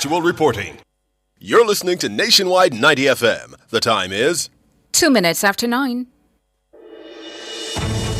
factual reporting. You're listening to Nationwide 90 FM. The time is 2 minutes after 9.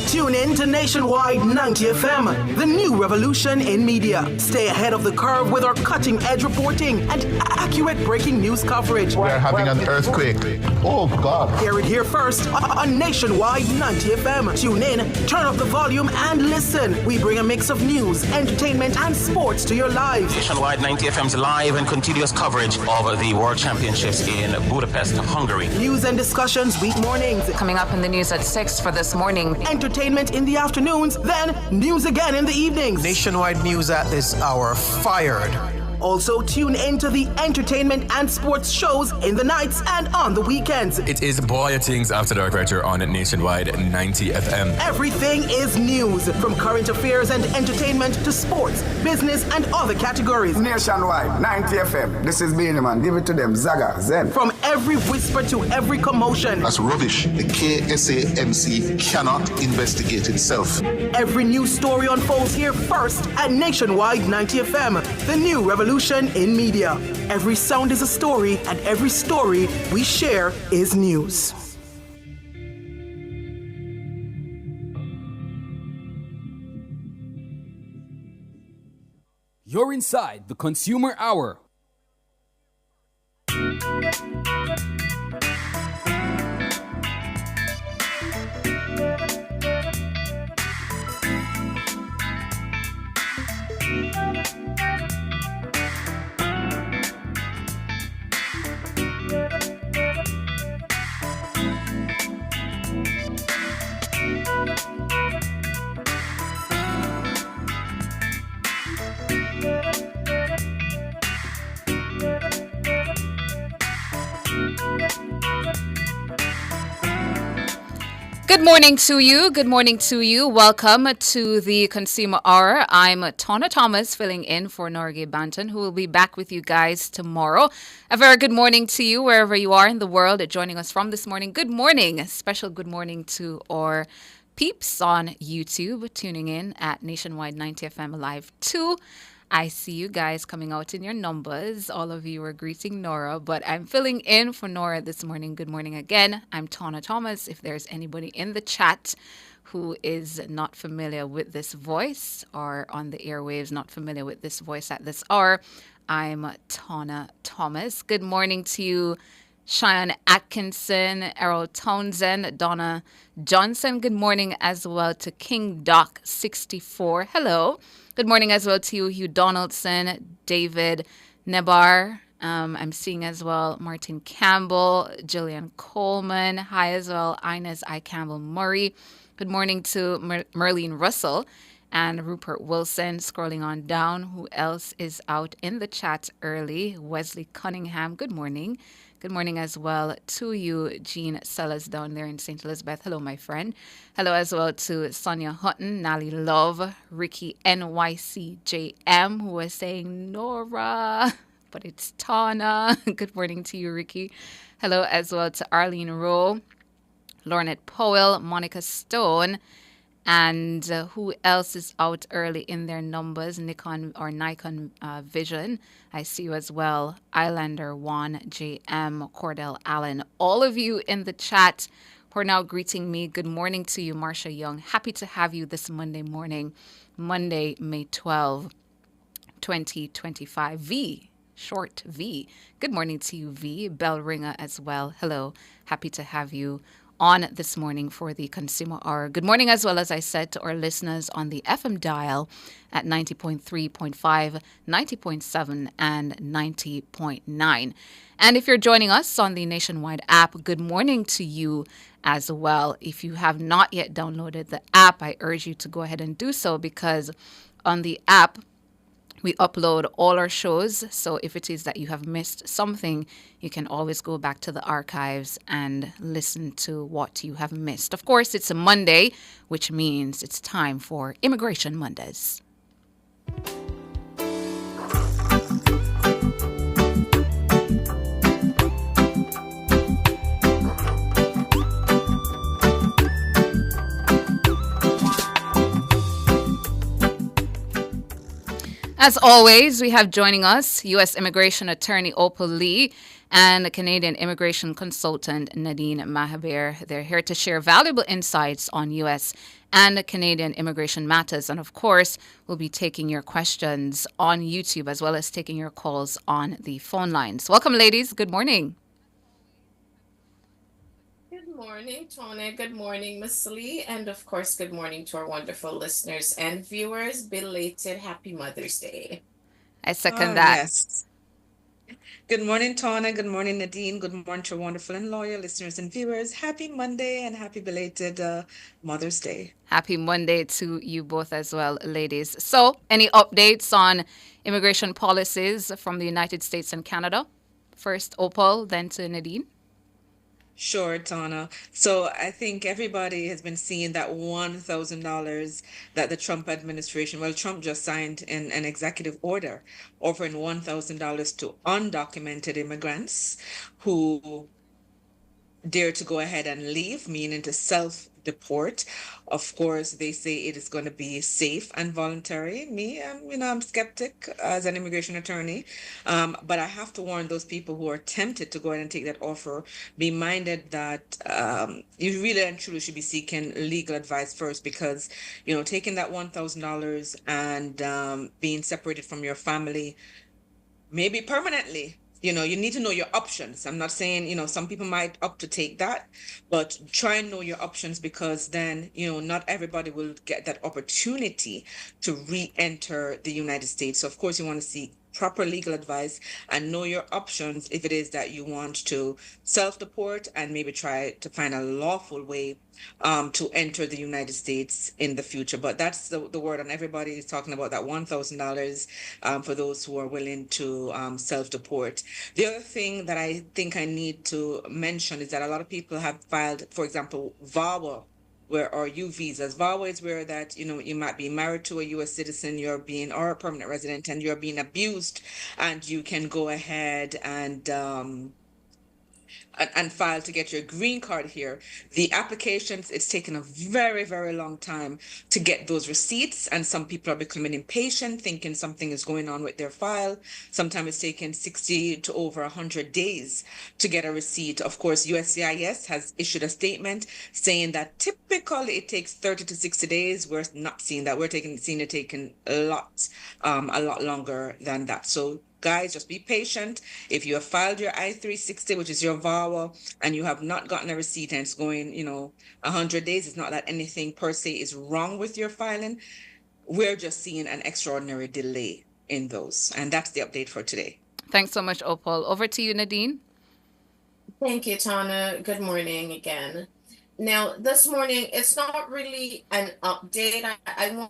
Tune in to Nationwide 90 FM, the new revolution in media. Stay ahead of the curve with our cutting-edge reporting and accurate breaking news coverage. We're having an earthquake. Oh, God. Hear it here first on Nationwide 90 FM. Tune in, turn up the volume, and listen. We bring a mix of news, entertainment, and sports to your lives. Nationwide 90 FM's live and continuous coverage of the World Championships in Budapest, Hungary. News and discussions week mornings. Coming up in the news at 6 for this morning. Entertainment in the afternoons, then news again in the evenings. Nationwide news at this hour, fired. Also tune in to the entertainment and sports shows in the nights and on the weekends. It is Boy Things After Dark right here on Nationwide 90 FM. Everything is news, from current affairs and entertainment to sports, business, and other categories. Nationwide 90 FM. This is Benjamin. Give it to them. Zaga, Zen. From every whisper to every commotion. That's rubbish. The KSAMC cannot investigate itself. Every news story unfolds here first at Nationwide 90 FM, the new revolution in media. Every sound is a story, and every story we share is news. You're inside the Consumer Hour. Good morning to you. Good morning to you. Welcome to the Consumer Hour. I'm Tonna Thomas, filling in for Norgay Banton, who will be back with you guys tomorrow. A very good morning to you, wherever you are in the world, joining us from this morning. Good morning. A special good morning to our peeps on YouTube, tuning in at Nationwide 90 FM Live 2. I see you guys coming out in your numbers. All of you are greeting Nora, but I'm filling in for Nora this morning. Good morning again. I'm Tonna Thomas. If there's anybody in the chat who is not familiar with this voice or on the airwaves, not familiar with this voice at this hour, I'm Tonna Thomas. Good morning to you, Cheyenne Atkinson, Errol Townsend, Donna Johnson. Good morning as well to King Doc 64. Hello. Good morning as well to you, Hugh Donaldson, David Nebar. I'm seeing as well Martin Campbell, Jillian Coleman. Hi as well, Inez I. Campbell Murray. Good morning to Merlene Russell and Rupert Wilson. Scrolling on down, who else is out in the chat early? Wesley Cunningham. Good morning. Good morning as well to you, Jean Sellers down there in St. Elizabeth. Hello, my friend. Hello as well to Sonia Hutton, Nally Love, Ricky NYCJM, who was saying Nora, but it's Tana. Good morning to you, Ricky. Hello as well to Arlene Rowe, Lornette Powell, Monica Stone, and who else is out early in their numbers? Nikon Vision. I see you as well. Islander 1, JM, Cordell Allen. All of you in the chat who are now greeting me. Good morning to you, Marcia Young. Happy to have you this Monday morning. Monday, May 12, 2025. V, short V. Good morning to you, V. Bell ringer as well. Hello. Happy to have you on this morning for the Consumer Hour. Good morning as well, as I said, to our listeners on the FM dial at 90.3.5, 90.7, and 90.9. And if you're joining us on the Nationwide app, good morning to you as well. If you have not yet downloaded the app, I urge you to go ahead and do so, because on the app, we upload all our shows, so if it is that you have missed something, you can always go back to the archives and listen to what you have missed. Of course, it's a Monday, which means it's time for Immigration Mondays. As always, we have joining us U.S. Immigration Attorney Opal Lee and Canadian Immigration Consultant Nadine Mahabir. They're here to share valuable insights on U.S. and Canadian immigration matters. And of course, we'll be taking your questions on YouTube as well as taking your calls on the phone lines. Welcome, ladies. Good morning. Good morning, Tony. Good morning, Miss Lee. And of course, good morning to our wonderful listeners and viewers. Belated Happy Mother's Day. I second Oh, that. yes. Good morning, Tona. Good morning, Nadine. Good morning to our wonderful and loyal listeners and viewers. Happy Monday and happy belated Mother's Day. Happy Monday to you both as well, ladies. So, any updates on immigration policies from the United States and Canada? First, Opal, then to Nadine. Sure, Tana. So I think everybody has been seeing that $1,000 that the Trump administration, well, Trump just signed an executive order offering $1,000 to undocumented immigrants who dare to go ahead and leave, meaning to self-deport. Of course, they say it is going to be safe and voluntary. I'm skeptic as an immigration attorney, but I have to warn those people who are tempted to go ahead and take that offer. Be minded that you really and truly should be seeking legal advice first, because taking that $1,000 and being separated from your family, maybe permanently. You need to know your options. I'm not saying, some people might opt to take that, but try and know your options, because then, not everybody will get that opportunity to re-enter the United States. So of course you want to seek proper legal advice and know your options if it is that you want to self-deport and maybe try to find a lawful way to enter the United States in the future. But that's the word, and everybody is talking about that $1,000 for those who are willing to self-deport. The other thing that I think I need to mention is that a lot of people have filed, for example, VAWA, or U visas. VAWA is where that, you might be married to a U.S. citizen, or a permanent resident, and you're being abused, and you can go ahead and file to get your green card here. The applications, it's taken a very, very long time to get those receipts. And some people are becoming impatient, thinking something is going on with their file. Sometimes it's taken 60 to over 100 days to get a receipt. Of course, USCIS has issued a statement saying that typically it takes 30 to 60 days. We're not seeing that. Seeing it taking a lot longer than that. So guys, just be patient. If you have filed your I-360, which is your VAWA, and you have not gotten a receipt and it's going, 100 days, it's not that anything per se is wrong with your filing. We're just seeing an extraordinary delay in those. And that's the update for today. Thanks so much, Opal. Over to you, Nadine. Thank you, Tana. Good morning again. Now, this morning, it's not really an update. I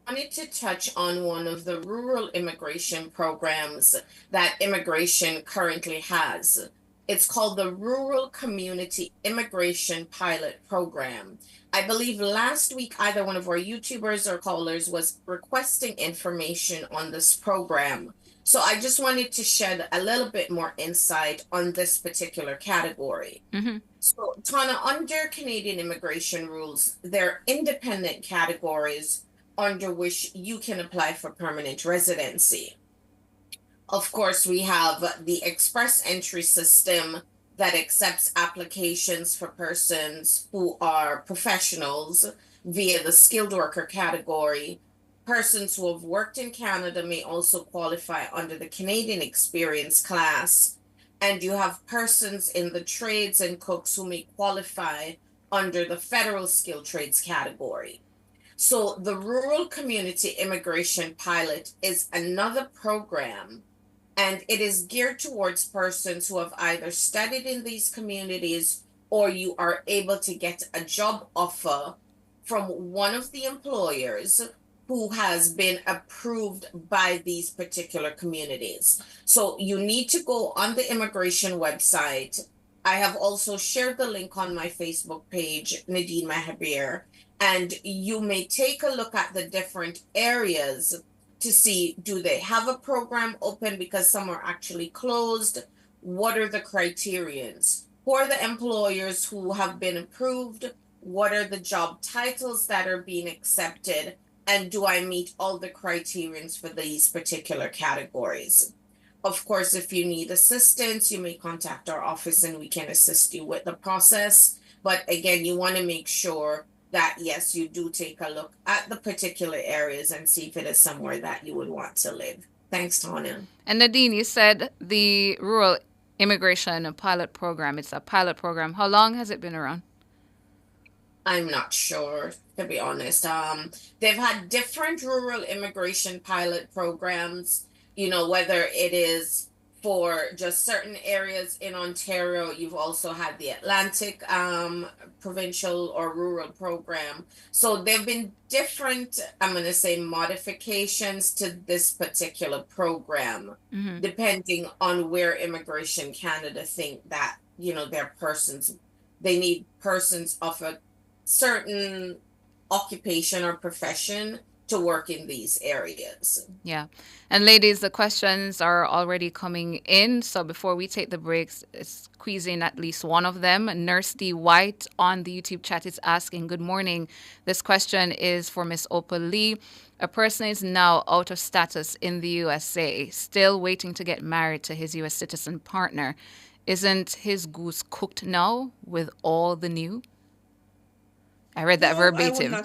wanted to touch on one of the rural immigration programs that immigration currently has. It's called the Rural Community Immigration Pilot Program. I believe last week either one of our YouTubers or callers was requesting information on this program. So I just wanted to shed a little bit more insight on this particular category. Mm-hmm. So, Tana, under Canadian immigration rules, there are independent categories under which you can apply for permanent residency. Of course, we have the express entry system that accepts applications for persons who are professionals via the skilled worker category. Persons who have worked in Canada may also qualify under the Canadian experience class. And you have persons in the trades and cooks who may qualify under the federal skilled trades category. So the Rural Community Immigration Pilot is another program, and it is geared towards persons who have either studied in these communities or you are able to get a job offer from one of the employers who has been approved by these particular communities. So you need to go on the immigration website. I have also shared the link on my Facebook page, Nadine Mahabir, and you may take a look at the different areas to see, do they have a program open, because some are actually closed? What are the criterions? Who are the employers who have been approved? What are the job titles that are being accepted? And do I meet all the criterions for these particular categories? Of course, if you need assistance, you may contact our office and we can assist you with the process. But again, you want to make sure that, yes, you do take a look at the particular areas and see if it is somewhere that you would want to live. Thanks, Tanya. And Nadine, you said the rural immigration pilot program, it's a pilot program. How long has it been around? I'm not sure, to be honest. They've had different rural immigration pilot programs, whether it is for just certain areas in Ontario. You've also had the Atlantic provincial or rural program. So there've been different, I'm going to say, modifications to this particular program, depending on where Immigration Canada think that, they need persons of a certain occupation or profession to work in these areas. Yeah. And ladies, the questions are already coming in. So before we take the breaks, squeeze in at least one of them. Nurse D. White on the YouTube chat is asking, good morning. This question is for Miss Opal Lee. A person is now out of status in the USA, still waiting to get married to his US citizen partner. Isn't his goose cooked now with all the new? I read that verbatim.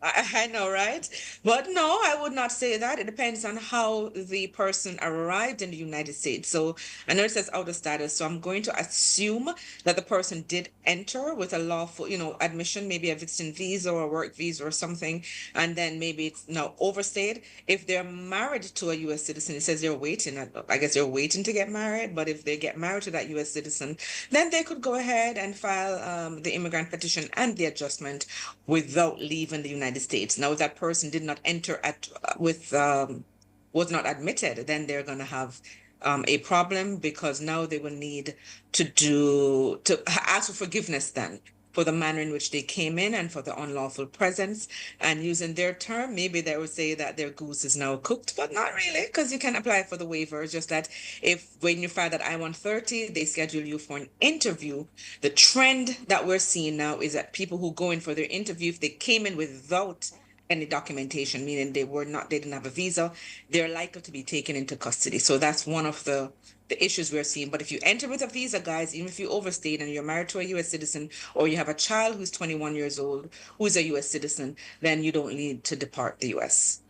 I know, right? But no, I would not say that. It depends on how the person arrived in the United States. So I know it says out of status. So I'm going to assume that the person did enter with a lawful, admission, maybe a visiting visa or a work visa or something. And then maybe it's now overstayed. If they're married to a U.S. citizen, it says they're waiting. I guess they're waiting to get married. But if they get married to that U.S. citizen, then they could go ahead and file the immigrant petition and the adjustment without leaving the United States. Now, if that person did not enter was not admitted, then they're going to have a problem, because now they will need to ask for forgiveness then for the manner in which they came in and for the unlawful presence. And using their term, maybe they would say that their goose is now cooked, but not really, because you can apply for the waiver. It's just that when you file that I-130, they schedule you for an interview. The trend that we're seeing now is that people who go in for their interview, if they came in without any documentation, meaning they didn't have a visa, they're likely to be taken into custody. So that's one of the issues we're seeing. But if you enter with a visa, guys, even if you overstayed and you're married to a U.S. citizen, or you have a child who's 21 years old who's a U.S. citizen, then you don't need to depart the U.S.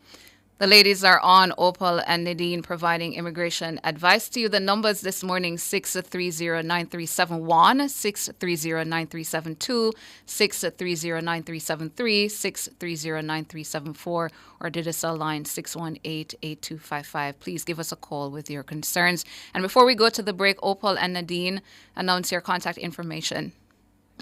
The ladies are on, Opal and Nadine, providing immigration advice to you. The numbers this morning, 630-9371, 630-9372, 630-9373, 630-9374, or Digicel line 618-8255. Please give us a call with your concerns. And before we go to the break, Opal and Nadine, announce your contact information.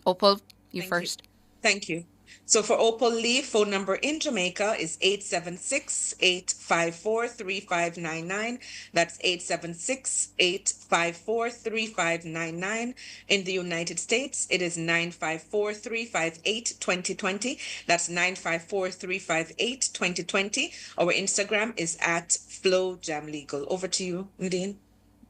Opal, you first. Thank you. So for Opal Lee, phone number in Jamaica is 876-854-3599. That's 876-854-3599. In the United States, it is 954-358-2020. That's 954-358-2020. Our Instagram is at FlowJamLegal. Over to you, Nadine.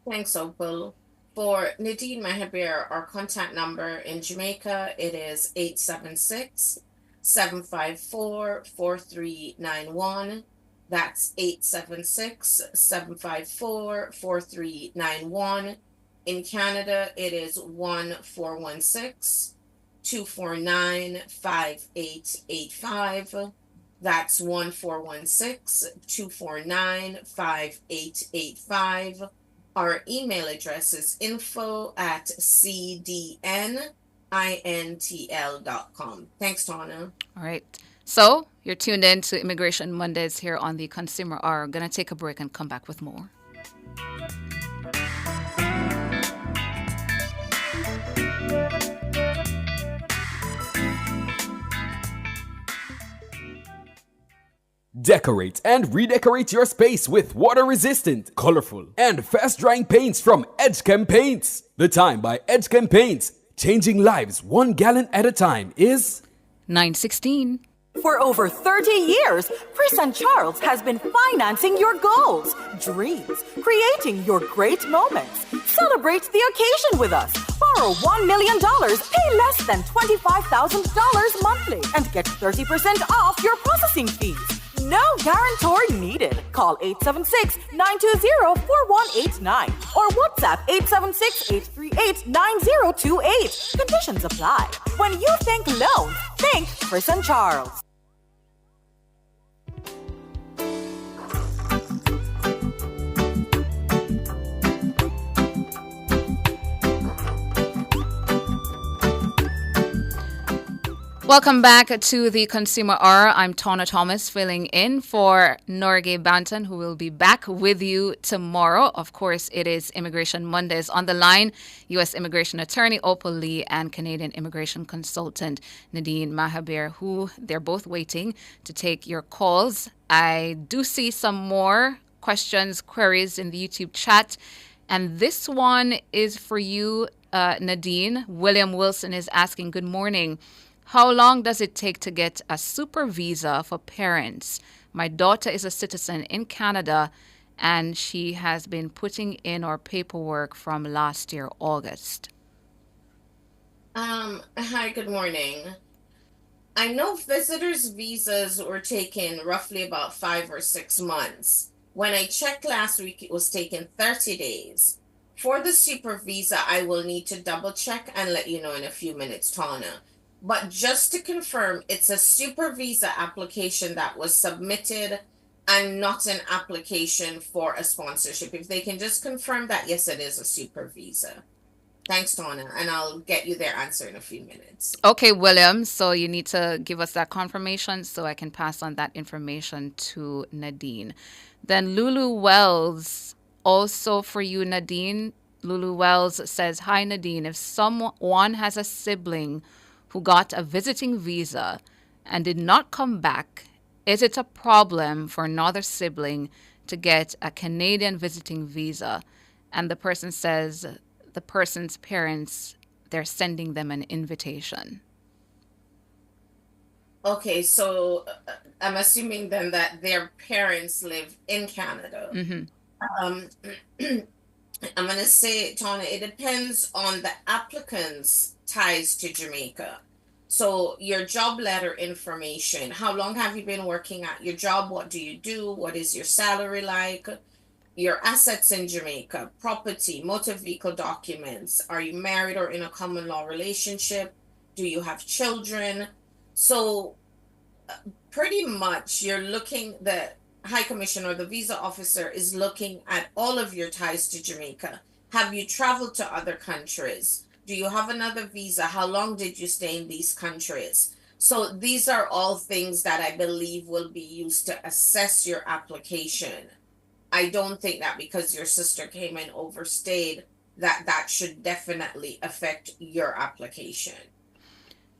Thanks, Opal. For Nadine Mehabir, our contact number in Jamaica, it is 876-754-4391. That's 876-754-4391. In Canada, it is 1-416-249-5885. That's 1-416-249-5885. Our email address is info@cdnintl.com. Thanks, Tana. All right. So you're tuned in to Immigration Mondays here on the Consumer Hour. Going to take a break and come back with more. Decorate and redecorate your space with water-resistant, colorful, and fast-drying paints from Edgechem Paints. The time by Edgechem Paints, changing lives 1 gallon at a time, is 9:16. For over 30 years, Chris and Charles has been financing your goals, dreams, creating your great moments. Celebrate the occasion with us. Borrow $1 million, pay less than $25,000 monthly, and get 30% off your processing fees. No guarantor needed. Call 876-920-4189 or WhatsApp 876-838-9028. Conditions apply. When you think loans, think Chris and Charles. Welcome back to the Consumer Hour. I'm Tona Thomas filling in for Norgay Banton, who will be back with you tomorrow. Of course, it is Immigration Mondays. On the line, U.S. Immigration Attorney Opal Lee and Canadian Immigration Consultant Nadine Mahabir, who they're both waiting to take your calls. I do see some more questions, queries in the YouTube chat. And this one is for you, Nadine. William Wilson is asking, good morning. How long does it take to get a super visa for parents? My daughter is a citizen in Canada, and she has been putting in our paperwork from last year, August. Hi, good morning. I know visitors' visas were taken roughly about 5 or 6 months. When I checked last week, it was taking 30 days. For the super visa, I will need to double check and let you know in a few minutes, Tana. But just to confirm, it's a super visa application that was submitted and not an application for a sponsorship. If they can just confirm that, yes, it is a super visa. Thanks, Tana, and I'll get you their answer in a few minutes. Okay, William, so you need to give us that confirmation so I can pass on that information to Nadine. Then Lulu Wells, also for you, Nadine. Lulu Wells says, hi, Nadine. If someone has a sibling who got a visiting visa and did not come back, is it a problem for another sibling to get a Canadian visiting visa? And the person says the person's parents, they're sending them an invitation. Okay, so I'm assuming then that their parents live in Canada. Mm-hmm. I'm going to say, Tana, it depends on the applicant's ties to Jamaica. So your job letter information, how long have you been working at your job? What do you do? What is your salary like? Your assets in Jamaica, property, motor vehicle documents. Are you married or in a common law relationship? Do you have children? So pretty much you're looking, the High Commissioner or the visa officer is looking at all of your ties to Jamaica. Have you traveled to other countries? Do you have another visa? How long did you stay in these countries? So these are all things that I believe will be used to assess your application. I don't think that because your sister came and overstayed, that should definitely affect your application.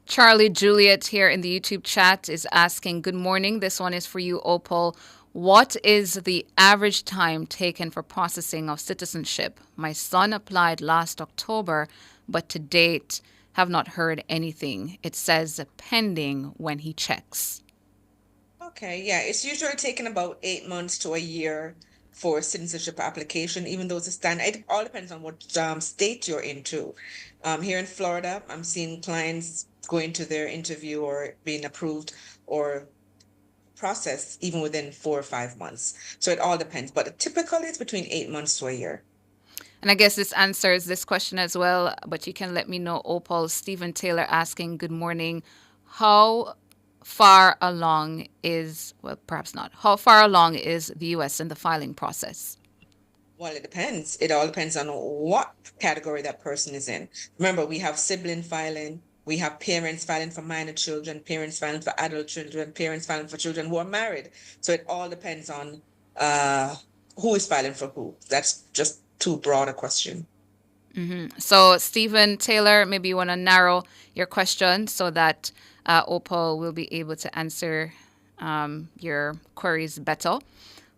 Charlie Juliet here in the YouTube chat is asking, good morning. This one is for you, Opal. What is the average time taken for processing of citizenship? My son applied last October, but to date have not heard anything. It says pending when he checks. Okay, yeah, it's usually taking about 8 months to a year for citizenship application, even though it's a standard. It all depends on what state you're into. Here in Florida, I'm seeing clients going to their interview or being approved or processed even within 4 or 5 months. So it all depends, but typically it's between 8 months to a year. And I guess this answers this question as well, but you can let me know, Opal. Stephen Taylor asking, good morning. How far along is, well, perhaps not, how far along is the U.S. in the filing process? Well, it depends. It all depends on what category that person is in. Remember, we have sibling filing, we have parents filing for minor children, parents filing for adult children, parents filing for children who are married. So it all depends on who is filing for who. That's just too broad a question. Mm-hmm. So, Stephen Taylor, maybe you want to narrow your question so that Opal will be able to answer your queries better.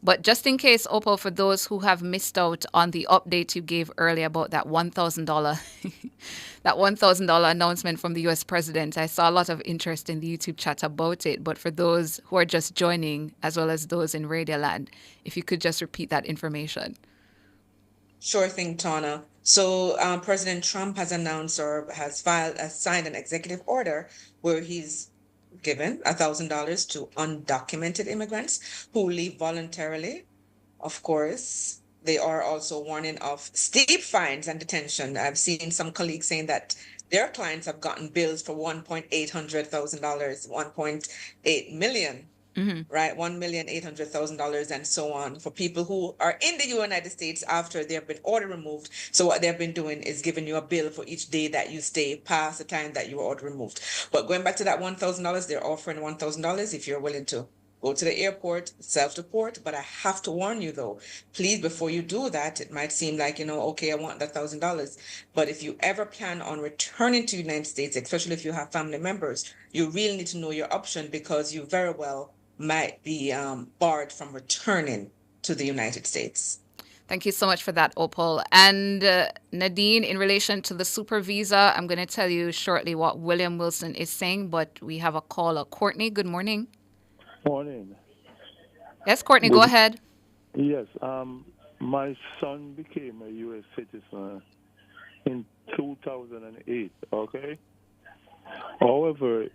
But just in case, Opal, for those who have missed out on the update you gave earlier about that $1,000, that $1,000 announcement from the U.S. president, I saw a lot of interest in the YouTube chat about it. But for those who are just joining, as well as those in Radioland, if you could just repeat that information. Sure thing, Tana. So President Trump has announced or has signed an executive order where he's given $1,000 to undocumented immigrants who leave voluntarily. Of course, they are also warning of steep fines and detention. I've seen some colleagues saying that their clients have gotten bills for $1,800,000, 1.8 million, right? $1,800,000 and so on for people who are in the United States after they've been order removed. So what they've been doing is giving you a bill for each day that you stay past the time that you were order removed. But going back to that $1,000, they're offering $1,000 if you're willing to go to the airport, self-deport. But I have to warn you though, please, before you do that, it might seem like, okay, I want that $1,000. But if you ever plan on returning to the United States, especially if you have family members, you really need to know your option because you very well might be barred from returning to the United States. Thank you so much for that, Opal. And Nadine, in relation to the super visa, I'm going to tell you shortly what William Wilson is saying, but we have a caller. Courtney, good morning. Morning. Yes, Courtney, go ahead. Yes, my son became a U.S. citizen in 2008, okay? However,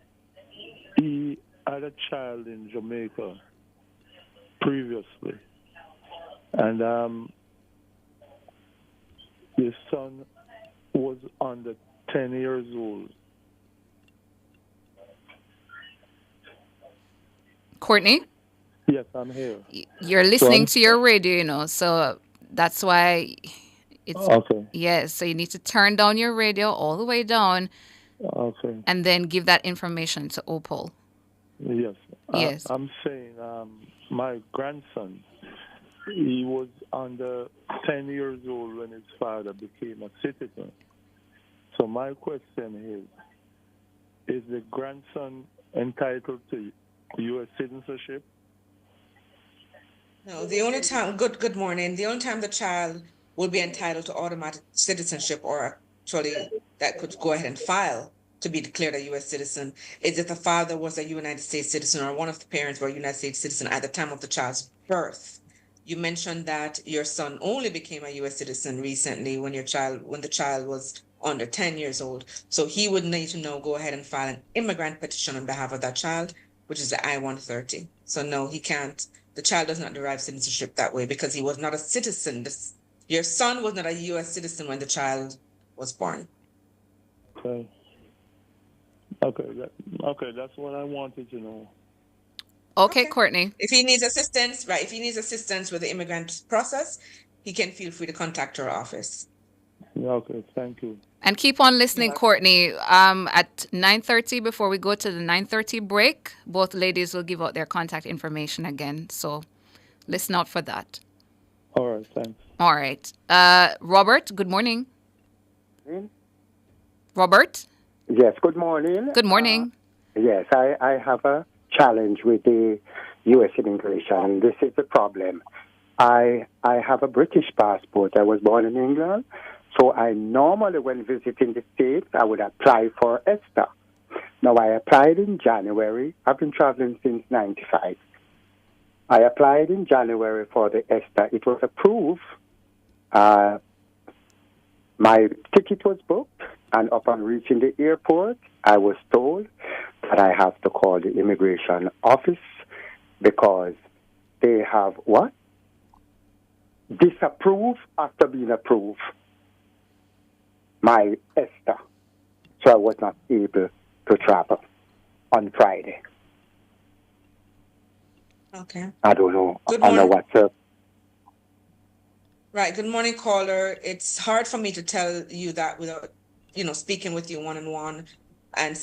he had a child in Jamaica previously. And his son was under 10 years old. Courtney? Yes, I'm here. You're listening to your radio, so that's why it's... Okay. Yes, so you need to turn down your radio all the way down. Okay. And then give that information to Opal. Yes. Yes. I'm saying my grandson, he was under 10 years old when his father became a citizen. So my question is the grandson entitled to U.S. citizenship? No, the only time, good morning, the only time the child will be entitled to automatic citizenship or actually that could go ahead and file to be declared a U.S. citizen is if the father was a United States citizen or one of the parents were a United States citizen at the time of the child's birth. You mentioned that your son only became a U.S. citizen recently when the child was under 10 years old. So he would need to go ahead and file an immigrant petition on behalf of that child, which is the I-130. So no, he can't. The child does not derive citizenship that way because he was not a citizen. Your son was not a U.S. citizen when the child was born. Okay. Okay, that's what I wanted to know. Okay, Courtney. If he needs assistance, right, if he needs assistance with the immigrant process, he can feel free to contact our office. Okay, thank you. And keep on listening, Courtney. At 9:30, before we go to the 9:30 break, both ladies will give out their contact information again. So listen out for that. All right, thanks. All right. Robert, good morning. Robert? Yes, good morning. Good morning. Yes, I have a challenge with the U.S. immigration. This is the problem. I have a British passport. I was born in England. So I normally, when visiting the States, I would apply for ESTA. Now, I applied in January. I've been traveling since 95. I applied in January for the ESTA. It was approved. My ticket was booked, and upon reaching the airport, I was told that I have to call the immigration office because they have what? Disapprove after being approved my ESTA. So I was not able to travel on Friday. Okay. I don't know. Good I know morning. what's up. Right. Good morning, caller. It's hard for me to tell you that without, speaking with you one-on-one and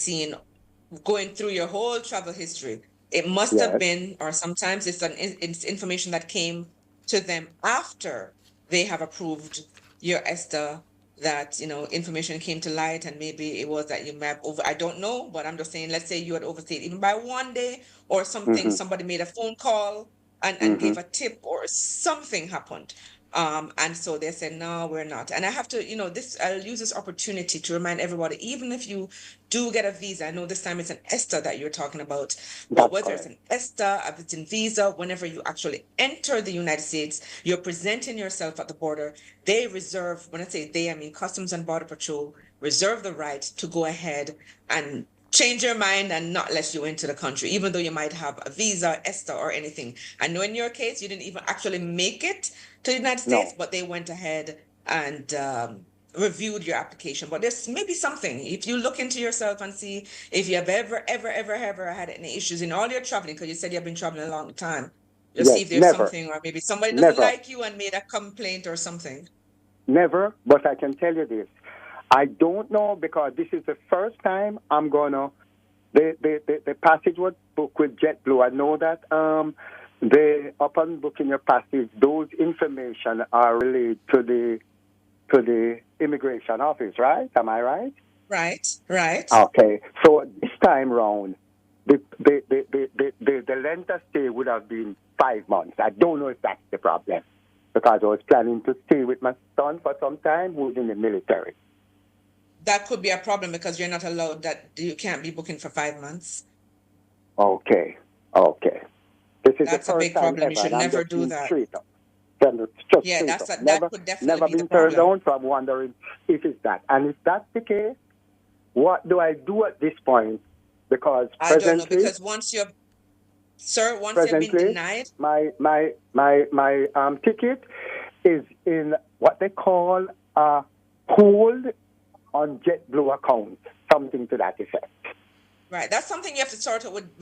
going through your whole travel history. It must have been, or sometimes it's information that came to them after they have approved your ESTA, that, information came to light, and maybe it was that you may have I don't know, but I'm just saying, let's say you had overstayed even by 1 day or something, somebody made a phone call and gave a tip or something happened. And so they said, no, we're not. And I have to, I'll use this opportunity to remind everybody, even if you do get a visa, I know this time it's an ESTA that you're talking about, but That's whether it's correct. an ESTA, a visiting visa, whenever you actually enter the United States, you're presenting yourself at the border. They reserve, when I say they, I mean Customs and Border Patrol, reserve the right to go ahead and change your mind and not let you into the country, even though you might have a visa, ESTA, or anything. I know in your case, you didn't even actually make it to the United States, No. but they went ahead and reviewed your application. But there's maybe something, if you look into yourself and see if you have ever had any issues in all your traveling, because you said you've been traveling a long time, just see Yes, if there's never. something, or maybe somebody doesn't Never. like you and made a complaint or something. Never. But I can tell you this. I don't know because this is the first time I'm going to. The passage was booked with JetBlue. I know that upon booking your passage, those information are relayed to the immigration office, right? Am I right? Right. Okay. So this time round, the length of stay would have been 5 months. I don't know if that's the problem because I was planning to stay with my son for some time who's in the military. That could be a problem because you're not allowed, that you can't be booking for 5 months. Okay. This is That's the a first big time problem. You ever, should and I'm never just do being that. straight up. Just Yeah, straight up. that could definitely Never be the been turned problem. down, so I'm wondering if it's that. And if that's the case, what do I do at this point? Because I don't know, because once you've been denied, my ticket is in what they call a hold on JetBlue account, something to that effect. right? That's something you have to sort out with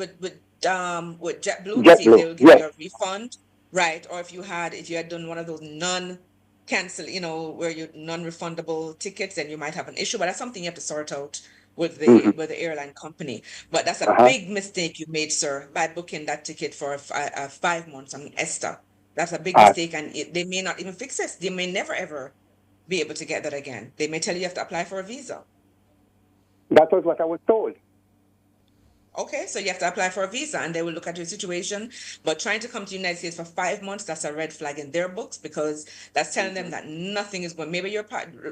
JetBlue to see if they JetBlue, will give yes. you a refund, right? Or if you had done one of those non-cancel, where you non-refundable tickets, then you might have an issue. But that's something you have to sort out with the airline company. But that's a big mistake you made, sir, by booking that ticket for a 5 months on ESTA. That's a big mistake, and they may not even fix this. They may never ever be able to get that again. They may tell you have to apply for a visa. That was what I was told. Okay, so you have to apply for a visa and they will look at your situation. But trying to come to the United States for 5 months, that's a red flag in their books because that's telling them that nothing is going. Maybe you're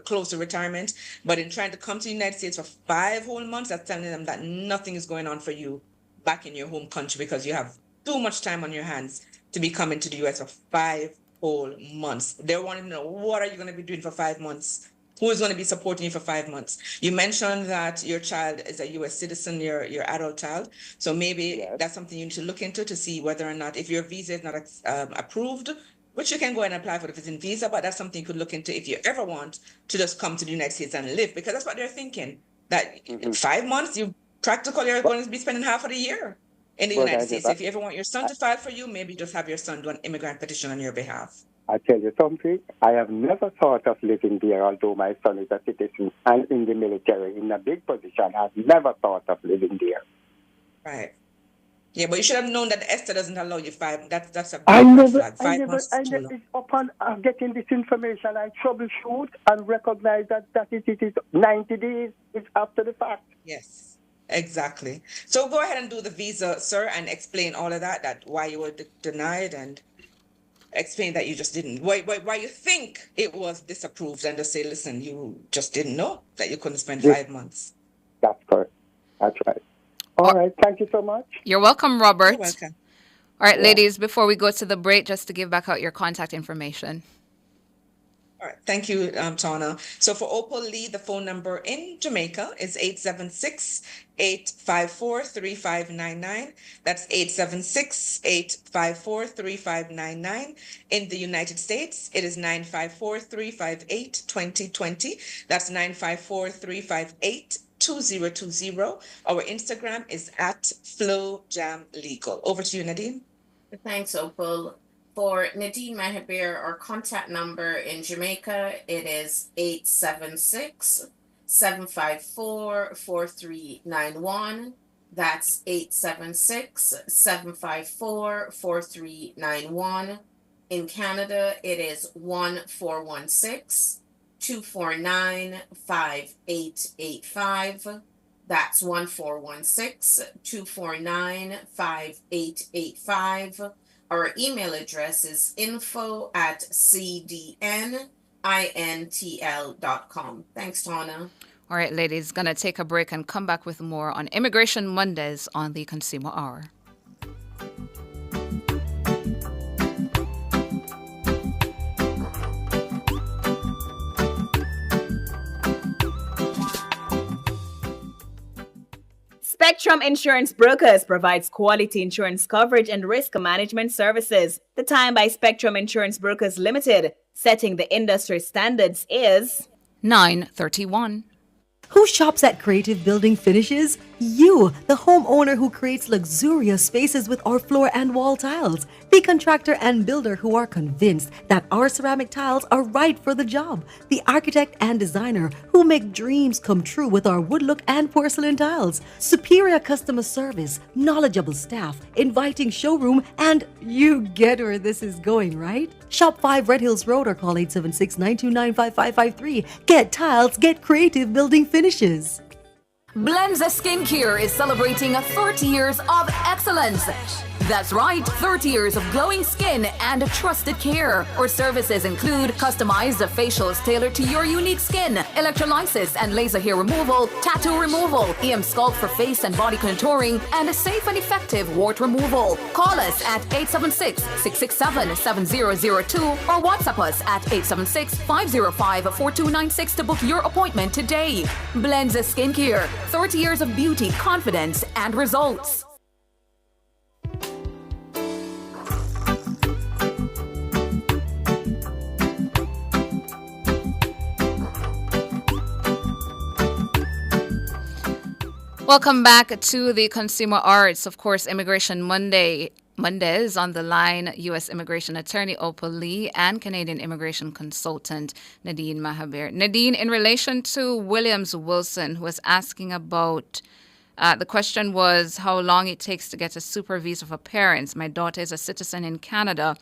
close to retirement, but in trying to come to the United States for 5 whole months, that's telling them that nothing is going on for you back in your home country because you have too much time on your hands to be coming to the US for 5 whole months. They're wanting to know, what are you going to be doing for 5 months? Who is going to be supporting you for 5 months? You mentioned that your child is a U.S. citizen, your adult child. So maybe that's something you need to look into to see whether or not, if your visa is not approved, which you can go and apply for the visiting visa, but that's something you could look into if you ever want to just come to the United States and live, because that's what they're thinking. That in 5 months, you practically are going to be spending half of the year in the United States. So if you ever want your son to file for you, maybe just have your son do an immigrant petition on your behalf. I tell you something, I have never thought of living there, although my son is a citizen and in the military, in a big position. I've never thought of living there. Right. Yeah, but you should have known that ESTA doesn't allow you 5. That's a big red flag. 5 months is too long. Upon getting this information, I troubleshoot and recognize that it is 90 days. It's after the fact. Yes, exactly. So go ahead and do the visa, sir, and explain all of that why you were denied, and explain that you just didn't, why you think it was disapproved, and just say, listen, you just didn't know that you couldn't spend 5 months. That's correct. That's right. All right. Thank you so much. You're welcome, Robert. You're welcome. All right, ladies, before we go to the break, just to give back out your contact information. All right. Thank you, Tana. So for Opal Lee, the phone number in Jamaica is 876-854-3599. That's 876-854-3599. In the United States, it is 954-358-2020. That's 954-358-2020. Our Instagram is @FlowJamLegal. Over to you, Nadine. Thanks, Opal. For Nadine Mehabir, our contact number in Jamaica, it is 876-754-4391. That's 876-754-4391. In Canada, it is 1416-249-5885. That's 1416-249-5885. Our email address is info@cdnintl.com. Thanks, Tana. All right, ladies, gonna take a break and come back with more on Immigration Mondays on the Consumer Hour. Spectrum Insurance Brokers provides quality insurance coverage and risk management services. The time by Spectrum Insurance Brokers Limited, setting the industry standards, is 9:31. Who shops at Creative Building Finishes? You, the homeowner who creates luxurious spaces with our floor and wall tiles. The contractor and builder who are convinced that our ceramic tiles are right for the job. The architect and designer who make dreams come true with our wood look and porcelain tiles. Superior customer service, knowledgeable staff, inviting showroom, and you get where this is going, right? Shop 5 Red Hills Road or call 876-929-5553. Get tiles, get Creative Building Finishes. Blenza Skincare is celebrating 30 years of excellence. That's right, 30 years of glowing skin and trusted care. Our services include customized facials tailored to your unique skin, electrolysis and laser hair removal, tattoo removal, EM sculpt for face and body contouring, and safe and effective wart removal. Call us at 876-667-7002 or WhatsApp us at 876-505-4296 to book your appointment today. Blenza Skincare, 30 years of beauty, confidence, and results. Welcome back to the Consumer Arts. Of course, Immigration Mondays on the line, U.S. Immigration Attorney Opal Lee and Canadian Immigration Consultant Nadine Mahabir. Nadine, in relation to Williams Wilson, who was asking about, the question was how long it takes to get a super visa for parents. My daughter is a citizen in Canada,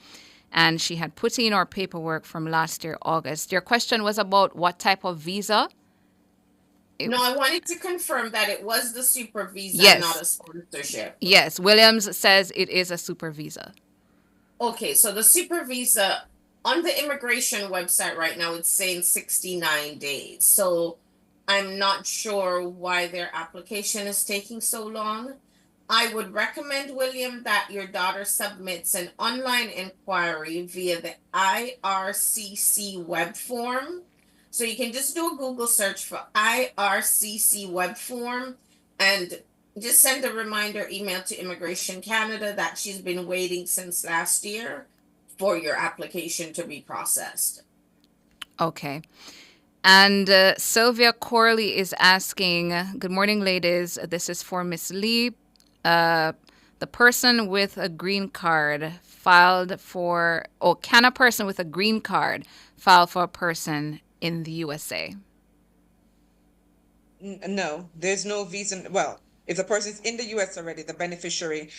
and she had put in our paperwork from last year, August. Your question was about what type of visa? No, I wanted to confirm that it was the super visa, Yes. not a sponsorship. Yes, Williams says it is a super visa. Okay, so the super visa on the immigration website right now, it's saying 69 days. So I'm not sure why their application is taking so long. I would recommend, William, that your daughter submits an online inquiry via the IRCC web form. So you can just do a Google search for IRCC web form and just send a reminder email to Immigration Canada that she's been waiting since last year for your application to be processed. Okay. And Sylvia Corley is asking, good morning, ladies. This is for Miss Lee. The person with a green card filed for, can a person with a green card file for a person in the USA? No, there's no visa. Well, if the person's in the US already, the beneficiary,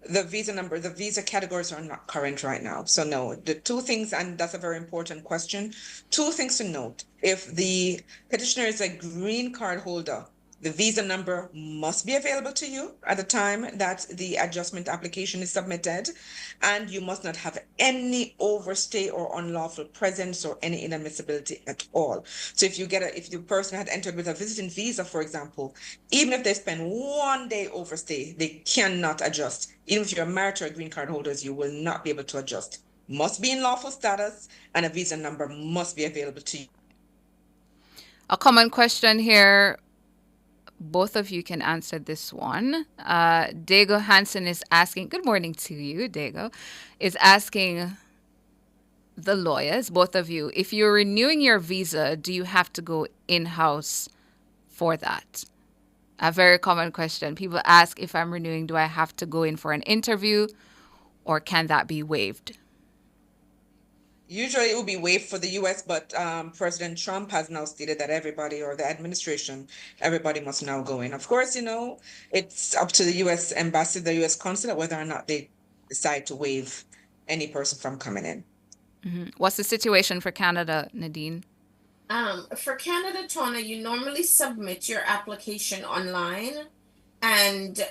the visa number, the visa categories are not current right now. So no, the two things, and that's a very important question. Two things to note. If the petitioner is a green card holder, the visa number must be available to you at the time that the adjustment application is submitted, and you must not have any overstay or unlawful presence or any inadmissibility at all. So if the person had entered with a visiting visa, for example, even if they spend 1 day overstay, they cannot adjust. Even if you're married to a green card holders, you will not be able to adjust. Must be in lawful status, and a visa number must be available to you. A common question here. Both of you can answer this one. Dago Hansen is asking, good morning to you, Dago, is asking the lawyers, both of you, if you're renewing your visa, do you have to go in-house for that? A very common question. People ask, if I'm renewing, do I have to go in for an interview, or can that be waived? Usually it will be waived for the US, but President Trump has now stated that everybody, or the administration, everybody must now go in. Of course, it's up to the US embassy, the US consulate, whether or not they decide to waive any person from coming in. Mm-hmm. What's the situation for Canada, Nadine? For Canada, Tona, you normally submit your application online, and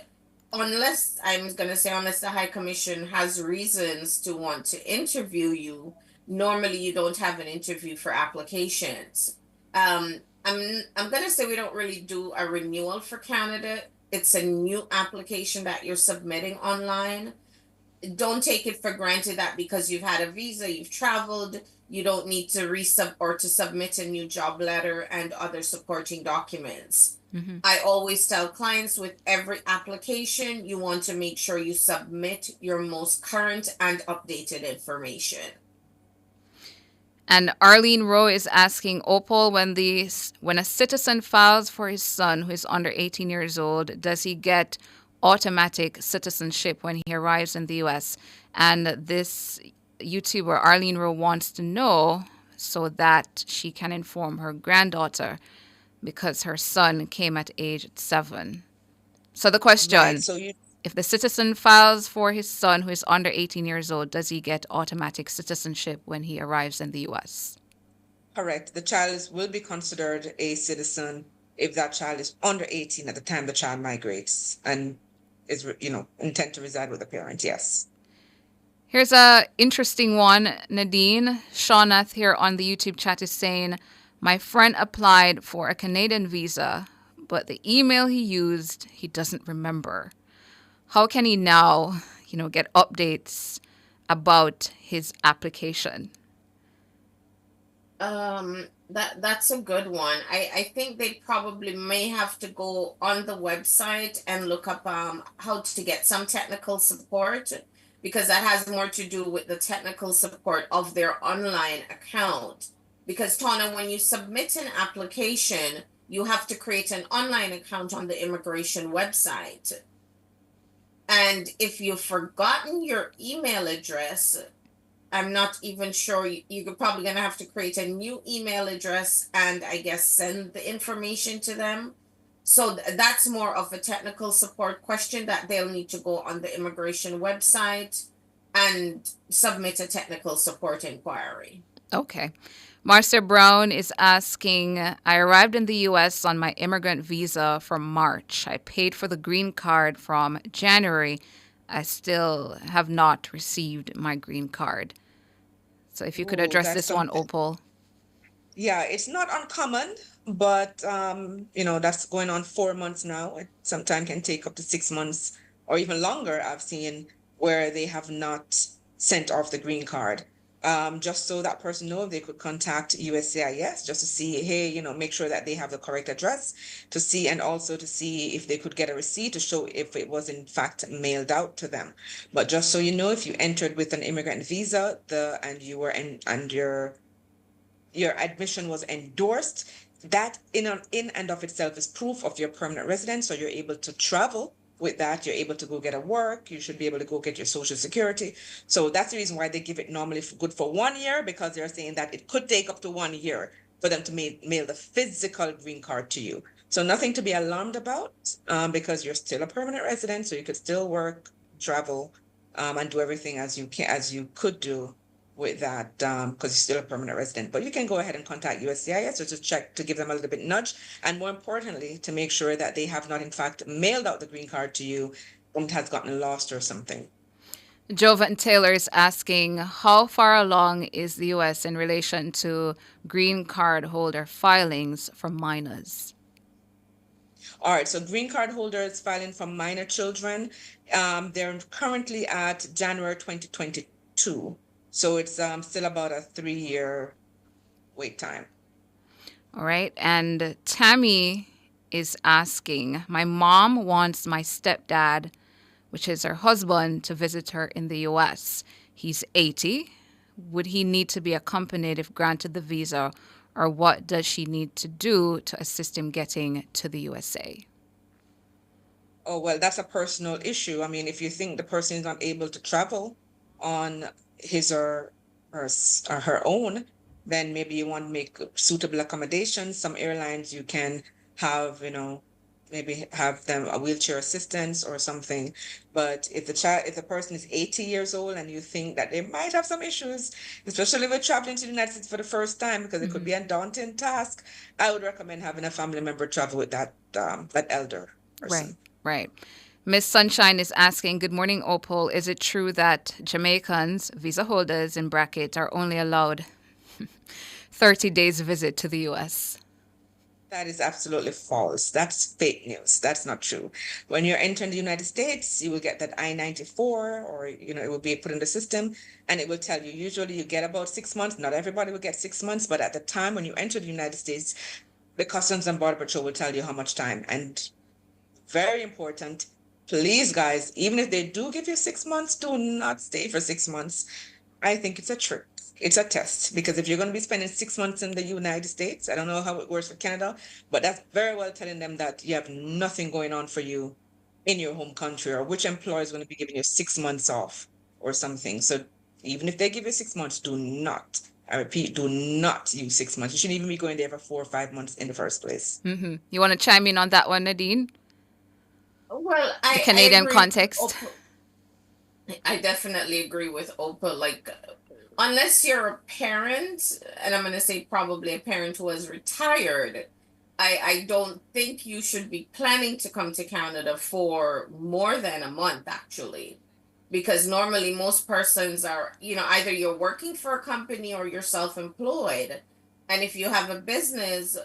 unless I'm going to say, unless the High Commission has reasons to want to interview you, normally you don't have an interview for applications. I'm going to say we don't really do a renewal for Canada. It's a new application that you're submitting online. Don't take it for granted that because you've had a visa, you've traveled, you don't need to resub or to submit a new job letter and other supporting documents. I always tell clients with every application, you want to make sure you submit your most current and updated information. And Arlene Rowe is asking Opal, when a citizen files for his son who is under 18 years old, does he get automatic citizenship when he arrives in the U.S.? And this YouTuber Arlene Rowe wants to know so that she can inform her granddaughter because her son came at age 7. So the question, Right. So you if the citizen files for his son who is under 18 years old, does he get automatic citizenship when he arrives in the U.S.? correct. The child will be considered a citizen if that child is under 18 at the time the child migrates and is, intent to reside with a parent. Yes. Here's a interesting one, Nadine. Shaunath here on the YouTube chat is saying, my friend applied for a Canadian visa, but the email he used, he doesn't remember. How can he now, get updates about his application? That's a good one. I think they probably may have to go on the website and look up how to get some technical support, because that has more to do with the technical support of their online account. Because Tana, when you submit an application, you have to create an online account on the immigration website. And if you've forgotten your email address, I'm not even sure. You're probably going to have to create a new email address and I guess send the information to them. So that's more of a technical support question that they'll need to go on the immigration website and submit a technical support inquiry. Okay. Marcia Brown is asking, I arrived in the U.S. on my immigrant visa from March. I paid for the green card from January. I still have not received my green card. So if you could address this one, Opal. Yeah, it's not uncommon, but that's going on 4 months now. It sometimes can take up to 6 months or even longer. I've seen where they have not sent off the green card. Just so that person know, they could contact USCIS just to see, hey, make sure that they have the correct address to see, and also to see if they could get a receipt to show if it was in fact mailed out to them. But just so you know, if you entered with an immigrant visa, and you were and your admission was endorsed, that in and of itself is proof of your permanent residence. So you're able to travel with that. You're able to go get a work. You should be able to go get your social security. So that's the reason why they give it normally good for 1 year, because they're saying that it could take up to 1 year for them to mail the physical green card to you. So nothing to be alarmed about, because you're still a permanent resident. So you could still work, travel, and do everything as you could do with that, because you're still a permanent resident. But you can go ahead and contact USCIS or just check to give them a little bit nudge, and more importantly, to make sure that they have not in fact mailed out the green card to you and it has gotten lost or something. Jovan Taylor is asking, how far along is the U.S. in relation to green card holder filings for minors? All right, so green card holders filing for minor children, they're currently at January 2022. So it's still about a 3-year wait time. All right. And Tammy is asking, my mom wants my stepdad, which is her husband, to visit her in the U.S. He's 80. Would he need to be accompanied if granted the visa, or what does she need to do to assist him getting to the USA? Oh, well, that's a personal issue. I mean, if you think the person is not able to travel on his or her own, then maybe you want to make suitable accommodations. Some airlines you can have, maybe have them a wheelchair assistance or something. But if the person is 80 years old and you think that they might have some issues, especially with traveling to the United States for the first time, because it could be a daunting task, I would recommend having a family member travel with that elder person. Right. Miss Sunshine is asking, good morning, Opal. Is it true that Jamaicans, visa holders in bracket, are only allowed 30 days visit to the U.S.? That is absolutely false. That's fake news. That's not true. When you're entering the United States, you will get that I-94, or it will be put in the system, and it will tell you. Usually, you get about 6 months. Not everybody will get 6 months, but at the time when you enter the United States, the Customs and Border Patrol will tell you how much time. And very important, please, guys, even if they do give you 6 months, do not stay for 6 months. I think it's a trick. It's a test, because if you're going to be spending 6 months in the United States, I don't know how it works for Canada, but that's very well telling them that you have nothing going on for you in your home country, or which employer is going to be giving you 6 months off or something. So even if they give you 6 months, do not, I repeat, do not use 6 months. You shouldn't even be going there for 4 or 5 months in the first place. Mm-hmm. You want to chime in on that one, Nadine? Well, The I Canadian agree. context. I definitely agree with Opa. Like, unless you're a parent, and I'm going to say probably a parent who has retired, I don't think you should be planning to come to Canada for more than a month, actually. Because normally most persons are, either you're working for a company or you're self-employed. And if you have a business,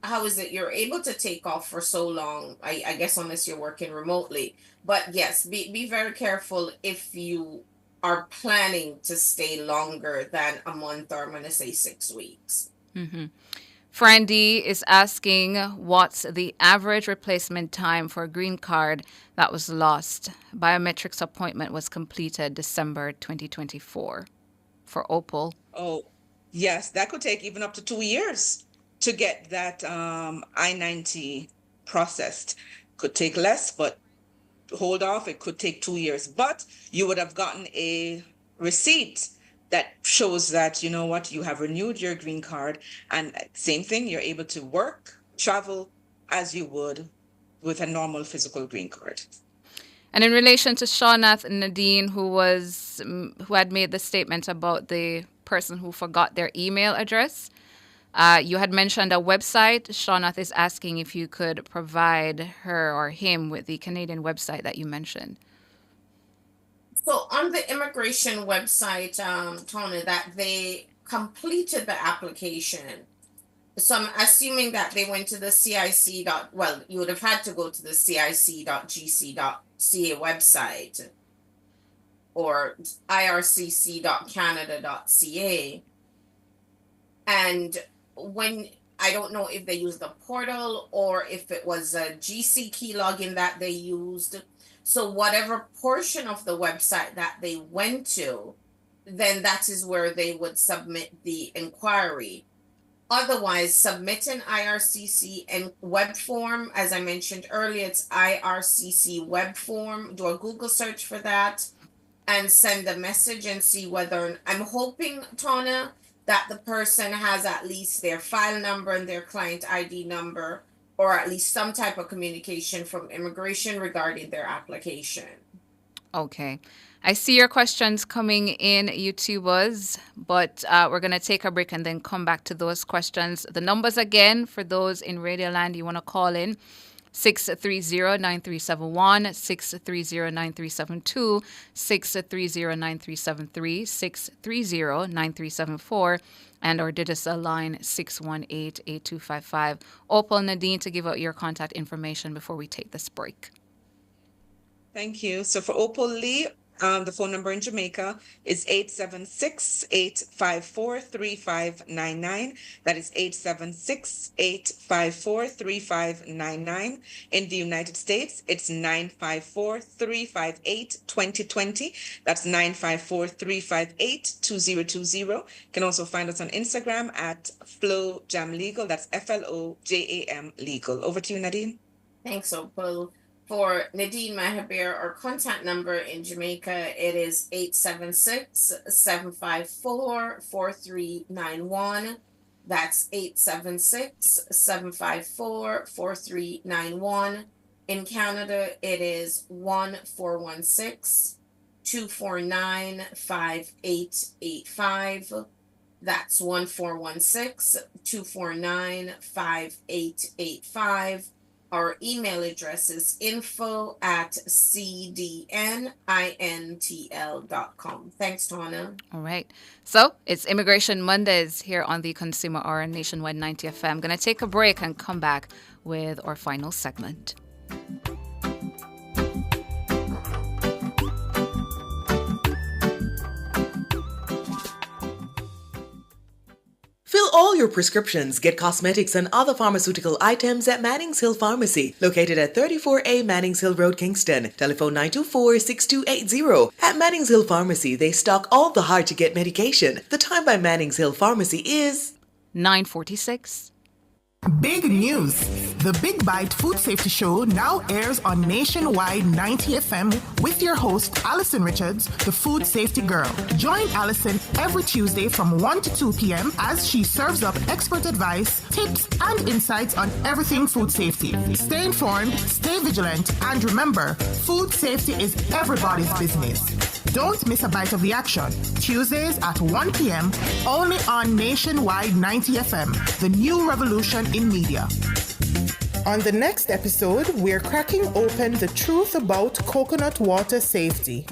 how is it you're able to take off for so long? I guess unless you're working remotely. But yes, be very careful if you are planning to stay longer than a month, or I'm going to say 6 weeks. Mm-hmm. Frandy is asking, what's the average replacement time for a green card that was lost? Biometrics appointment was completed December 2024 for Opal. Oh, yes, that could take even up to 2 years to get that I-90 processed. Could take less, but hold off, it could take 2 years. But you would have gotten a receipt that shows that, you have renewed your green card. And same thing, you're able to work, travel as you would with a normal physical green card. And in relation to Shaunath Nadine, who had made the statement about the person who forgot their email address, you had mentioned a website. Shaunath is asking if you could provide her or him with the Canadian website that you mentioned. So on the immigration website, Tony, that they completed the application. So I'm assuming that they went to the CIC well, you would have had to go to the cic.gc.ca website or ircc.canada.ca. And when, I don't know if they used the portal or if it was a GC key login that they used. So whatever portion of the website that they went to, then that is where they would submit the inquiry. Otherwise, submit an IRCC and web form. As I mentioned earlier, it's IRCC web form. Do a Google search for that and send a message and see whether, I'm hoping, Tana, that the person has at least their file number and their client ID number, or at least some type of communication from immigration regarding their application. Okay. I see your questions coming in, YouTubers, but we're going to take a break and then come back to those questions. The numbers again, for those in Radioland, you want to call in, 630-9371, 630-9372, 630-9373, 630-9374, and our digital line 618-8255. Opal, Nadine, to give out your contact information before we take this break. Thank you. So for Opal Lee, the phone number in Jamaica is 876-854-3599. That is 876-854-3599. In the United States, it's 954-358-2020. That's 954-358-2020. You can also find us on Instagram at FlowJam Legal. That's FLOJAM Legal. Over to you, Nadine. Thanks, Opal. For Nadine Mahabir, our contact number in Jamaica, it is 876-754-4391. That's 876-754-4391. In Canada, it is 1-416-249-5885. That's 1-416-249-5885. Our email address is info@cdnintl.com. Thanks, Tona. All right. So it's Immigration Mondays here on the Consumer Hour Nationwide 90 FM. I'm going to take a break and come back with our final segment. Fill all your prescriptions, get cosmetics and other pharmaceutical items at Mannings Hill Pharmacy, located at 34A Mannings Hill Road, Kingston. Telephone 924-6280. At Mannings Hill Pharmacy, they stock all the hard-to-get medication. The time by Mannings Hill Pharmacy is 9:46. Big news! The Big Bite Food Safety Show now airs on Nationwide 90 FM with your host, Alison Richards, the Food Safety Girl. Join Alison every Tuesday from 1 to 2 p.m. as she serves up expert advice, tips, and insights on everything food safety. Stay informed, stay vigilant, and remember, food safety is everybody's business. Don't miss a bite of the action. Tuesdays at 1 p.m. only on Nationwide 90 FM, the new revolution in media. On the next episode, we're cracking open the truth about coconut water safety.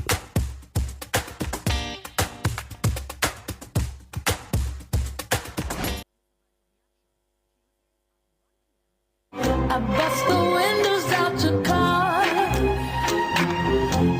I bust the windows out your car,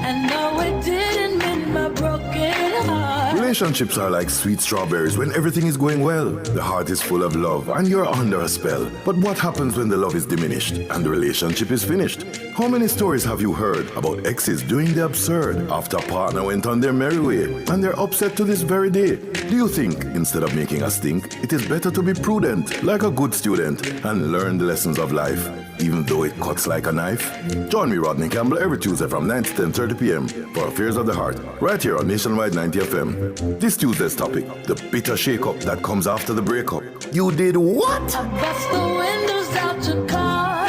and no, it didn't mend my broken heart. Relationships are like sweet strawberries when everything is going well. The heart is full of love and you're under a spell. But what happens when the love is diminished and the relationship is finished? How many stories have you heard about exes doing the absurd after a partner went on their merry way and they're upset to this very day? Do you think, instead of making a stink, it is better to be prudent, like a good student, and learn the lessons of life, even though it cuts like a knife? Join me, Rodney Campbell, every Tuesday from 9 to 10:30 p.m. for Affairs of the Heart, right here on Nationwide 90 FM. This Tuesday's topic, the bitter shake-up that comes after the breakup. You did what? I bust the windows out your car,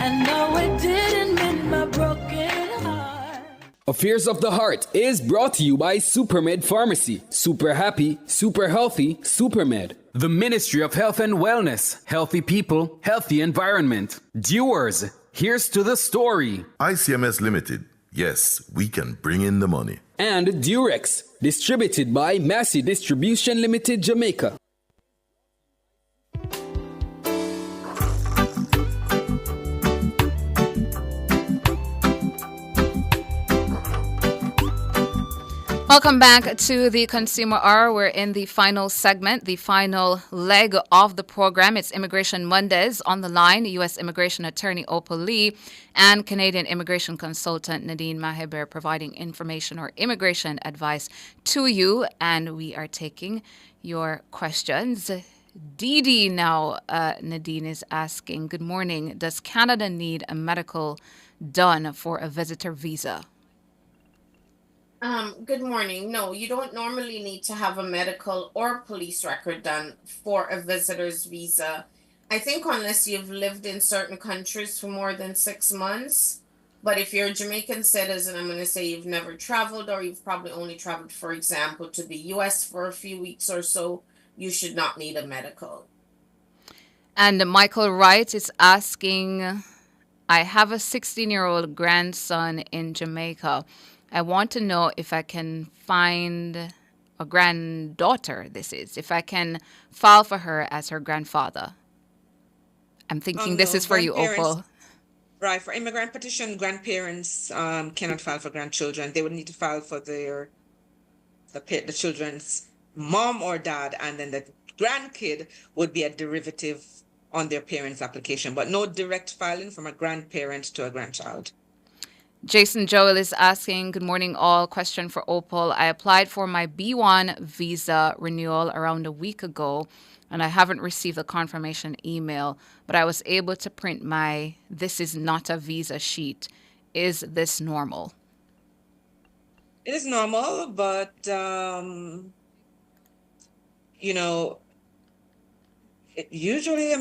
and no, it didn't mend my broken heart. Affairs of the Heart is brought to you by Supermed Pharmacy. Super happy, super healthy, Supermed. The Ministry of Health and Wellness. Healthy people, healthy environment. Viewers, here's to the story. ICMS Limited. Yes, we can bring in the money. And Durex, distributed by Massey Distribution Limited, Jamaica. Welcome back to the Consumer Hour. We're in the final segment, the final leg of the program. It's Immigration Mondays. On the line, U.S. Immigration Attorney Opal Lee and Canadian Immigration Consultant Nadine Maheber providing information or immigration advice to you. And we are taking your questions. Dee now, Nadine is asking, good morning. Does Canada need a medical done for a visitor visa? Good morning. No, you don't normally need to have a medical or police record done for a visitor's visa. I think unless you've lived in certain countries for more than 6 months. But if you're a Jamaican citizen, I'm going to say you've never traveled or you've probably only traveled, for example, to the US for a few weeks or so, you should not need a medical. And Michael Wright is asking, I have a 16-year-old grandson in Jamaica. I want to know if I can find a granddaughter, if I can file for her as her grandfather. I'm thinking this is for you, Opal. Right, for immigrant petition, grandparents cannot file for grandchildren. They would need to file for the children's mom or dad, and then the grandkid would be a derivative on their parents' application, but no direct filing from a grandparent to a grandchild. Jason Joel is asking, good morning all, question for Opal. I applied for my B1 visa renewal around a week ago, and I haven't received a confirmation email, but I was able to print my "this is not a visa" sheet. Is this normal? It is normal, but, usually,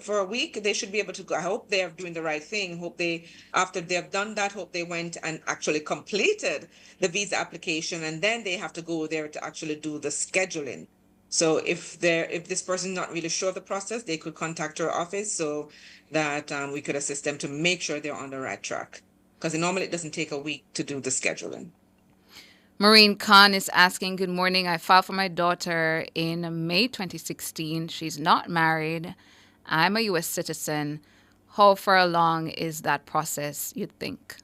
for a week, they should be able to go. I hope they are doing the right thing. After they have done that, hope they went and actually completed the visa application, and then they have to go there to actually do the scheduling. So if this person is not really sure of the process, they could contact our office so that we could assist them to make sure they're on the right track. Because normally it doesn't take a week to do the scheduling. Maureen Khan is asking, good morning. I filed for my daughter in May 2016. She's not married. I'm a U.S. citizen. How far along is that process, you'd think?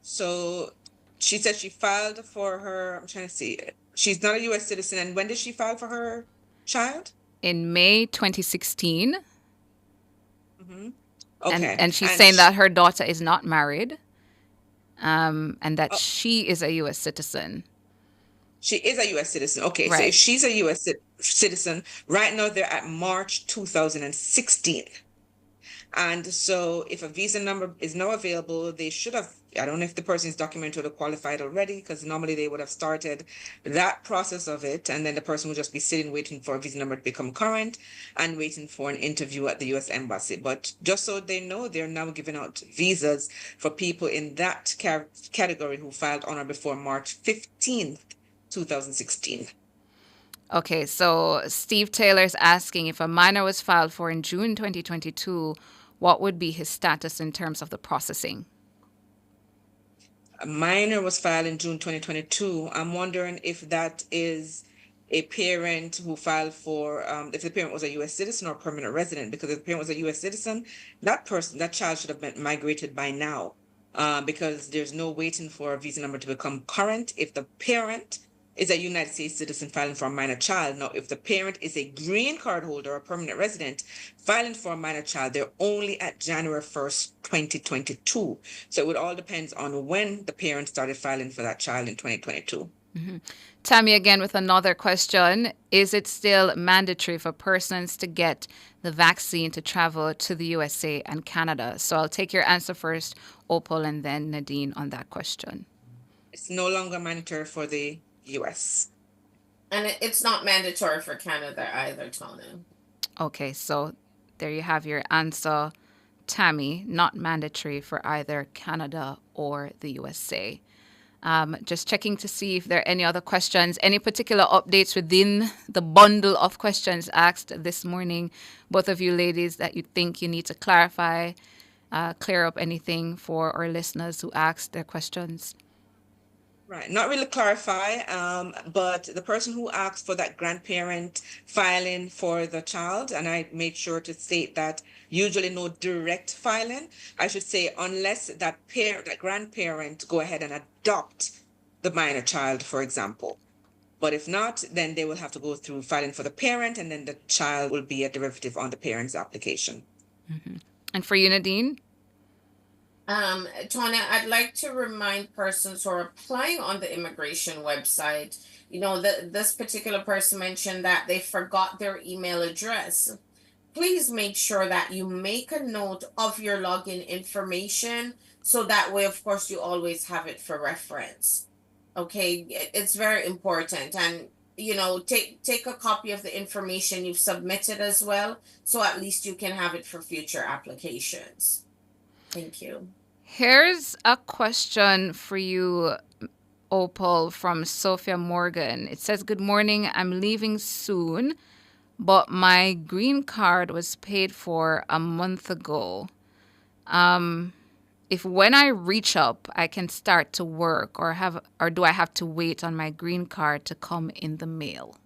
So she said she filed for her, I'm trying to see, she's not a U.S. citizen. And when did she file for her child? In May 2016. Mm-hmm. Okay. And she's saying that her daughter is not married. And that she is a U.S. citizen. She is a U.S. citizen. Okay, right. So if she's a U.S. citizen, right now they're at March 2016. And so if a visa number is now available, they should have, I don't know if the person is documented or qualified already, because normally they would have started that process of it. And then the person would just be sitting waiting for a visa number to become current and waiting for an interview at the U.S. Embassy. But just so they know, they're now giving out visas for people in that category who filed on or before March 15th, 2016. Okay, so Steve Taylor is asking if a minor was filed for in June 2022, what would be his status in terms of the processing? A minor was filed in June 2022. I'm wondering if that is a parent who filed for, if the parent was a U.S. citizen or permanent resident, because if the parent was a U.S. citizen, that child should have been migrated by now, because there's no waiting for a visa number to become current if the parent is a United States citizen filing for a minor child. Now, if the parent is a green card holder or permanent resident filing for a minor child, they're only at January 1st, 2022. So it would all depend on when the parent started filing for that child in 2022. Mm-hmm. Tammy again with another question. Is it still mandatory for persons to get the vaccine to travel to the USA and Canada? So I'll take your answer first, Opal, and then Nadine on that question. It's no longer mandatory for the US. And it's not mandatory for Canada either, Tony. Okay, so there you have your answer, Tammy. Not mandatory for either Canada or the USA. Just checking to see if there are any other questions, any particular updates within the bundle of questions asked this morning, both of you ladies, that you think you need to clarify, clear up anything for our listeners who asked their questions. Right, not really clarify, but the person who asked for that grandparent filing for the child, and I made sure to state that usually no direct filing. I should say unless that grandparent go ahead and adopt the minor child, for example. But if not, then they will have to go through filing for the parent, and then the child will be a derivative on the parent's application. Mm-hmm. And for you, Nadine? Tanya, I'd like to remind persons who are applying on the immigration website, this particular person mentioned that they forgot their email address. Please make sure that you make a note of your login information so that way, of course, you always have it for reference. Okay, it's very important. And take a copy of the information you've submitted as well, so at least you can have it for future applications. Thank you. Here's a question for you, Opal, from Sophia Morgan. It says, good morning. I'm leaving soon, but my green card was paid for a month ago. If when I reach up, I can start to work, or do I have to wait on my green card to come in the mail?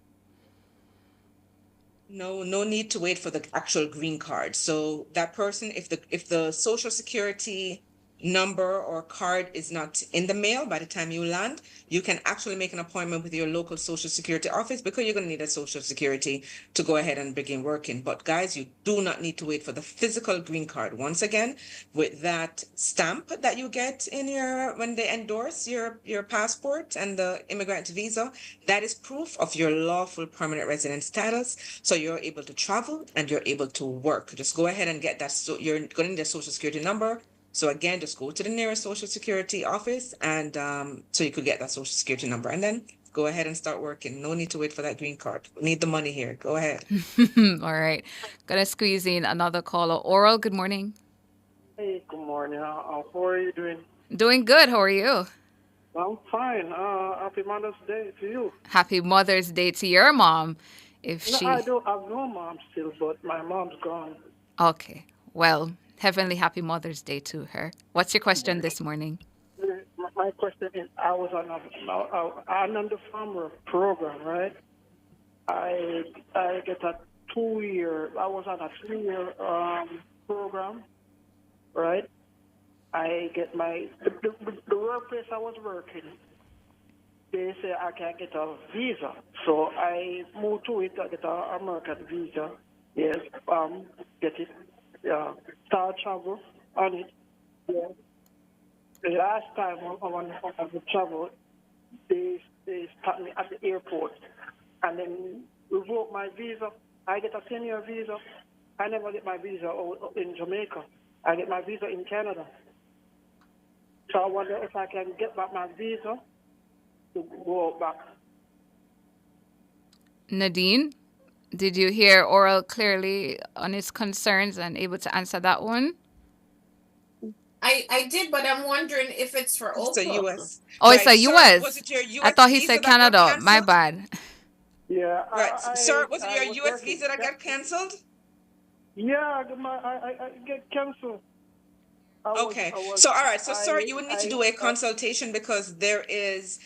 No need to wait for the actual green card. So that person, if the Social Security number or card is not in the mail by the time you land, you can actually make an appointment with your local Social Security office, because you're going to need a Social Security to go ahead and begin working. But guys, you do not need to wait for the physical green card. Once again, with that stamp that you get in when they endorse your passport and the immigrant visa, that is proof of your lawful permanent resident status. So you're able to travel and you're able to work. Just go ahead and get that. So you're going to need a Social Security number. So again, just go to the nearest Social Security office, and so you could get that Social Security number, and then go ahead and start working. No need to wait for that green card. We need the money here. Go ahead. All right. Gonna squeeze in another caller. Oral, good morning. Hey, good morning. How are you doing? Doing good. How are you? I'm fine. Happy Mother's Day to you. Happy Mother's Day to your mom. If No, I she. do have no mom still, but my mom's gone. Okay. Well, heavenly happy Mother's Day to her. What's your question this morning? My question is, I was I'm on the farmer program, right? I get a 2 year. I was on a 3 year program, right? I get the workplace I was working. They say I can get a visa, so I moved to it. I get an American visa. Yes, get it. Yeah, start travel on it. Yeah. The last time I travel, they stopped me at the airport and then revoke my visa. I get a 10-year visa. I never get my visa in Jamaica. I get my visa in Canada. So I wonder if I can get back my visa to go back. Nadine, did you hear Oral clearly on his concerns and able to answer that one? I did, but I'm wondering if it's for It's a Opal. U.S. Oh, it's Right, a sir, was U.S. it your I U.S. thought he visa said that got Canada. My canceled? bad. Yeah, Right, sir, was it I your was U.S. working. visa that got canceled? Yeah, I get canceled. Okay. So, all right. So, sir, you would need to do a consultation because there is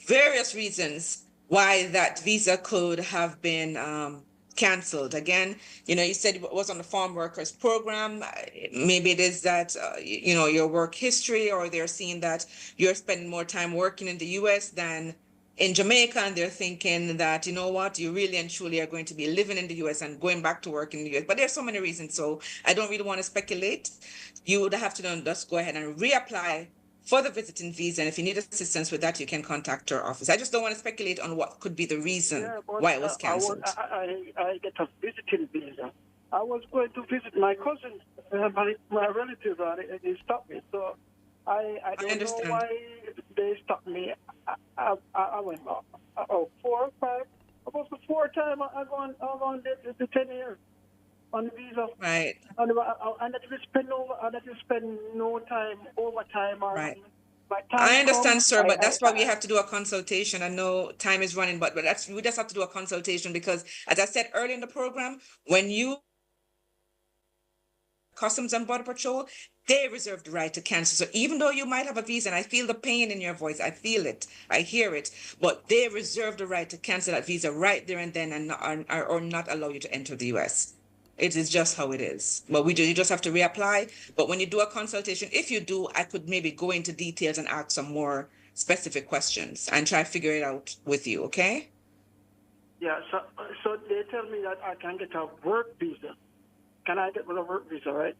various reasons why that visa could have been canceled. Again, you said it was on the farm workers program. Maybe it is that, your work history, or they're seeing that you're spending more time working in the U.S. than in Jamaica, and they're thinking that, you know what, you really and truly are going to be living in the US and going back to work in the US. But there's so many reasons. So I don't really want to speculate. You would have to then just go ahead and reapply for the visiting visa. And if you need assistance with that, you can contact our office. I just don't want to speculate on what could be the reason why it was canceled. I get a visiting visa. I was going to visit my cousin, my relative, and they stopped me. So I don't know why they stopped me. I went 4 or 5, about the 4th time I gone the 10 years on the visa. Right. And that you spend no time overtime or right. I understand, sir, but that's why we have to do a consultation. I know time is running, but we just have to do a consultation because, as I said earlier in the program, when you Customs and Border Patrol, they reserve the right to cancel. So even though you might have a visa, and I feel the pain in your voice, I feel it, I hear it, but they reserve the right to cancel that visa right there and then, and or not allow you to enter the U.S. It is just how it is. But you just have to reapply. But when you do a consultation, if you do, I could maybe go into details and ask some more specific questions and try to figure it out with you, okay? Yeah, so they tell me that I can get a work visa. Can I get a work visa, right?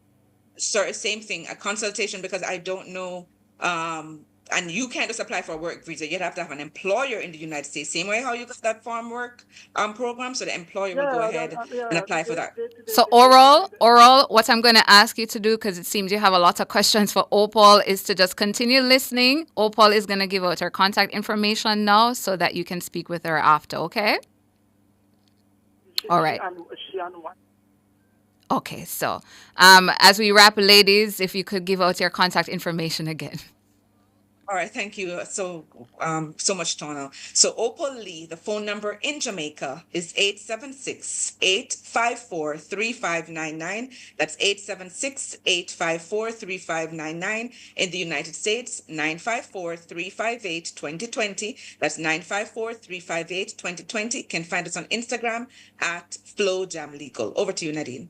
Sir, same thing, a consultation, because I don't know, and you can't just apply for a work visa. You'd have to have an employer in the United States, same way how you got that farm work program. So the employer will go ahead and apply for that. So Oral, what I'm going to ask you to do, because it seems you have a lot of questions for Opal, is to just continue listening. Opal is going to give out her contact information now so that you can speak with her after, okay? All right. She on what? Okay, so as we wrap, ladies, if you could give out your contact information again. All right, thank you so much, Tona. So Opal Lee, the phone number in Jamaica is 876-854-3599. That's 876-854-3599. In the United States, 954-358-2020. That's 954-358-2020. You can find us on Instagram at FlowJamLegal. Over to you, Nadine.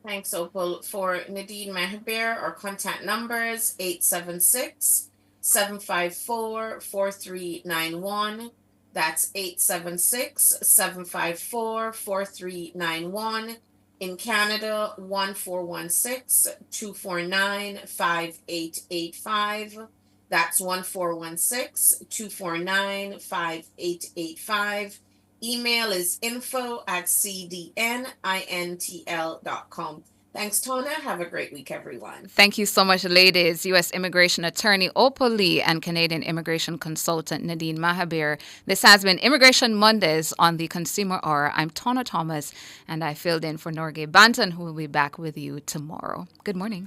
Thanks, Opal. For Nadine Mahabir, our contact numbers 876-754-4391. That's 876-754-4391. In Canada, 1416-249-5885. That's 1416-249-5885. Email is info@cdnintl.com. Thanks, Tona. Have a great week, everyone. Thank you so much, ladies. U.S. Immigration Attorney Opal Lee and Canadian Immigration Consultant Nadine Mahabir. This has been Immigration Mondays on the Consumer Hour. I'm Tona Thomas, and I filled in for Norgay Banton, who will be back with you tomorrow. Good morning.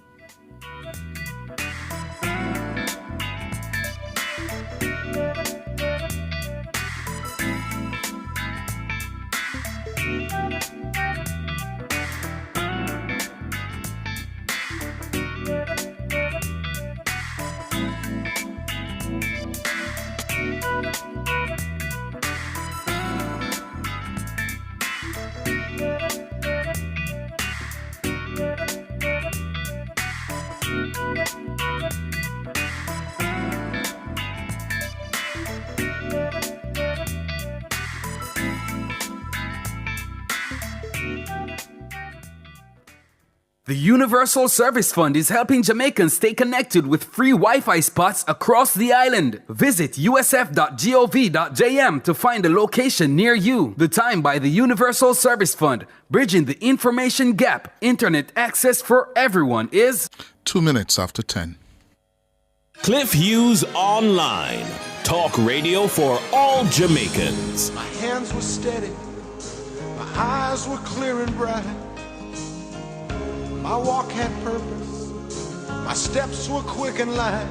The Universal Service Fund is helping Jamaicans stay connected with free Wi-Fi spots across the island. Visit usf.gov.jm to find a location near you. The time by the Universal Service Fund, bridging the information gap. Internet access for everyone is 2 minutes after 10. Cliff Hughes Online. Talk radio for all Jamaicans. My hands were steady. My eyes were clear and bright. My walk had purpose, my steps were quick and light,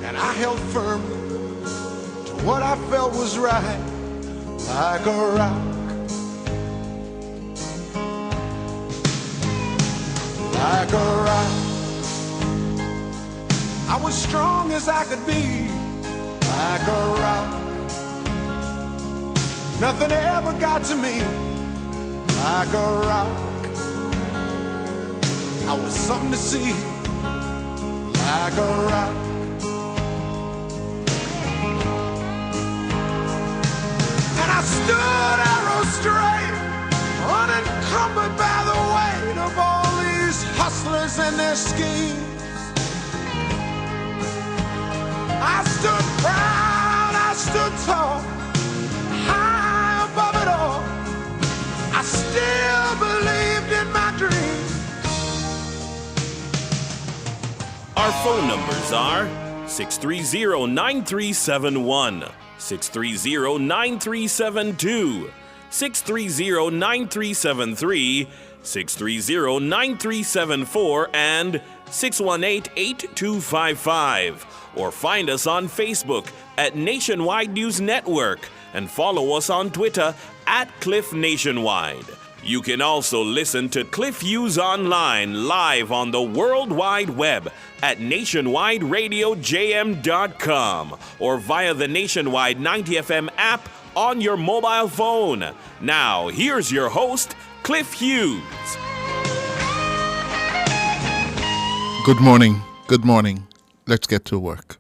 and I held firmly to what I felt was right, like a rock, like a rock. I was strong as I could be, like a rock. Nothing ever got to me, like a rock. I was something to see, like a rock. And I stood arrow straight, unencumbered by the weight of all these hustlers and their schemes. I stood proud, I stood tall, high above it all. I still believed in my dreams. Our phone numbers are 630-9371, 630-9372, 630-9373, 630-9374, and 618-8255. Or find us on Facebook at Nationwide News Network and follow us on Twitter at Cliff Nationwide. You can also listen to Cliff Hughes Online live on the World Wide Web at nationwideradiojm.com or via the Nationwide 90 FM app on your mobile phone. Now, here's your host, Cliff Hughes. Good morning. Good morning. Let's get to work.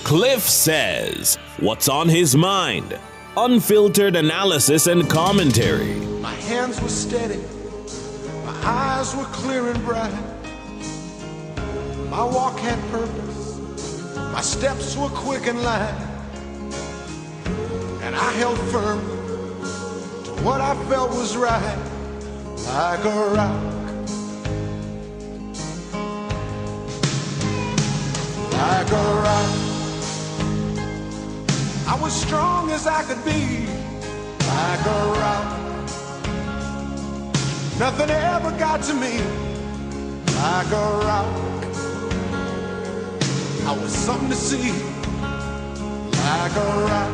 Cliff says, what's on his mind? Unfiltered analysis and commentary. My hands were steady, my eyes were clear and bright. My walk had purpose, my steps were quick and light. And I held firm to what I felt was right, like a rock, like a rock. I was strong as I could be, like a rock. Nothing ever got to me, like a rock. I was something to see, like a rock.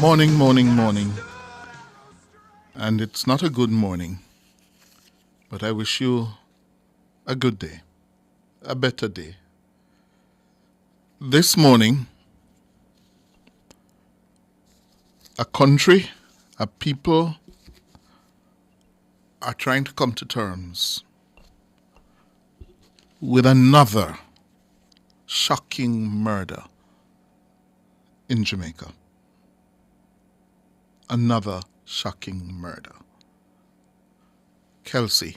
Morning, morning, morning. And it's not a good morning, but I wish you a good day, a better day. This morning, a country, a people are trying to come to terms with another shocking murder in Jamaica. Another shocking murder. Kelsey.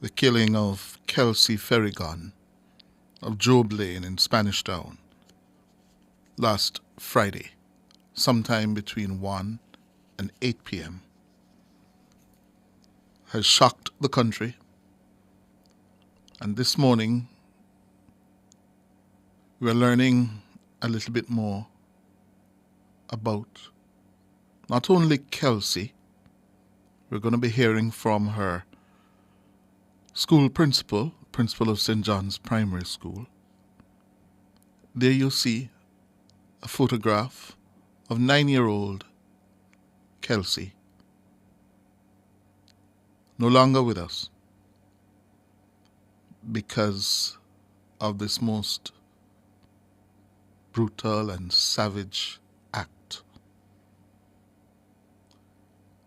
The killing of Kelsey Ferrigon of Job Lane in Spanish Town last Friday, sometime between 1 and 8 p.m. has shocked the country. And this morning, we're learning a little bit more about not only Kelsey, we're going to be hearing from her school principal principal of St. John's Primary School. There you see a photograph of 9-year-old Kelsey, no longer with us because of this most brutal and savage act.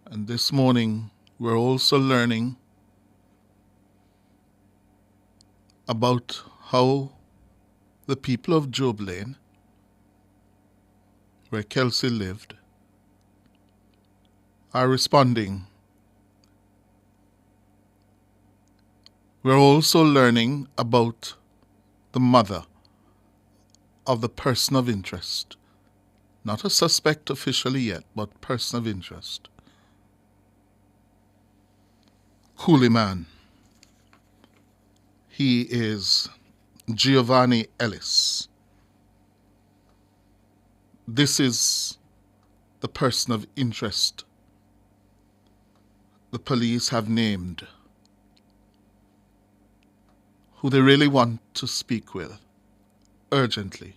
And this morning, we're also learning about how the people of Job Lane, where Kelsey lived, are responding. We're also learning about the mother of the person of interest. Not a suspect officially yet, but person of interest. Coolie man. He is Giovanni Ellis. This is the person of interest the police have named, who they really want to speak with urgently.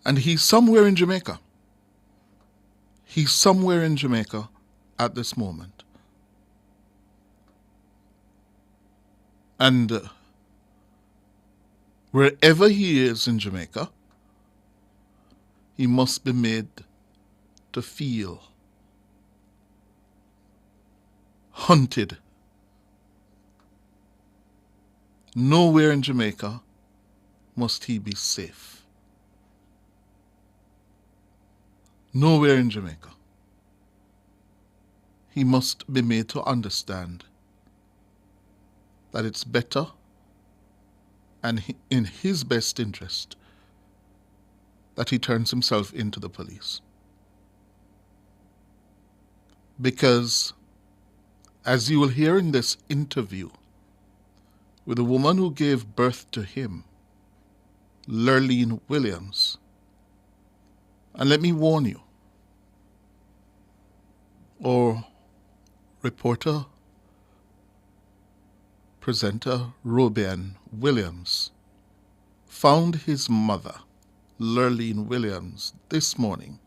And he's somewhere in Jamaica. He's somewhere in Jamaica at this moment. And wherever he is in Jamaica, he must be made to feel hunted. Nowhere in Jamaica must he be safe. Nowhere in Jamaica. He must be made to understand that it's better and in his best interest that he turns himself into the police. Because, as you will hear in this interview with the woman who gave birth to him, Lurleen Williams, and let me warn you, or reporter, presenter Robian Williams found his mother, Lurleen Williams, this morning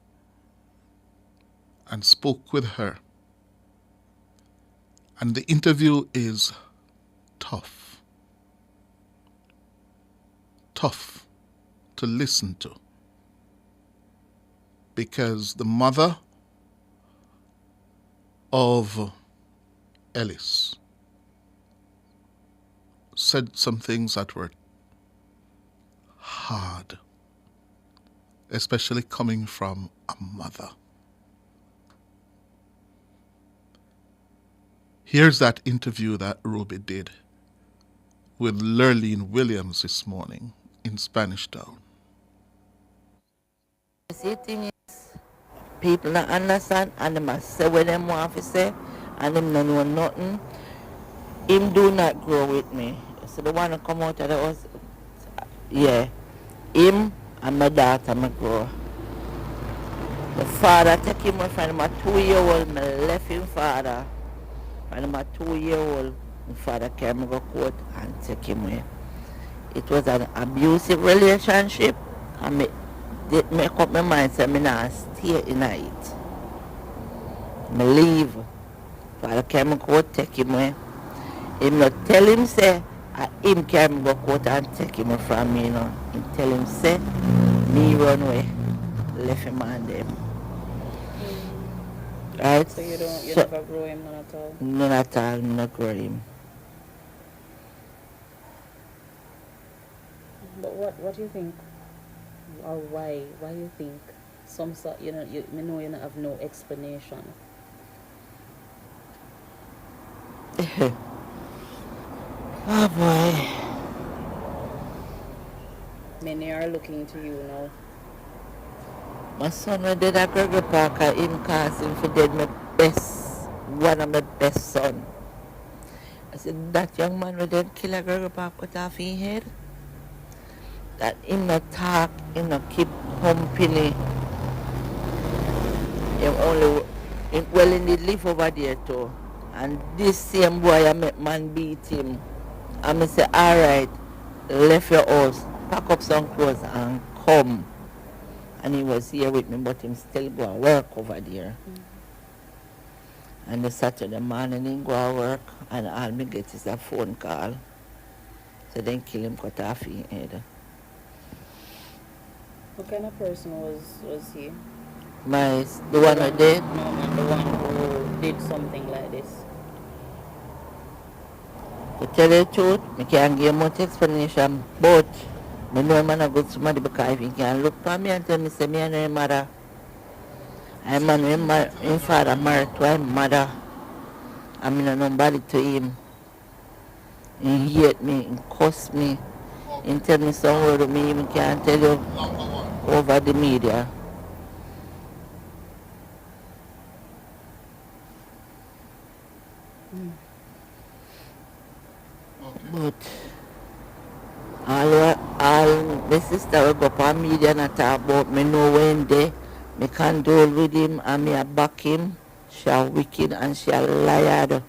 and spoke with her. And the interview is tough. Tough to listen to. Because the mother of Ellis said some things that were hard, especially coming from a mother. Here's that interview that Ruby did with Lurleen Williams this morning in Spanish Town. The thing is, people don't understand and they must say what they want to say and them don't know nothing. Him do not grow with me. So the one who come out of the house, yeah, him and my daughter me grow. The father take him away from my 2-year-old, me left him father. When my 2-year-old, my father came to go court and take him away. It was an abusive relationship and me did make up my mind say me not stay in it. Me leave. Father came to court, take him away. Him not tell him say him came go court and take him from me, you know. Him tell him say me run away. Left him and them. Right? So you never grow him none at all? None at all, not grow him. But what do you think, or why you think some sort, you know you don't have no explanation? Oh boy. Many are looking to you now. My son was dead at Gregory Park and him cast him for dead my best, one of my best son. I said, that young man was dead kill at Gregory Park cut off his head. That him not talk, him not keep company. Him only, well he did live over there too. And this same boy I met man beat him And I say, all right, left your house, pack up some clothes and come. And he was here with me, but him still go and work over there. And the Saturday morning he go and work, and all me get is a phone call. So then kill him, cut off his head. What kind of person was he? The one who did? No, man, the one who did something like this. To tell you the truth, I can't give much explanation, but I know I'm a good somebody because if he can look for me and tell me, say, me and my mother. I'm my father married to my mother. I'm not nobody to him. He hate me, he cuss me, he tell me some word to me, even can't tell you over the media. But all my sister will go up on media and talk about me know when they me condole with him and me a back him. She a wicked and she a liar.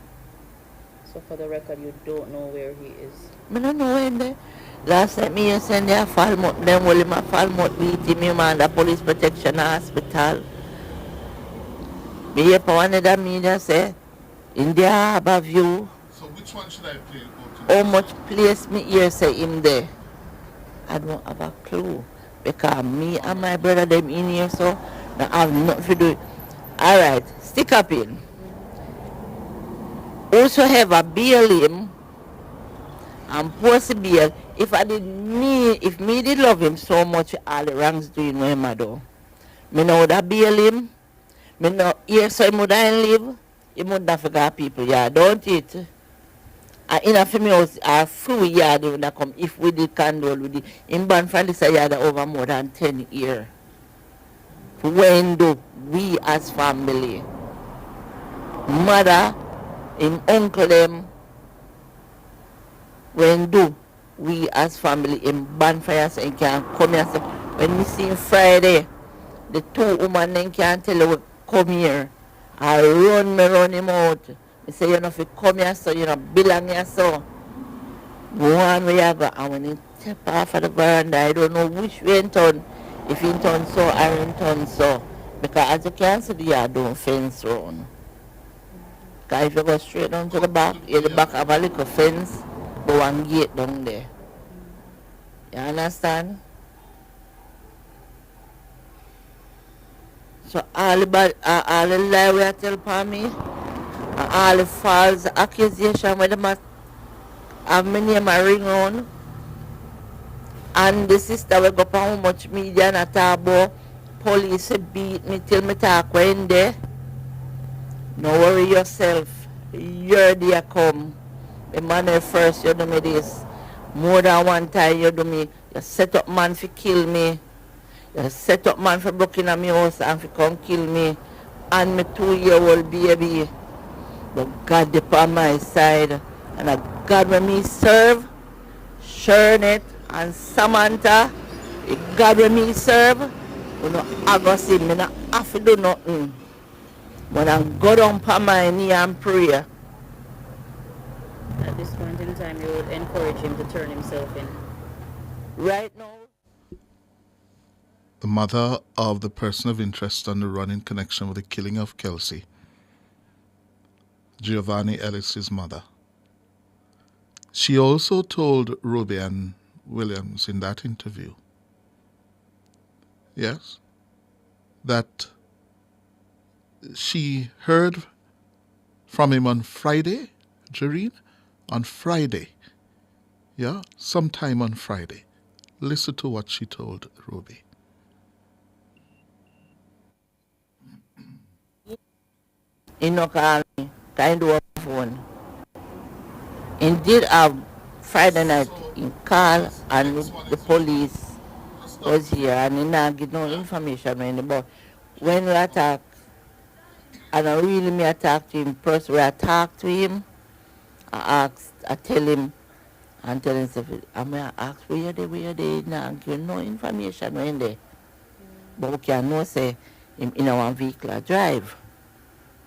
So for the record, you don't know where he is? I don't know when they. Last night me send their Falmouth, them will him a Falmouth beat him under police protection hospital. Me hear for one of the media say, in the Harbour View. So which one should I play? How much place me here say him there? I don't have a clue. Because me and my brother them in here, so I have nothing to do. Alright, stick up in. Whosoever bail him and post bail, if me did love him so much, all the wrongs doing no him do. Me know that bail him. Me know here so him would live. He would not forget people, yeah, don't it? And in a female house, a few yard when that come, if we did condole with it, in ban for this yard over more than 10 years. When do we as family, mother, him uncle them, when do we as family in ban fire so he can come here. So when we see him Friday, the two women then can't tell you come here. I run him out. I say you know if you come here so you know belong here so. Go on where you go and when he step off of the veranda, I don't know which way in turn. If he turn so or in turn so. Because as you can see the yard don't fence round. Because if you go straight down to the back, the back have a little fence, but one gate down there. You understand? So all the lie we are tell upon me, and all the false accusation where them have my name a ring on, and the sister will go up on how much media and a talk about police beat me till me talk when there. No worry yourself. You're there come. The man first you do me this. More than one time you do me. You set up man for kill me. You set up man for broke in my house and for come kill me. And my 2-year-old baby. But God is on my side. And a God when me serve, Shernet and Samantha, the God when me serve, you know, I go see me not have to do nothing. But I go down on my knee and pray. At this point in time, you would encourage him to turn himself in? Right now. The mother of the person of interest on the run in connection with the killing of Kelsey, Giovanni Ellis's mother. She also told Ruby and Williams in that interview, yes, that she heard from him on Friday, Jareen, on Friday. Yeah, sometime on Friday. Listen to what she told Ruby. He no call me, kind of phone. He did have Friday night, he called and the police was here and he not give no information about when we attack. And I really me attack to him personally. I talk to him, I tell him, and tell him stuff. I may ask where they now give no information when they. But we can know say him in our vehicle drive.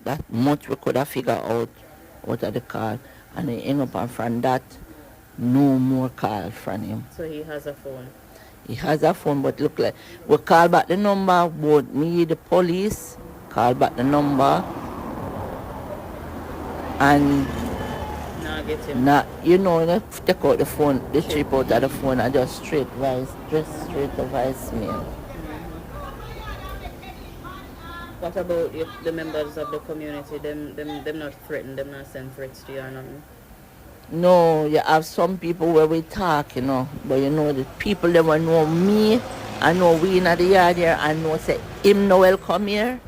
That much we could have figured out of the car. And he end up and from that No more call from him. So he has a phone. He has a phone, but look like we call back the number, both me, the police, call back the number, and Get him. Take out the phone, the chip out of the phone, and just straight to voicemail. What about the members of the community? Them not threatened, them not send threats to you or nothing? No, you have some people where we talk, but the people that will know me, I know we in the yard here, I know say him no welcome here,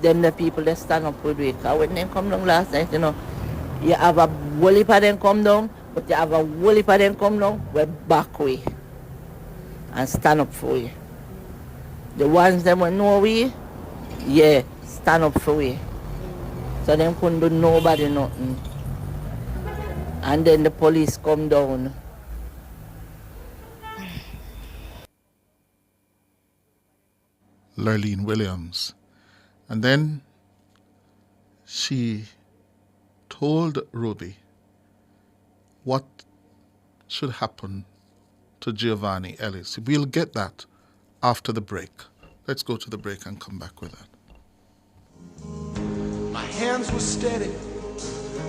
them the people that stand up with we. Because when they come down last night, you have a whole heap of them come down, but you have a whole heap of them come down, we're back way and stand up for you. The ones that will know we, stand up for we. So them couldn't do nobody nothing. And then the police come down. Lurleen Williams. And then she told Ruby what should happen to Giovanni Ellis. We'll get that after the break. Let's go to the break and come back with that. My hands were steady,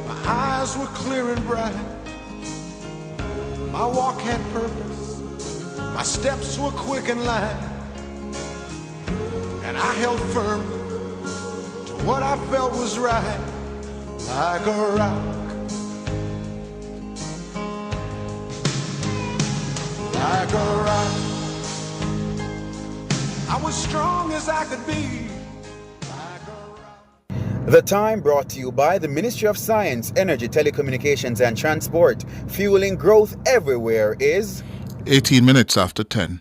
my eyes were clear and bright. My walk had purpose, my steps were quick and light. And I held firm to what I felt was right, like a rock. Like a rock. I was strong as I could be. The Time brought to you by the Ministry of Science, Energy, Telecommunications and Transport. Fueling growth everywhere is 18 minutes after 10.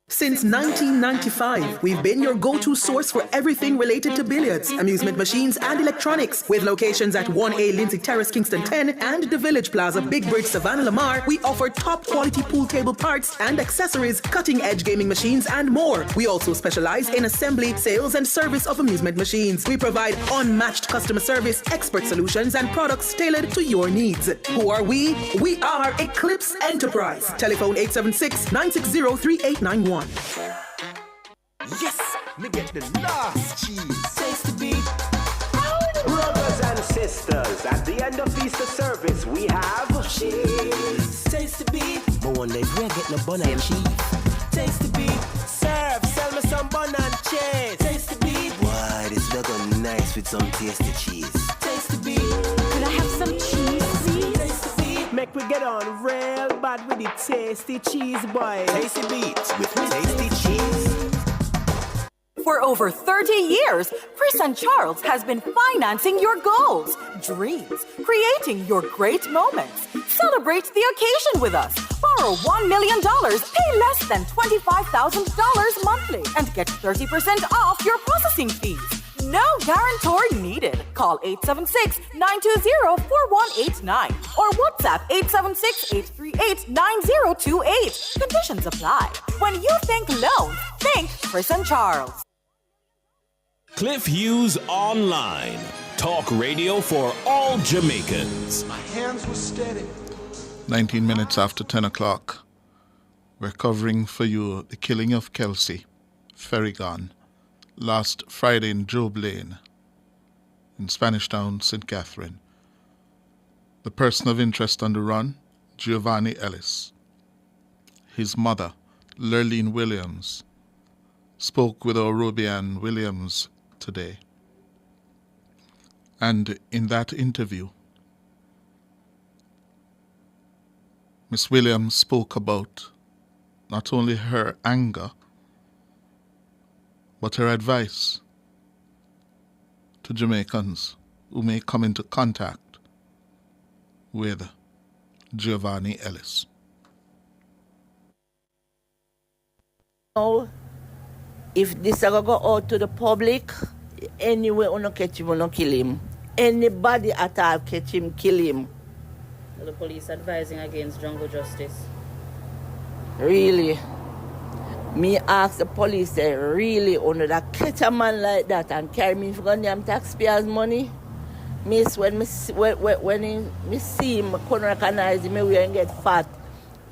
Since 1995, we've been your go-to source for everything related to billiards, amusement machines, and electronics. With locations at 1A Lindsay Terrace, Kingston 10, and the Village Plaza, Big Bridge, Savannah, Lamar, we offer top-quality pool table parts and accessories, cutting-edge gaming machines, and more. We also specialize in assembly, sales, and service of amusement machines. We provide unmatched customer service, expert solutions, and products tailored to your needs. Who are we? We are Eclipse Enterprise. Telephone 876-960-3891. Yes, me get the last cheese. Taste the beat. Brothers and sisters, at the end of Easter service, we have cheese. Taste the beat. But one day we get no bun and cheese. Taste the beat. Serve, sell me some bun and cheese. Taste the beat. Why, this looking nice with some tasty cheese. Taste the beat. Could I have some cheese, please? Taste the beat. Make we get on real bad with the tasty cheese, boy. Tasty beat with tasty cheese. For over 30 years, Chris & Charles has been financing your goals, dreams, creating your great moments. Celebrate the occasion with us. Borrow $1 million, pay less than $25,000 monthly, and get 30% off your processing fees. No guarantor needed. Call 876-920-4189 or WhatsApp 876-838-9028. Conditions apply. When you think loans, think Chris & Charles. Cliff Hughes Online. Talk radio for all Jamaicans. My hands were steady. 19 minutes after 10 o'clock. We're covering for you the killing of Kelsey Ferrigan last Friday in Job Lane in Spanish Town, St. Catherine. The person of interest on the run, Giovanni Ellis. His mother, Lurleen Williams, spoke with our Ruby Ann Williams today. And in that interview, Miss Williams spoke about not only her anger, but her advice to Jamaicans who may come into contact with Giovanni Ellis. Oh, if this ever go out to the public, anyway, you don't catch him, you don't kill him. Anybody at all catch him, kill him. The police advising against jungle justice. Really? Me ask the police, say, really, that catch a man like that and carry me for damn taxpayers' money? Miss, when me see him, I couldn't recognize him, we and get fat.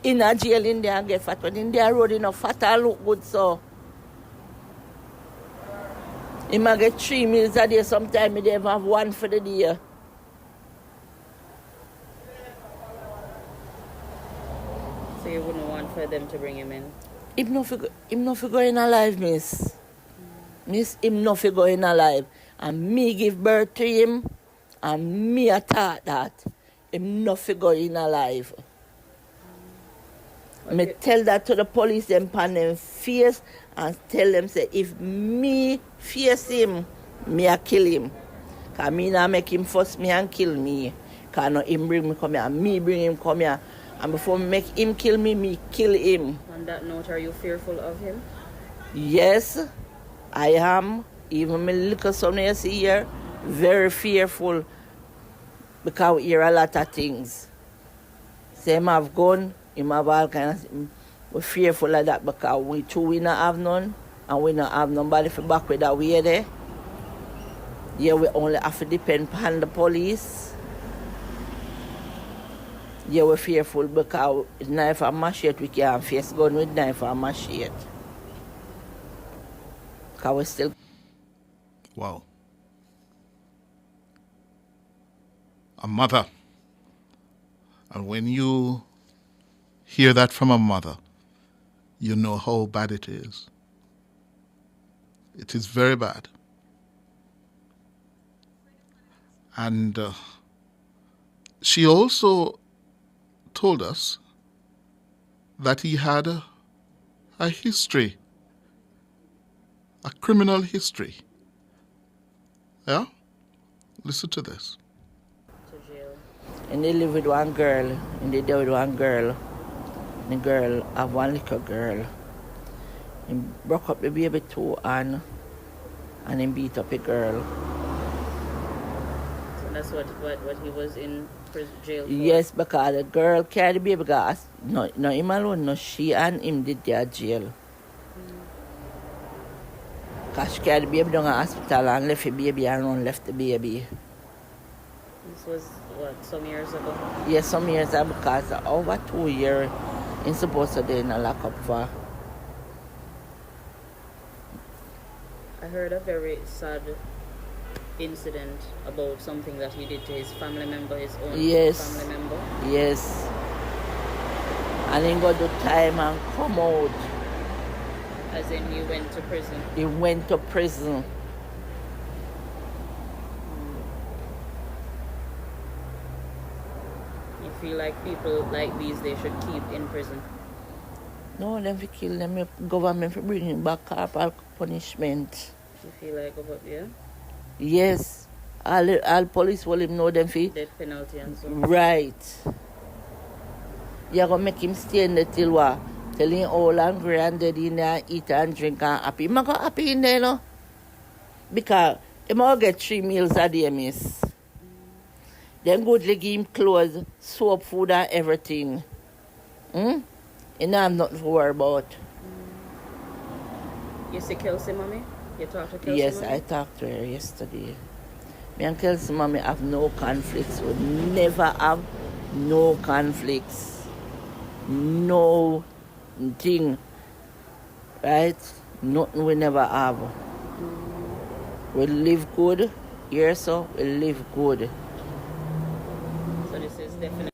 In a jail in there and get fat. But in there road, fat and look good, so. He might get 3 meals a day, sometimes he even have 1 for the day. So you wouldn't want for them to bring him in? Him no fi go in alive, miss. Miss, him no fi go in alive. And me give birth to him, and me a thought that him no fi go in alive. Okay. Me tell that to the police, them pan them face, and tell them, say, if me face him, me a kill him. Because me not make him force me and kill me. Because no him bring me come here, and me bring him come here. And before me make him kill me, me kill him. On that note, are you fearful of him? Yes, I am. Even my little son you see here, very fearful. Because we hear a lot of things. Say him have gun, him have all kinds of things. We're fearful of that because we not have none, and we not have nobody for back with that way there. Yeah, we only have to depend on the police. Yeah, we're fearful because knife and machete, we can't face gun with knife and machete. Because we still... Wow. A mother. And when you hear that from a mother, you know how bad it is. It is very bad. And she also told us that he had a history, a criminal history. Yeah? Listen to this. To jail. And they live with one girl, and they deal with one girl. The girl have one little girl. He broke up the baby too, and he beat up a girl. So that's what he was in jail for? Yes, because the girl carried the baby, because no him alone, no, she and him did their jail. Because she carried the baby down to the hospital and left the baby and left the baby. This was, what, some years ago? Yes, some years ago, because over 2 years, he's supposed to be in a lockup for. I heard a very sad incident about something that he did to his family member, his own family member. Yes. And he got the time and come out. As in he went to prison? He went to prison. You feel like people like these, they should keep in prison? No, them fi kill them. Government fi bring him back corporal punishment. You feel like, yeah? Yes. All police will him know them fi. Death penalty and so. Right. You're going to make him stay in the till what? Tell him all hungry and dead in there, eat and drink and happy. He's not going happy in there, no? Because he might get 3 meals a day, miss. Then good to give him clothes, soap, food and everything. And I have nothing to worry about. You see Kelsey, mommy? You talked to Kelsey, yes, mommy? I talked to her yesterday. Me and Kelsey, mommy, have no conflicts. We never have no conflicts. No thing. Right? Nothing we never have. We live good. Here, so we live good. So this is definitely...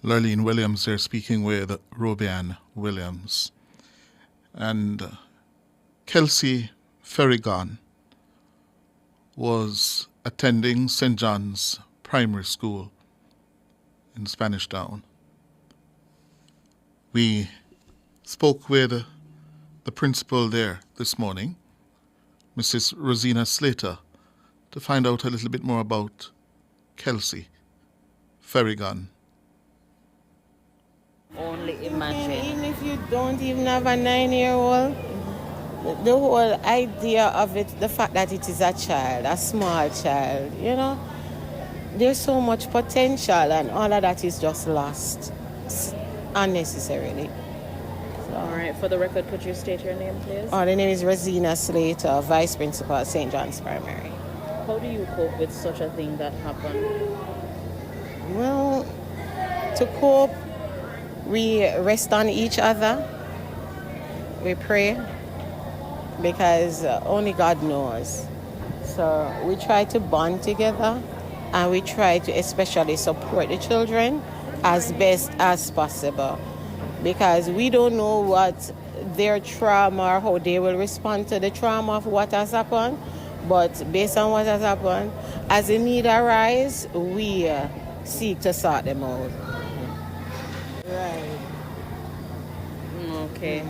Lurleen Williams there speaking with Robian Williams. And Kelsey Ferrigan was attending St. John's Primary School in Spanish Town. We spoke with the principal there this morning, Mrs. Rosina Slater, to find out a little bit more about Kelsey Ferrigan. Only imagine. Even if you don't even have a 9-year-old, the whole idea of it, the fact that it is a child, a small child, you know, there's so much potential and all of that is just lost unnecessarily. So, all right, for the record, could you state your name, please? The name is Rosina Slater, Vice Principal at St. John's Primary. How do you cope with such a thing that happened? Well, to cope, we rest on each other. We pray because only God knows. So we try to bond together and we try to especially support the children as best as possible because we don't know what their trauma or how they will respond to the trauma of what has happened. But based on what has happened, as the need arise, we seek to sort them out. Right. Okay.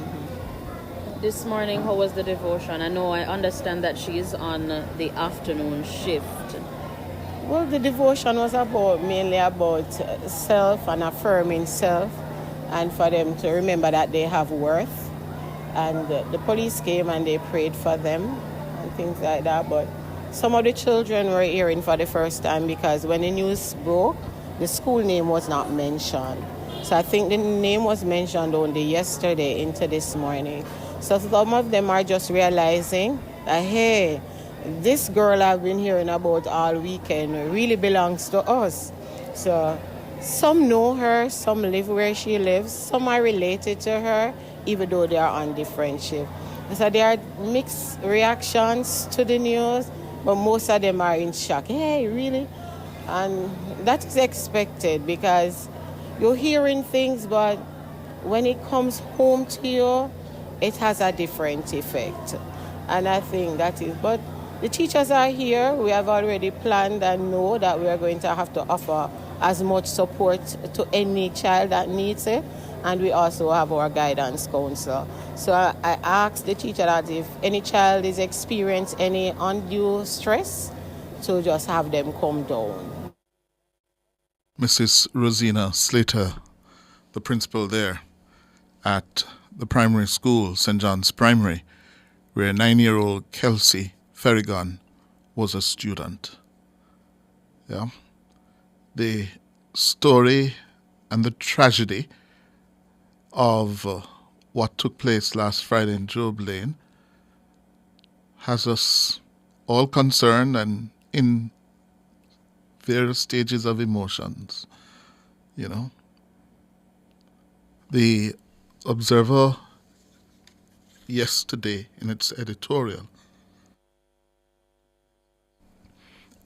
This morning, how was the devotion? I understand that she is on the afternoon shift. Well, the devotion was mainly about self and affirming self and for them to remember that they have worth. And the police came and they prayed for them and things like that. But some of the children were hearing for the first time because when the news broke, the school name was not mentioned. So I think the name was mentioned only yesterday into this morning. So some of them are just realizing that, hey, this girl I've been hearing about all weekend really belongs to us. So some know her, some live where she lives, some are related to her, even though they are on different shifts. So there are mixed reactions to the news, but most of them are in shock. Hey, really? And that is expected because you're hearing things, but when it comes home to you, it has a different effect. And I think that is, but the teachers are here. We have already planned and know that we are going to have to offer as much support to any child that needs it. And we also have our guidance counselor. So I asked the teacher that if any child is experiencing any undue stress, to just have them come down. Mrs. Rosina Slater, the principal there at the primary school, St. John's Primary, where 9-year-old Kelsey Ferrigon was a student. Yeah. The story and the tragedy of what took place last Friday in Job Lane has us all concerned and in various stages of emotions, you know. The Observer yesterday in its editorial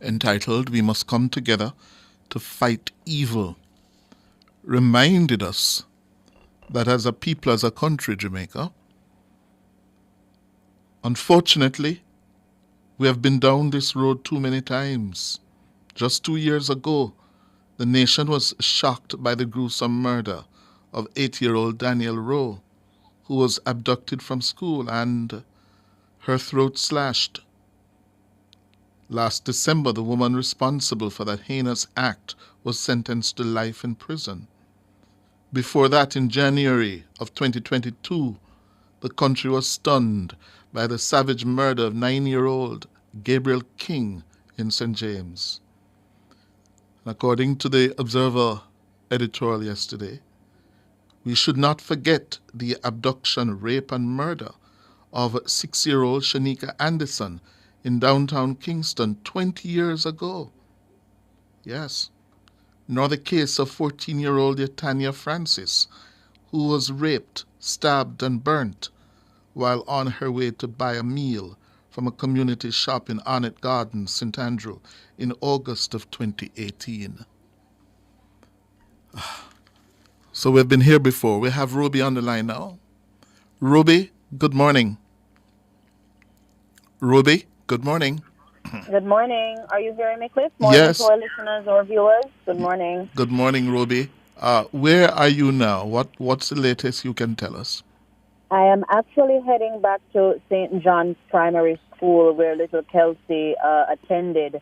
entitled "We Must Come Together to Fight Evil" reminded us that as a people, as a country, Jamaica, unfortunately, we have been down this road too many times. Just 2 years ago, the nation was shocked by the gruesome murder of 8-year-old Danielle Rowe, who was abducted from school and her throat slashed. Last December, the woman responsible for that heinous act was sentenced to life in prison. Before that, in January of 2022, the country was stunned by the savage murder of 9-year-old Gabriel King in St. James. According to the Observer editorial yesterday, we should not forget the abduction, rape, and murder of 6-year-old Shanika Anderson in downtown Kingston 20 years ago. Yes. Nor the case of 14-year-old Yatania Francis, who was raped, stabbed, and burnt while on her way to buy a meal from a community shop in Arnett Gardens, St. Andrew, in August of 2018. So we've been here before. We have Ruby on the line now. Ruby, good morning. Ruby, good morning. Good morning. Are you hearing me, Cliff? Morning Yes. to our listeners or viewers. Good morning. Good morning, Ruby. Where are you now? What's the latest you can tell us? I am actually heading back to St. John's Primary School where little Kelsey attended.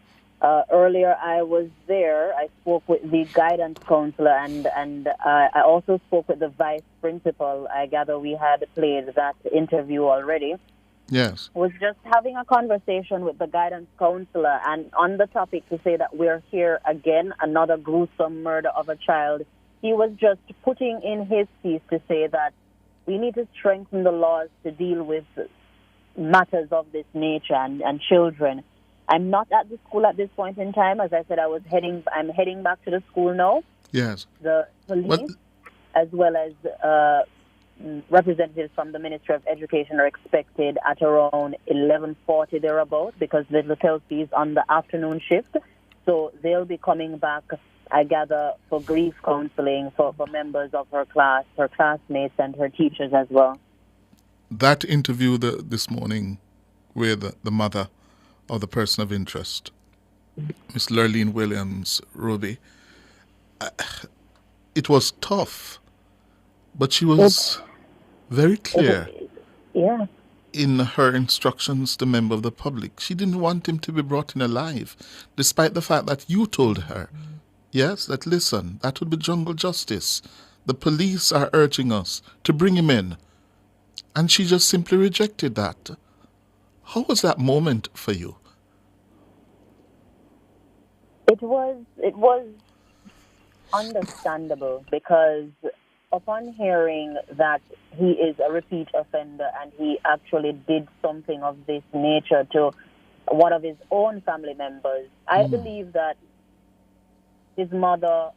Earlier I was there. I spoke with the guidance counselor and I also spoke with the vice principal. I gather we had played that interview already. Yes. Was just having a conversation with the guidance counselor and on the topic to say that we're here again, another gruesome murder of a child. He was just putting in his piece to say that we need to strengthen the laws to deal with matters of this nature and children. I'm not at the school at this point in time. As I said, I'm heading back to the school now. Yes. The police, as well as representatives from the Ministry of Education, are expected at around 11:40 thereabout, because little Kelsey is on the afternoon shift. So they'll be coming back, I gather, for grief counseling for members of her class, her classmates, and her teachers as well. That interview this morning with the mother of the person of interest, Miss Lurleen Williams, Ruby, it was tough, but she was very clear in her instructions to member of the public. She didn't want him to be brought in alive, despite the fact that you told her, yes, that listen, that would be jungle justice. The police are urging us to bring him in. And she just simply rejected that. How was that moment for you? It was understandable, because upon hearing that he is a repeat offender and he actually did something of this nature to one of his own family members, I believe that his mother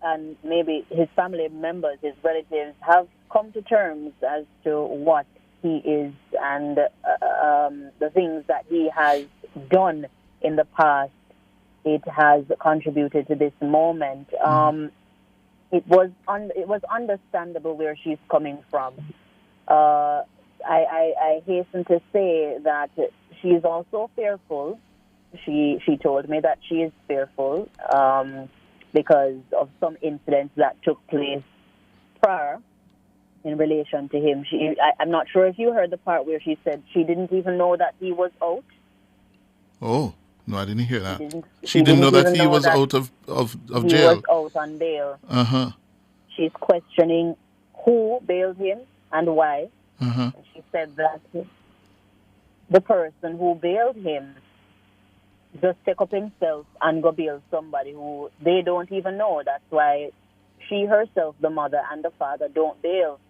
and maybe his family members, his relatives, have come to terms as to what he is and the things that he has done in the past. It has contributed to this moment. It was understandable where she's coming from. I hasten to say that she is also fearful. She told me that she is fearful because of some incidents that took place prior in relation to him. I'm not sure if you heard the part where she said she didn't even know that he was out. Oh, no, I didn't hear that. She didn't know that he was out of jail. He was out on bail. Uh-huh. She's questioning who bailed him and why. Uh-huh. And she said that the person who bailed him just take up himself and go bail somebody who they don't even know. That's why she herself, the mother and the father, don't bail.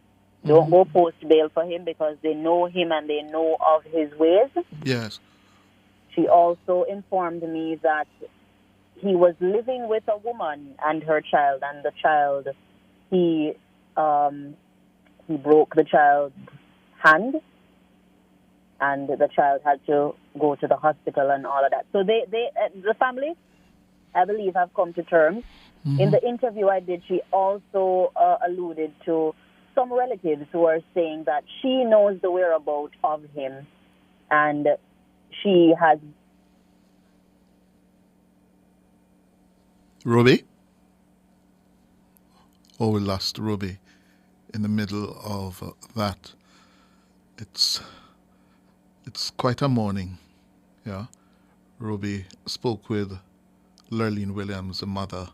Don't go post bail for him, because they know him and they know of his ways. Yes. She also informed me that he was living with a woman and her child, and the child, he broke the child's hand, and the child had to go to the hospital and all of that. So the family, I believe, have come to terms. Mm-hmm. In the interview I did, she also alluded to some relatives who are saying that she knows the whereabouts of him, and she has... Ruby? Oh, we lost Ruby in the middle of that. It's quite a morning, yeah. Ruby spoke with Lurleen Williams, the mother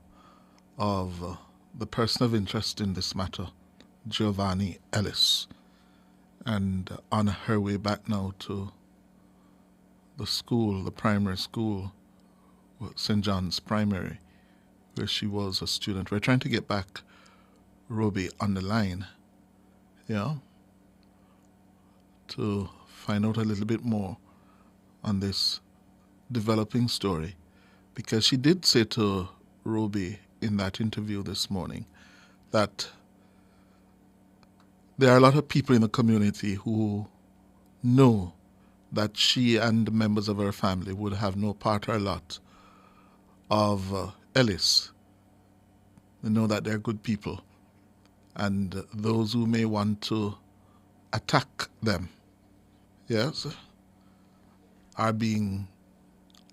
of the person of interest in this matter, Giovanni Ellis, and on her way back now to the school, the primary school, St. John's Primary, where she was a student. We're trying to get back Ruby on the line, yeah, to find out a little bit more on this developing story, because she did say to Ruby in that interview this morning that there are a lot of people in the community who know that she and members of her family would have no part or lot of Ellis. They know that they're good people, and those who may want to attack them, yes, are being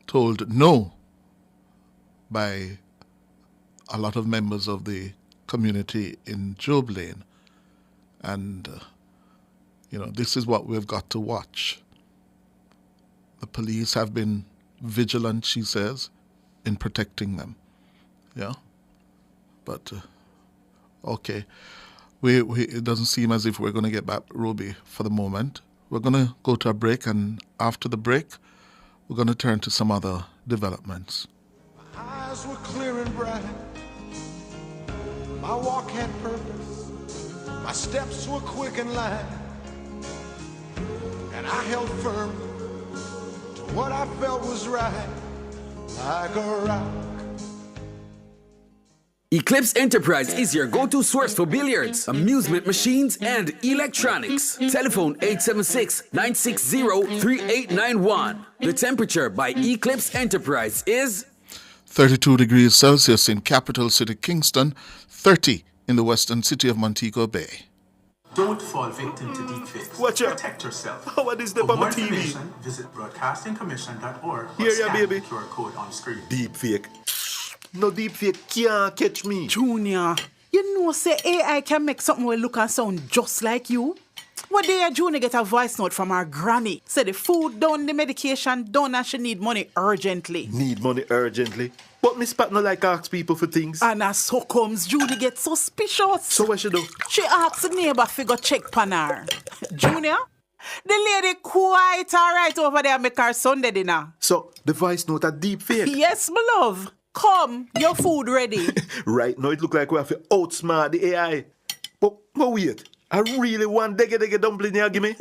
told no by a lot of members of the community in Job Lane. And, this is what we've got to watch. The police have been vigilant, she says, in protecting them. Yeah? But, okay. It doesn't seem as if we're going to get back Ruby for the moment. We're going to go to a break, and after the break, we're going to turn to some other developments. My eyes were clear and bright. My walk had purpose. My steps were quick and light. And I held firm to What I felt was right, like a rock. Eclipse Enterprise is your go-to source for billiards, amusement machines, and electronics. Telephone 876-960-3891. The temperature by Eclipse Enterprise is 32 degrees Celsius in capital city Kingston, 30 in the western city of Montego Bay. Don't fall victim to deepfakes. Watch out. Protect yourself. What is the For more on TV? information, visit broadcastingcommission.org or Here, scan baby. the QR code on screen. Deepfake. No deepfake can't catch me. Junior, you know say AI can make something will look and sound just like you? One day Junior get a voice note from her granny. Say the food done, the medication done, and she need money urgently. Need money urgently. But Miss Pat no like ask people for things. And as so comes, Julie get suspicious. So what she do? She asks the neighbor to go check pan her. Junior, the lady quite alright over there make her Sunday dinner. So the voice note a deepfake. Yes, my love. Come, your food ready. Right now it look like we have to outsmart the AI. But wait, I really want dege dumpling you give me.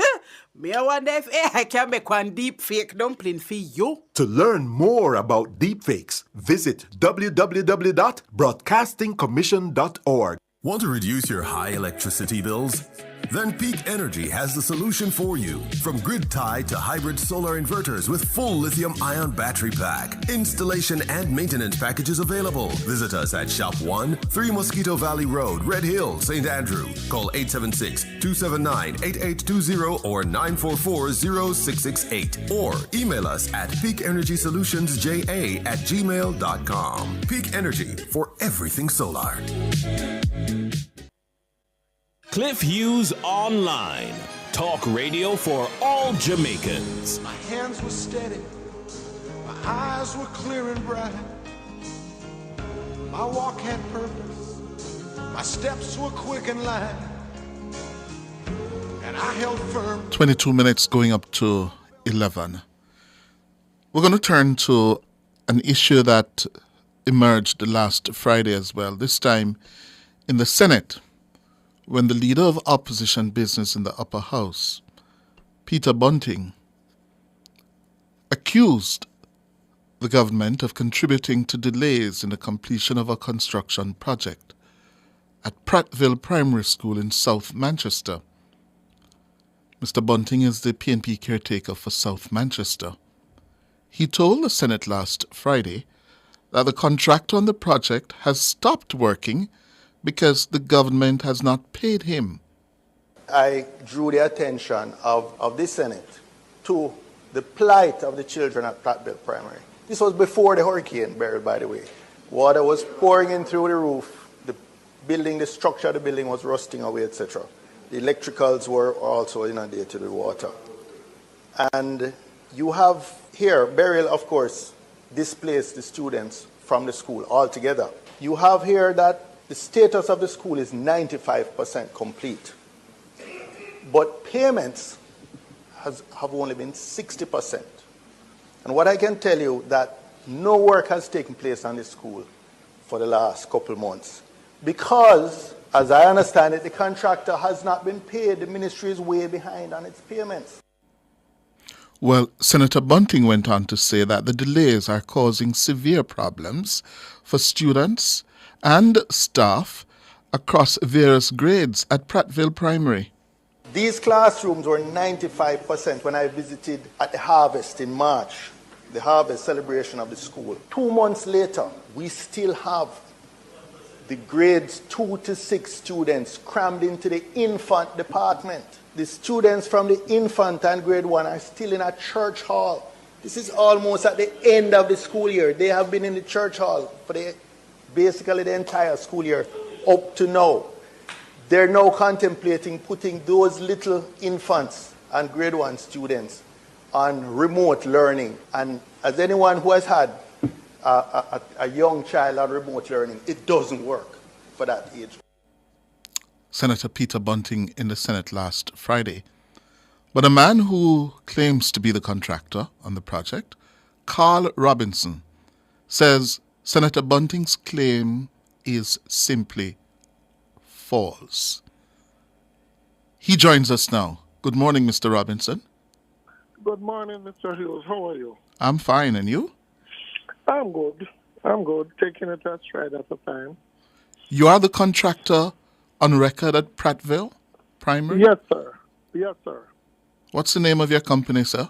Me I wonder if AI can make one deep fake dumpling for you. To learn more about deepfakes, visit www.broadcastingcommission.org. Want to reduce your high electricity bills? Then Peak Energy has the solution for you. From grid-tied to hybrid solar inverters with full lithium-ion battery pack. Installation and maintenance packages available. Visit us at Shop 1, 3 Mosquito Valley Road, Red Hill, St. Andrew. Call 876-279-8820 or 944-0668. Or email us at peakenergysolutionsja@gmail.com. Peak Energy for everything solar. Cliff Hughes Online. Talk radio for all Jamaicans. My hands were steady, my eyes were clear and bright. My walk had purpose, my steps were quick and light. And I held firm. 22 minutes going up to 11. We're going to turn to an issue that emerged last Friday as well, this time in the Senate, when the leader of opposition business in the upper house, Peter Bunting, accused the government of contributing to delays in the completion of a construction project at Prattville Primary School in South Manchester. Mr. Bunting is the PNP caretaker for South Manchester. He told the Senate last Friday that the contractor on the project has stopped working because the government has not paid him. I drew the attention of the Senate to the plight of the children at Prattville Primary. This was before the hurricane, Beryl, by the way. Water was pouring in through the roof. The structure of the building was rusting away, etc. The electricals were also inundated with water. And you have here, Beryl, of course, displaced the students from the school altogether. You have here that the status of the school is 95% complete. But payments have only been 60%. And what I can tell you that no work has taken place on this school for the last couple months. Because, as I understand it, the contractor has not been paid. The ministry is way behind on its payments. Well, Senator Bunting went on to say that the delays are causing severe problems for students and staff across various grades at Prattville Primary. These classrooms were 95% when I visited at the harvest in March, the harvest celebration of the school. 2 months later, we still have the grades 2 to 6 students crammed into the infant department. The students from the infant and grade 1 are still in a church hall. This is almost at the end of the school year. They have been in the church hall for basically the entire school year up to now. They're now contemplating putting those little infants and grade 1 students on remote learning. And as anyone who has had a young child on remote learning, it doesn't work for that age. Senator Peter Bunting in the Senate last Friday. But a man who claims to be the contractor on the project, Carl Robinson, says Senator Bunting's claim is simply false. He joins us now. Good morning, Mr. Robinson. Good morning, Mr. Hughes. How are you? I'm fine, and you? I'm good. Taking it a stride at a time. You are the contractor on record at Prattville Primary? Yes, sir. Yes, sir. What's the name of your company, sir?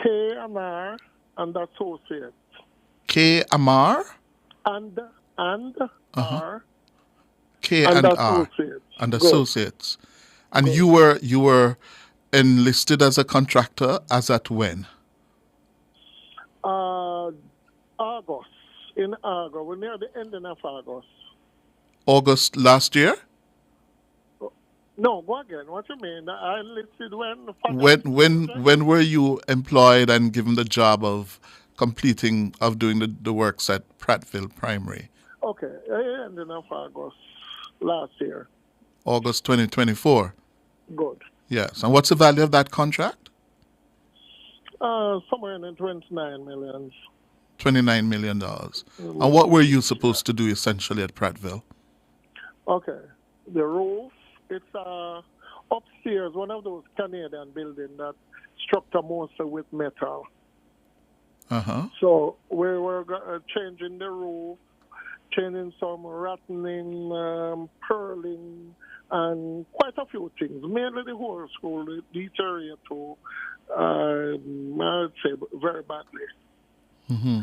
K&R and Associates. K. Amar? And R. K and and R. Associates. And Good. Associates. And you were enlisted as a contractor as at when? August. In August. We're near the ending of August. August last year? No, go again. What you mean? I enlisted when? When were you employed and given the job of doing the works at Prattville Primary? Okay, ending of August last year. August 2024. Good. Yes. And what's the value of that contract? Somewhere in the 29 million. $29 million. And what were you supposed to do essentially at Prattville? Okay. The roof, it's upstairs, one of those Canadian buildings that structured mostly with metal. Uh-huh. So we were changing the roof, changing some rattening, purling, and quite a few things. Mainly the whole school deteriorated too, I'd say very badly. Mm-hmm.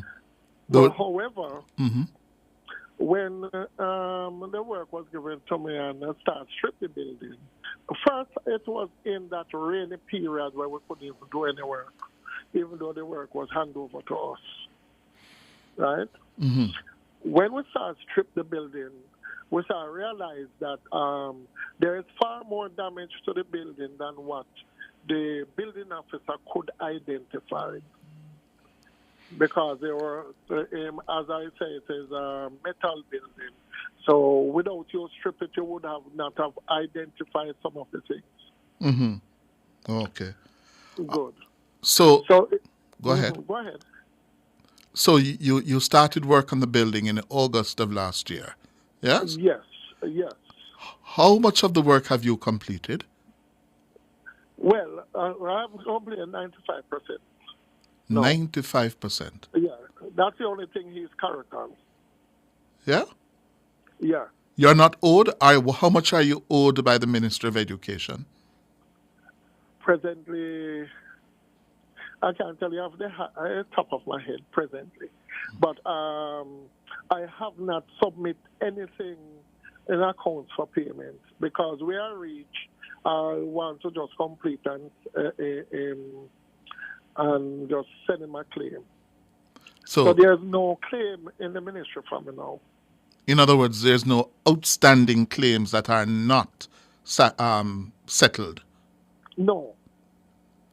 But however, mm-hmm. when the work was given to me and I started stripping the building, first it was in that rainy period where we couldn't even do any work, even though the work was handed over to us. Right? Mm-hmm. When we started stripping the building, we started to realize that there is far more damage to the building than what the building officer could identify. Because they were, as I say, it is a metal building. So without you strip it, you would have not have identified some of the things. Mm-hmm. Okay. Good. So go ahead. Go ahead. So you started work on the building in August of last year, yes? Yes. How much of the work have you completed? Well, I've completed 95%. No. 95%. Yeah, that's the only thing he's correct on. Yeah? Yeah. You're not owed? How much are you owed by the Ministry of Education? Presently, I can't tell you off the top of my head presently. But I have not submitted anything in accounts for payment because we are rich. I want to just complete and just send him a claim. So there's no claim in the ministry from me now. In other words, there's no outstanding claims that are not settled? No.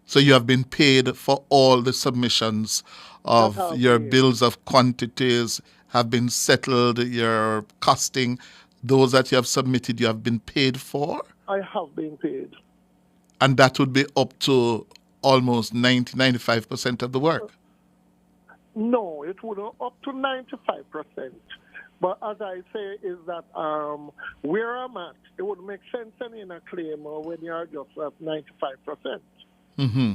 So you have been paid for all the submissions of your bills of quantities have been settled, your costing, those that you have submitted you have been paid for? I have been paid. And that would be up to almost 95% of the work? No, it would up to 95%. But as I say, is that where I'm at, it would make sense in a claim when you are just at 95%. Mm-hmm.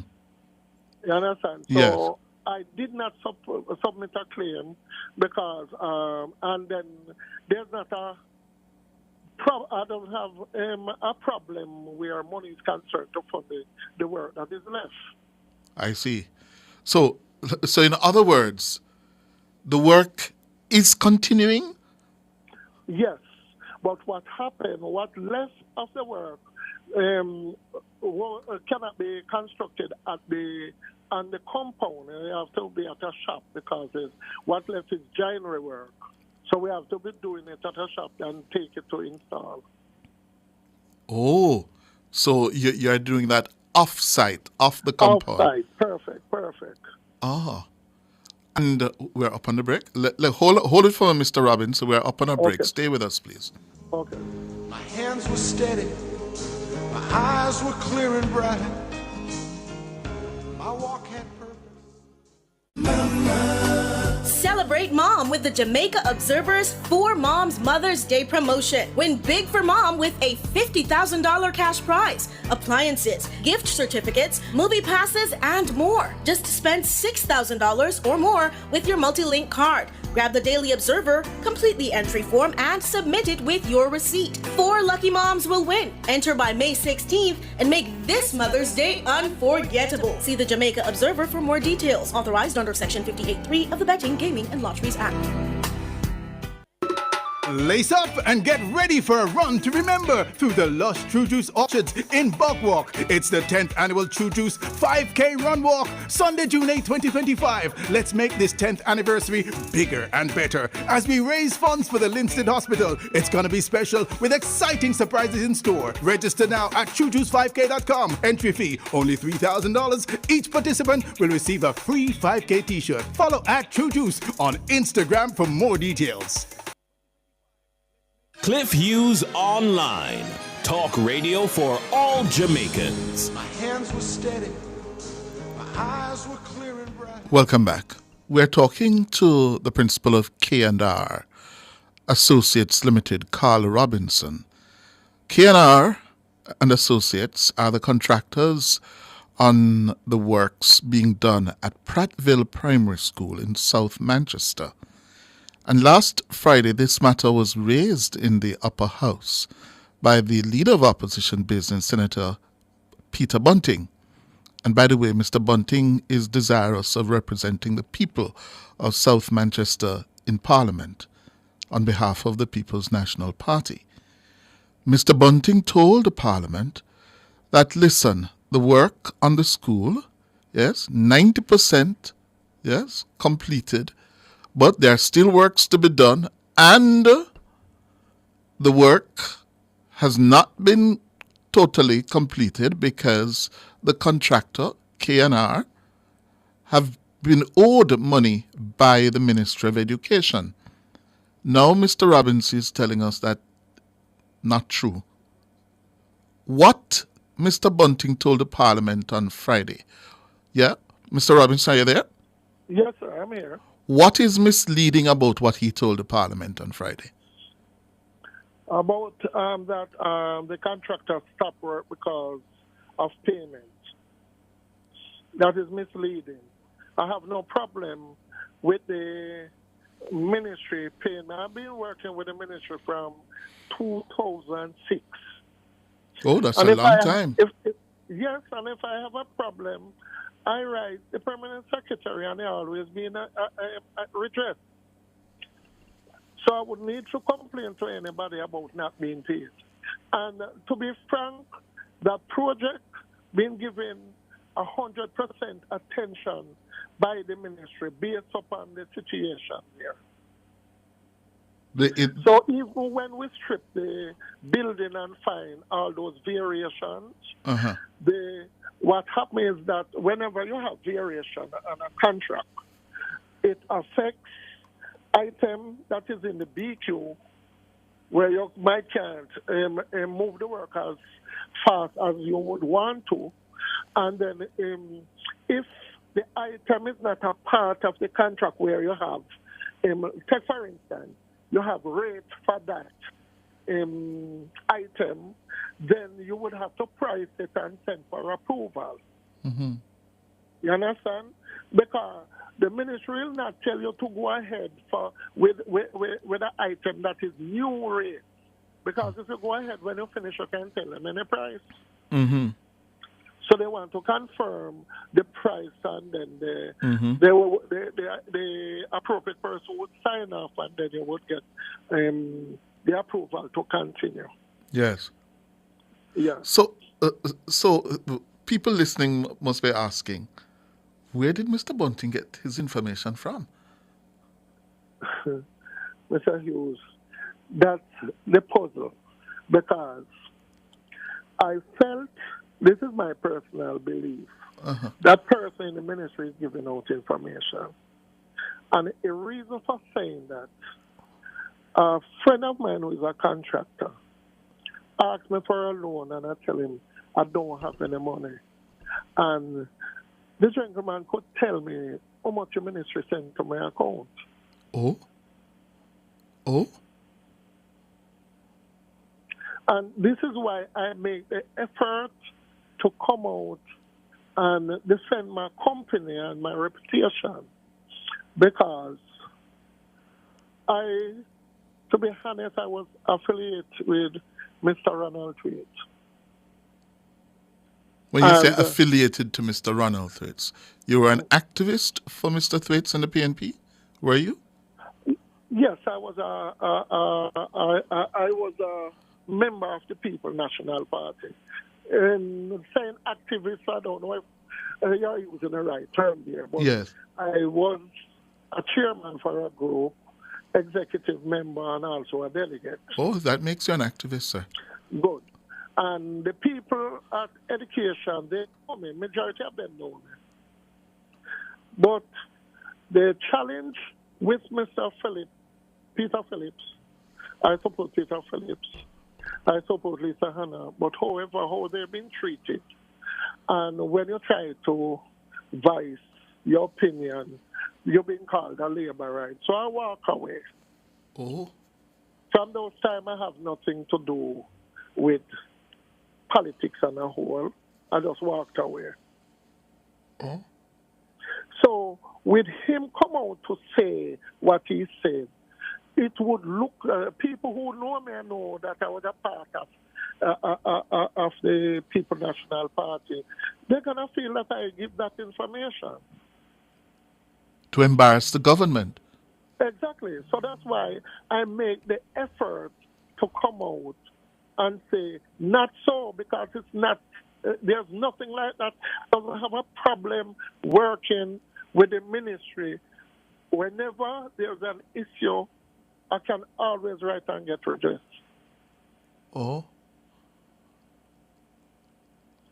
You understand? Yes. So I did not submit a claim because, and then there's not I don't have a problem where money is concerned to fund the work that is left. I see. So in other words, the work is continuing? Yes, but what happened, what left of the work cannot be constructed on the compound. You have to be at a shop because what left is joinery work. So we have to be doing it at a shop and take it to install. Oh, so you're doing that off-site, off the compound? Off-site, perfect. Ah. And we're up on the break. Hold it for me, Mr. Robbins. So we're up on a break. Okay. Stay with us, please. Okay. My hands were steady, my eyes were clear and bright. My walk had purpose. Celebrate mom with the Jamaica Observer's 4 Moms Mother's Day promotion. Win big for mom with a $50,000 cash prize, appliances, gift certificates, movie passes, and more. Just spend $6,000 or more with your multi-link card. Grab the Daily Observer, complete the entry form, and submit it with your receipt. 4 lucky moms will win. Enter by May 16th and make this Mother's Day unforgettable. See the Jamaica Observer for more details. Authorized under Section 58.3 of the Betting, Gaming, and Lotteries Act. Lace up and get ready for a run to remember through the lush True Juice orchards in Buckwalk. It's the 10th annual True Juice 5K Run Walk, Sunday, June 8, 2025. Let's make this 10th anniversary bigger and better as we raise funds for the Linstead Hospital. It's going to be special with exciting surprises in store. Register now at TrueJuice5K.com. Entry fee only $3,000. Each participant will receive a free 5K t-shirt. Follow at True Juice on Instagram for more details. Cliff Hughes Online. Talk radio for all Jamaicans. My hands were steady, my eyes were clear and bright. Welcome back. We're talking to the principal of K&R Associates Limited, Carl Robinson. K&R and Associates are the contractors on the works being done at Prattville Primary School in South Manchester. And last Friday, this matter was raised in the upper house by the leader of opposition business, Senator Peter Bunting. And by the way, Mr. Bunting is desirous of representing the people of South Manchester in Parliament on behalf of the People's National Party. Mr. Bunting told the Parliament that, listen, the work on the school, yes, 90%, yes, completed, but there are still works to be done, and the work has not been totally completed because the contractor, K&R, have been owed money by the Ministry of Education. Now Mr. Robinson is telling us that not true. What Mr. Bunting told the Parliament on Friday. Yeah, Mr. Robinson, are you there? Yes, sir, I'm here. What is misleading about what he told the Parliament on Friday? About that the contractor stopped work because of payment. That is misleading. I have no problem with the ministry paying. I've been working with the ministry from 2006. Oh, that's a long time. Yes, and if I have a problem, I write the permanent secretary, and they always been redressed. So I would need to complain to anybody about not being paid. And to be frank, that project been given 100% attention by the ministry based upon the situation here. So even when we strip the building and find all those variations, what happens is that whenever you have variation on a contract, it affects item that is in the BQ where you might can't move the work as fast as you would want to. And then if the item is not a part of the contract where you have, take for instance, you have rate for that item, then you would have to price it and send for approval. Mm-hmm. You understand? Because the ministry will not tell you to go ahead with an item that is new rate. Because if you go ahead, when you finish, you can tell them any price. Mm-hmm. So they want to confirm the price, and then the appropriate person would sign off, and then you would get the approval to continue. Yes. Yeah. So people listening must be asking, where did Mr. Bunting get his information from? Mr. Hughes, that's the puzzle, because I felt, this is my personal belief, that person in the ministry is giving out information. And a reason for saying that, a friend of mine who is a contractor asked me for a loan, and I tell him I don't have any money. And this gentleman could tell me how much the ministry sent to my account. Oh? Oh? And this is why I make the effort to come out and defend my company and my reputation. Because to be honest, I was affiliated with Mr. Ronald Thwaites. When you say affiliated to Mr. Ronald Thwaites, you were an activist for Mr. Thwaites and the PNP, were you? Yes, I was a member of the People National Party. And saying activist, I don't know if you're using the right term there, but yes. I was a chairman for a group, executive member, and also a delegate. Oh, that makes you an activist, sir. Good. And the people at education, they know me. Majority of them know me. But the challenge with Mr. Peter Phillips, I support Peter Phillips, I support Lisa Hanna, but however, how they've been treated, and when you try to voice your opinion, you're being called a labor right. So I walk away. Oh. From those times, I have nothing to do with politics on a whole. I just walked away. Oh. So with him come out to say what he said, it would look, people who know me know that I was a part of the People National Party. They're going to feel that I give that information. To embarrass the government. Exactly. So that's why I make the effort to come out and say, not so, because it's not, there's nothing like that. I don't have a problem working with the ministry. Whenever there's an issue, I can always write and get redress. Oh.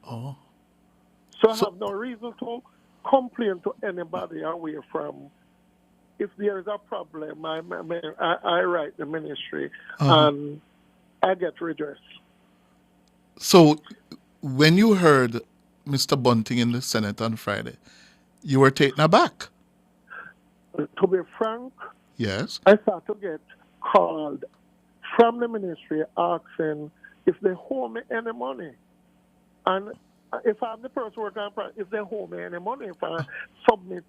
Oh. So I have no reason to complain to anybody away from. If there is a problem, I write the ministry and I get redress. So when you heard Mr. Bunting in the Senate on Friday, you were taken aback? To be frank, yes. I started to get called from the ministry asking if they owe me any money. And if I'm the person working on project, if they owe me any money, if I submit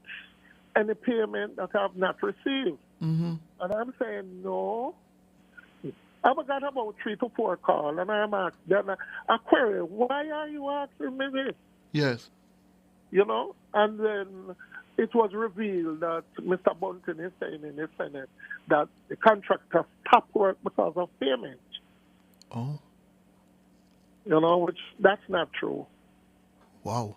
any payment that I have not received. Mm-hmm. And I'm saying, no. I've got about 3 to 4 calls, and I'm asking them, I query, why are you asking me this? Yes. You know? And then it was revealed that Mr. Bunting is saying in the Senate that the contractor stopped work because of payment. Oh. You know, which that's not true. Wow.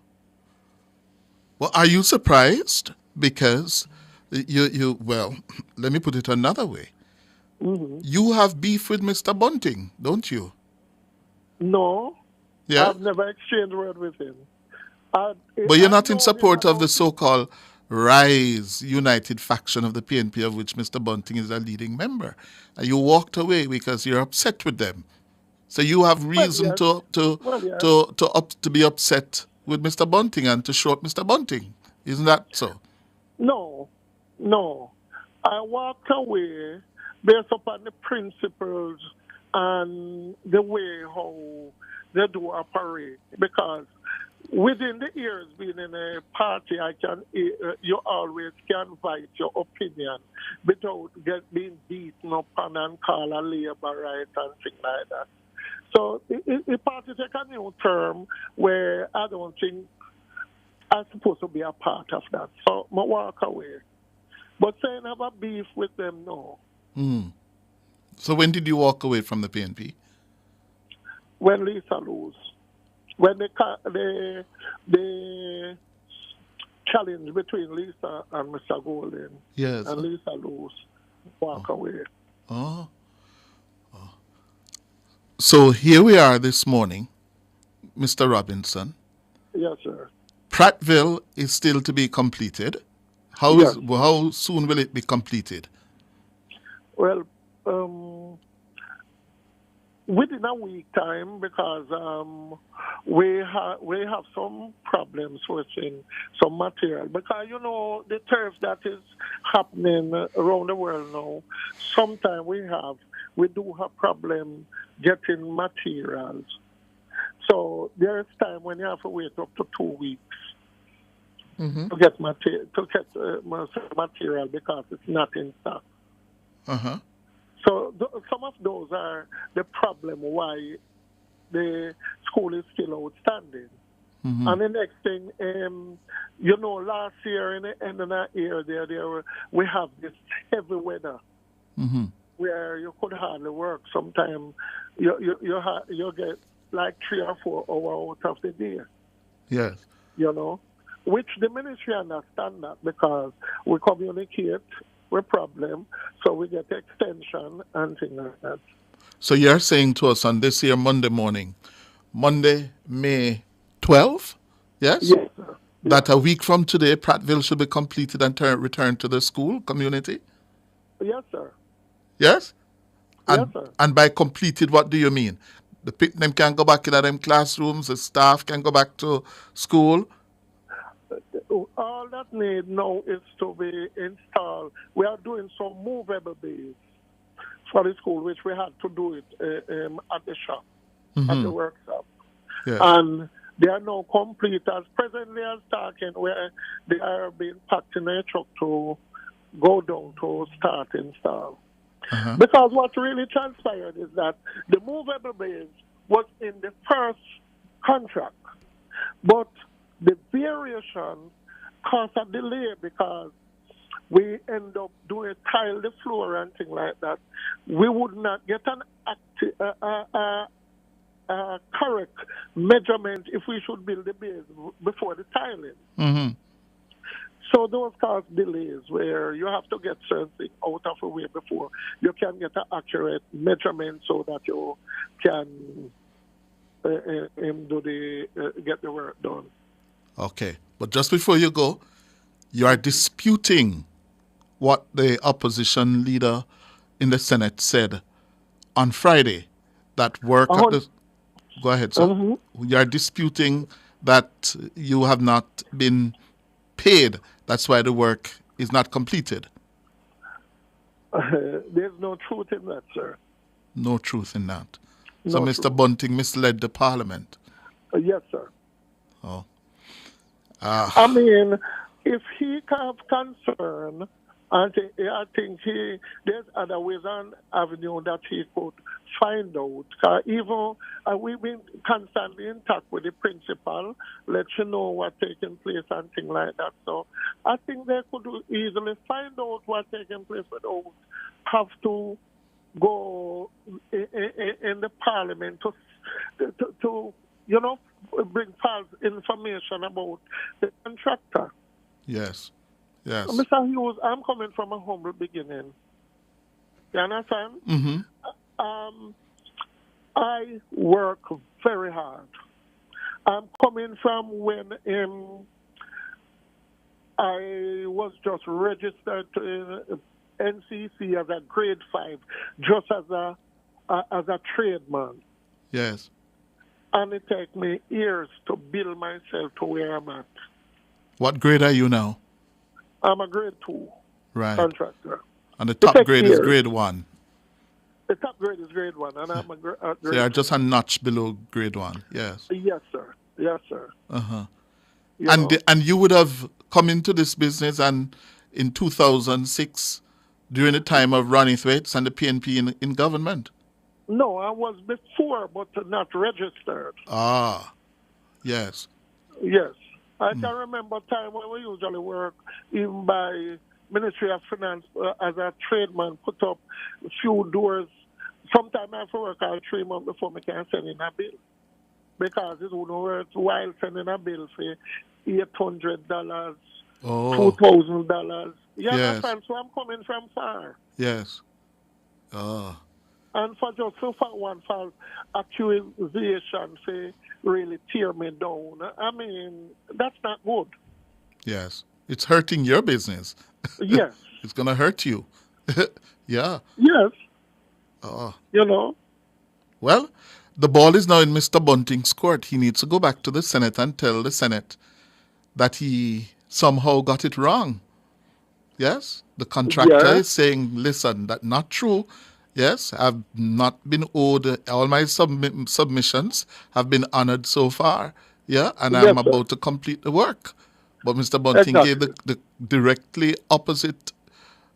Well, are you surprised? Because well, let me put it another way. Mm-hmm. You have beef with Mr. Bunting, don't you? No. Yeah? I've never exchanged word with him. But you're not in support of the so-called Rise United faction of the PNP, of which Mr. Bunting is a leading member. And you walked away because you're upset with them. So you have reason to be upset with Mr. Bunting and to show up Mr. Bunting. Isn't that so? No. I walked away based upon the principles and the way how they do operate. Because within the years being in a party, you always can voice your opinion without being beaten up and call a labor right and things like that. So the party take a new term where I don't think I'm supposed to be a part of that. So I walk away. But saying I have a beef with them, no. Mm. So when did you walk away from the PNP? When Lisa lose. When the challenge between Lisa and Mr. Golden. Yes. And Lisa lose. Walk away. Oh. So here we are this morning, Mr. Robinson. Yes, sir. Prattville is still to be completed. How soon will it be completed? Well, within a week time because we have some problems sourcing some material because the turf that is happening around the world now. Sometimes we do have problem getting materials. So there is time when you have to wait up to 2 weeks to get material because it's not in stock. Uh-huh. So some of those are the problem why the school is still outstanding. And the next thing, last year in the end of the year, we have this heavy weather where you could hardly work. Sometimes you get like 3 or 4 hours out of the day. Yes. Which the ministry understand that because we communicate with problem, so we get extension and things like that. So you're saying to us on this here Monday morning, Monday, May 12th, yes? Yes, sir. That a week from today, Prattville should be completed and returned to the school community? Yes, sir. Yes? Yes, sir. And by completed, what do you mean? Them can go back into them classrooms, the staff can go back to school? All that need now is to be installed. We are doing some movable bays for the school, which we had to do it at the shop, at the workshop. Yes. And they are now complete as presently as talking, where they are being packed in a truck to go down to start install. Because what really transpired is that the movable bays was in the first contract, but the variation caused a delay because we end up doing tile the floor and things like that. We would not get an correct measurement if we should build the base before the tiling. So those cause delays where you have to get certain things out of the way before you can get an accurate measurement so that you can get the work done. Okay. But just before you go, you are disputing what the opposition leader in the Senate said on Friday, that work at the... Go ahead, sir. You are disputing that you have not been paid. That's why the work is not completed. There's no truth in that, sir. No truth in that. No So Mr. truth. Bunting misled the parliament. Yes, sir. Oh. I mean, if he have concern, I think there's other ways and avenue that he could find out. Even we've been constantly in touch with the principal, let you know what's taking place and things like that. So I think they could easily find out what's taking place without have to go in the parliament to bring false information about the contractor. Yes. Yes. Mr. Hughes, I'm coming from a humble beginning. You understand? I work very hard. I'm coming from when I was just registered to NCC as a grade 5, just as a tradesman. Yes. And it takes me years to build myself to where I'm at. What grade are you now? I'm a grade 2 contractor. And the top grade is grade 1. The top grade is grade 1, and I'm a grade So you're just a notch below grade 1. Yes. Yes, sir. Yes, sir. And you would have come into this business and in 2006 during the time of Ronnie Thwaites and the PNP in government. No, I was before, but not registered. Ah, yes. Yes. I can remember time when we usually work even by Ministry of Finance as a tradesman, put up a few doors. Sometimes I have to work out 3 months before I can send in a bill. Because it wouldn't work while sending a bill for $800, $2,000. Yeah, Yes. so I'm coming from far. Yes. Oh. And for just so far one false accusation to really tear me down, I mean, that's not good. Yes. It's hurting your business. Yes. It's going to hurt you. Yeah. Yes. Oh. You know. Well, the ball is now in Mr. Bunting's court. He needs to go back to the Senate and tell the Senate that he somehow got it wrong. Yes? The contractor is saying, listen, that's not true. Yes, I've not been owed, all my submissions have been honored so far. Yeah, and I'm about to complete the work. But Mr. Bunting gave the directly opposite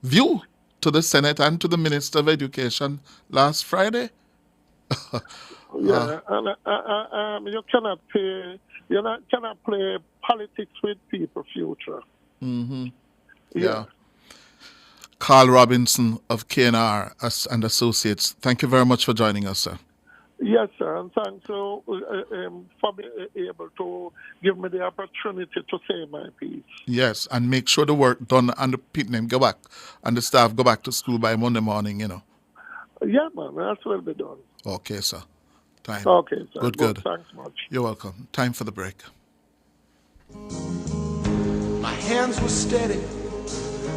view to the Senate and to the Minister of Education last Friday. And you cannot cannot play politics with people's future. Mm-hmm. Yeah. Carl Robinson of KNR and Associates, thank you very much for joining us, sir. Yes, sir, and thanks for being able to give me the opportunity to say my piece. Yes, and make sure the work done and the people go back and the staff go back to school by Monday morning, Yeah, man, that will be done. Okay, sir. Time. Okay, sir. Good. Thanks much. You're welcome. Time for the break. My hands were steady,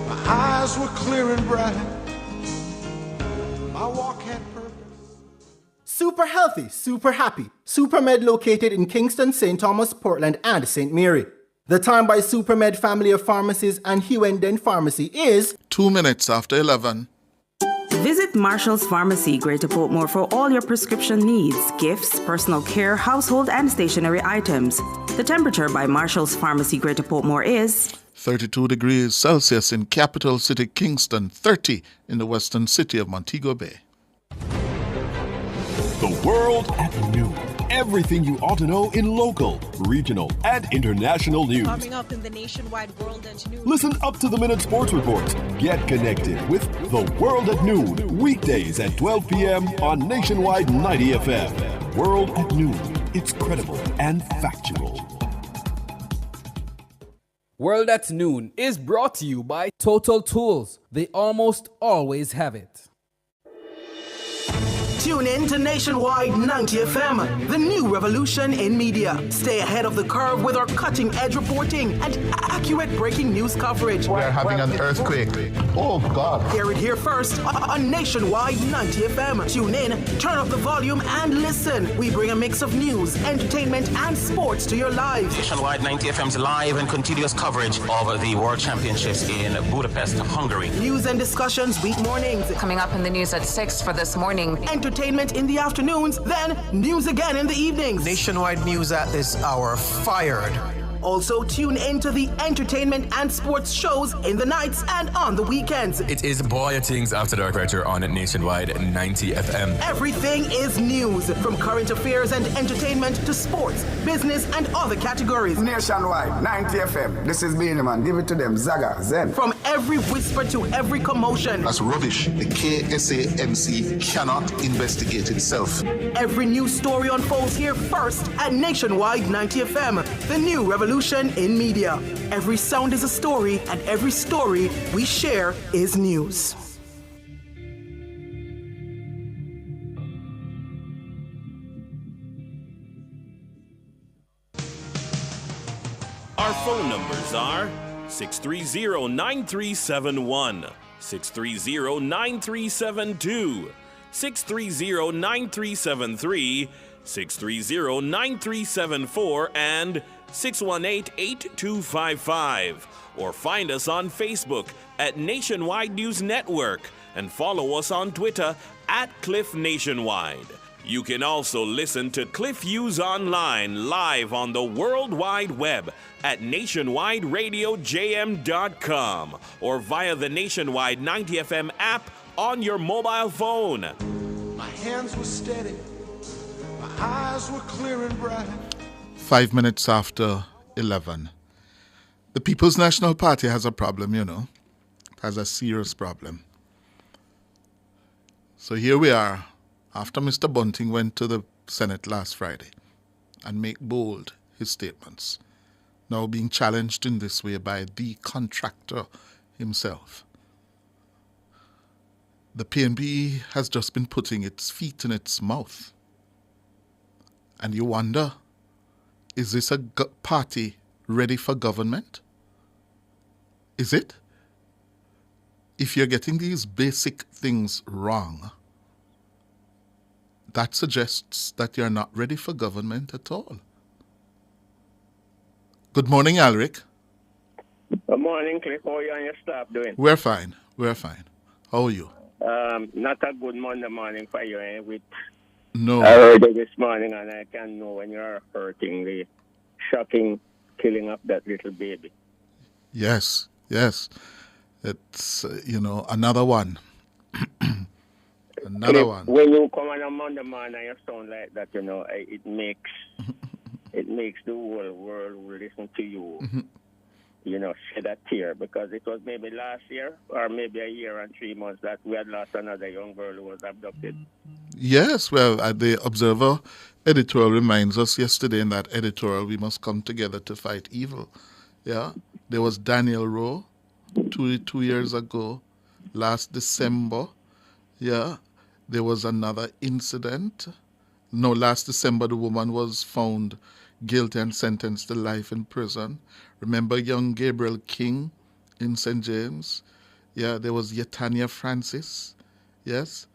my eyes were clear and bright. My walk had purpose. Super healthy, super happy. SuperMed located in Kingston, St. Thomas, Portland, and St. Mary. The time by SuperMed family of pharmacies and Hughes Pharmacy is 2 minutes after 11. Visit Marshall's Pharmacy, Greater Portmore, for all your prescription needs, gifts, personal care, household, and stationery items. The temperature by Marshall's Pharmacy, Greater Portmore is 32 degrees Celsius in capital city Kingston, 30 in the western city of Montego Bay. The World at Noon. Everything you ought to know in local, regional, and international news. Coming up in the Nationwide World at Noon. Listen up to the minute sports reports. Get connected with The World at Noon. Weekdays at 12 p.m. on Nationwide 90 FM. World at Noon. It's credible and factual. World at Noon is brought to you by Total Tools. They almost always have it. Tune in to Nationwide 90 FM, the new revolution in media. Stay ahead of the curve with our cutting-edge reporting and accurate breaking news coverage. We're having an earthquake. Oh, God. Hear it here first on Nationwide 90 FM. Tune in, turn up the volume, and listen. We bring a mix of news, entertainment, and sports to your lives. Nationwide 90 FM's live and continuous coverage of the World Championships in Budapest, Hungary. News and discussions week mornings. Coming up in the news at 6 for this morning. Entertainment in the afternoons, then news again in the evenings. Nationwide news at this hour, fired. Also, tune in to the entertainment and sports shows in the nights and on the weekends. It is Boy Things After Dark right here on Nationwide 90 FM. Everything is news, from current affairs and entertainment to sports, business, and other categories. Nationwide 90 FM. This is Beanie, give it to them. Zaga, Zen. From every whisper to every commotion. That's rubbish. The KSAMC cannot investigate itself. Every news story unfolds here first at Nationwide 90 FM, the new revolution in media. Every sound is a story, and every story we share is news. Our phone numbers are 630-9371, 630-9372, 630-9373, 630-9374, and 618-8255. Or find us on Facebook at Nationwide News Network and follow us on Twitter at Cliff Nationwide. You can also listen to Cliff Hughes online live on the World Wide Web at nationwideradiojm.com or via the Nationwide 90 FM app on your mobile phone. My hands were steady, my eyes were clear and bright. 5 minutes after 11. The People's National Party has a problem, It has a serious problem. So here we are, after Mr. Bunting went to the Senate last Friday and make bold his statements, now being challenged in this way by the contractor himself. The PNP has just been putting its feet in its mouth. And you wonder, is this a party ready for government? Is it? If you're getting these basic things wrong, that suggests that you're not ready for government at all. Good morning, Alric. Good morning, Cliff. How are you and your staff doing? We're fine. How are you? Not a good Monday morning for you, eh? No. I heard it this morning, and I can know when you're hurting the shocking killing of that little baby. Yes. It's, another one. Another one. When you come on a Monday morning and you sound like that, it makes the whole world who listen to you, shed a tear, because it was maybe last year or maybe a year and 3 months that we had lost another young girl who was abducted. Yes, well, the Observer editorial reminds us yesterday in that editorial, we must come together to fight evil. Yeah, there was Daniel Rowe 2 years ago, last December. Yeah, there was another incident. No, last December the woman was found guilty and sentenced to life in prison. Remember young Gabriel King in St. James? Yeah, there was Yetania Francis. Yes.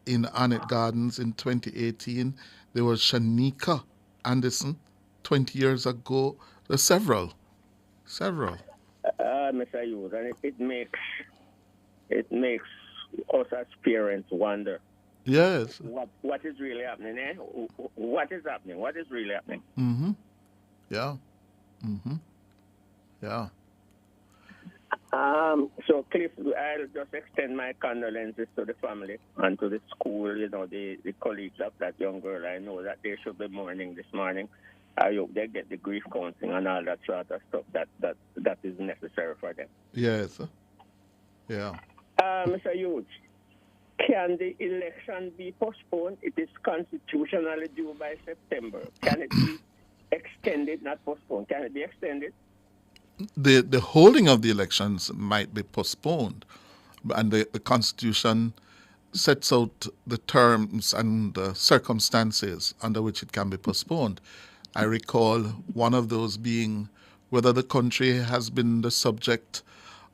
In Arnett Gardens in 2018. There was Shanika Anderson 20 years ago. There's several. Mr. Hughes, and it makes us as parents wonder. Yes. What is really happening, eh? What is happening? What is really happening? Mm-hmm. Yeah. Mm-hmm. Yeah. So, Cliff, I'll just extend my condolences to the family and to the school, the colleagues of that young girl. I know that they should be mourning this morning. I hope they get the grief counseling and all that sort of stuff that is necessary for them. Yes. Yeah. Mr. Hughes, can the election be postponed? It is constitutionally due by September. Can it be extended, not postponed? Can it be extended? The holding of the elections might be postponed, and the Constitution sets out the terms and the circumstances under which it can be postponed. I recall one of those being whether the country has been the subject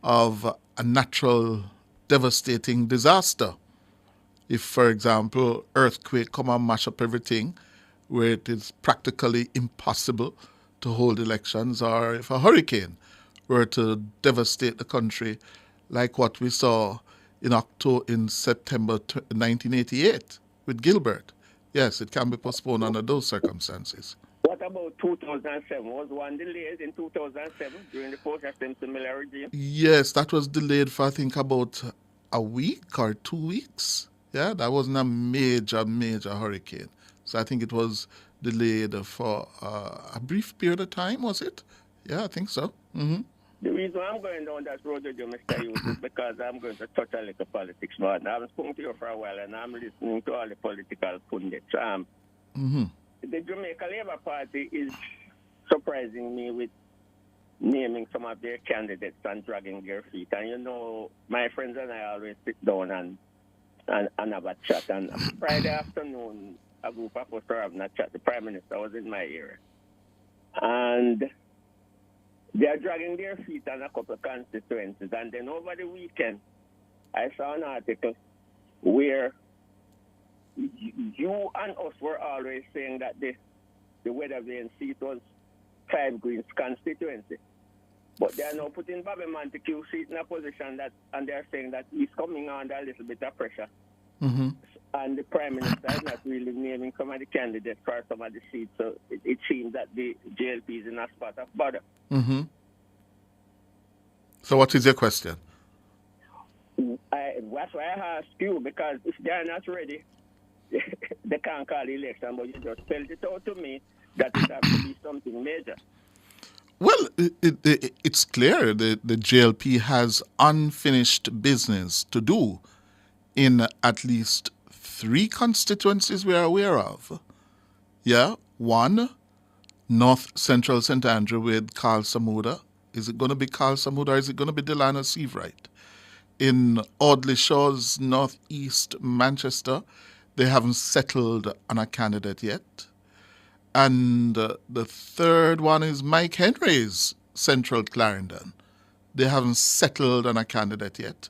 of a natural devastating disaster. If, for example, earthquake come and mash up everything, where it is practically impossible to hold elections, or if a hurricane were to devastate the country, like what we saw in September 1988 with Gilbert. Yes, it can be postponed under those circumstances. What about 2007? Was one delayed in 2007 during the post-system similar regime? Yes, that was delayed for I think about a week or 2 weeks. Yeah, that wasn't a major hurricane. So I think it was delayed for a brief period of time, was it? Yeah, I think so. Mm-hmm. The reason I'm going down that road with you, Mr. Hughes, is because I'm going to touch a little politics, man. I've spoken to you for a while, and I'm listening to all the political pundits. The Jamaica Labour Party is surprising me with naming some of their candidates and dragging their feet. And my friends and I always sit down and have a chat. And Friday afternoon, a group of us were having a chat. The Prime Minister was in my area. And they are dragging their feet on a couple of constituencies. And then over the weekend, I saw an article where you and us were always saying that the Weathervane seat was Clive Green's constituency. But they are now putting Bobby Montague seat in a position and they are saying that he's coming under a little bit of pressure. Mm-hmm. And the Prime Minister is not really naming some of the candidates for some of the seats. So it seems that the JLP is in a spot of bother. Mm-hmm. So what is your question? That's why I asked you, because if they are not ready, they can't call the election, but you just spelled it out to me that it has to be something major. Well, it's clear the JLP has unfinished business to do in at least 3 constituencies we are aware of. Yeah, 1, North Central St. Andrew with Carl Samuda. Is it going to be Carl Samuda or is it going to be Delano Seavright? In Audley Shaw's northeast Manchester, they haven't settled on a candidate yet. And the third one is Mike Henry's Central Clarendon. They haven't settled on a candidate yet.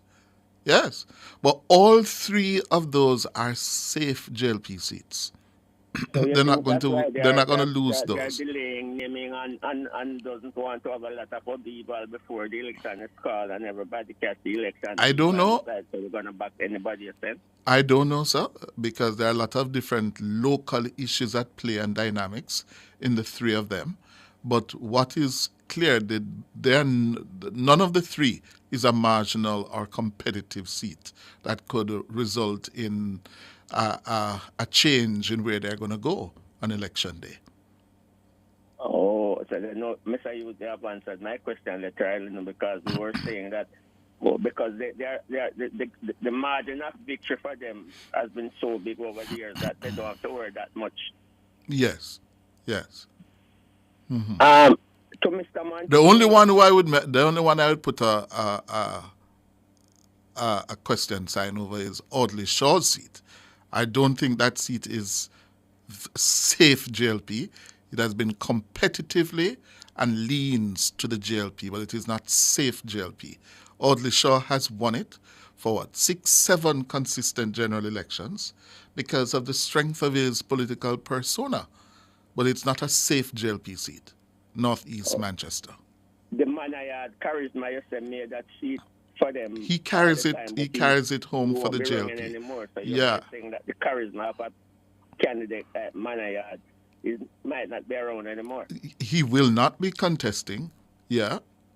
Yes. But all three of those are safe JLP seats. So they're not going to lose they're those. delaying naming and doesn't want to have a lot of people before the election is called and everybody catch the election. I don't know. So we're going to back anybody, you said? I don't know, sir, because there are a lot of different local issues at play and dynamics in the three of them. But what is clear, none of the three is a marginal or competitive seat that could result in a change in where they're going to go on election day. Oh, so Mr. Hughes, they have answered my question literally, because we were saying that because the margin of victory for them has been so big over the years that they don't have to worry that much. Yes. Mm-hmm. To Mr. Monty, the only one I would put a question sign over is Audley Shaw's seat. I don't think that seat is safe JLP. It has been competitively and leans to the JLP, but it is not safe JLP. Audley Shaw has won it for 6-7 consistent general elections because of the strength of his political persona. But it's not a safe JLP seat, Northeast Manchester. The man I had charisma yesterday made that seat for them. He carries it home for the JLP. Anymore, so you're saying that the charisma of a candidate man I had might not be around anymore. He will not be contesting,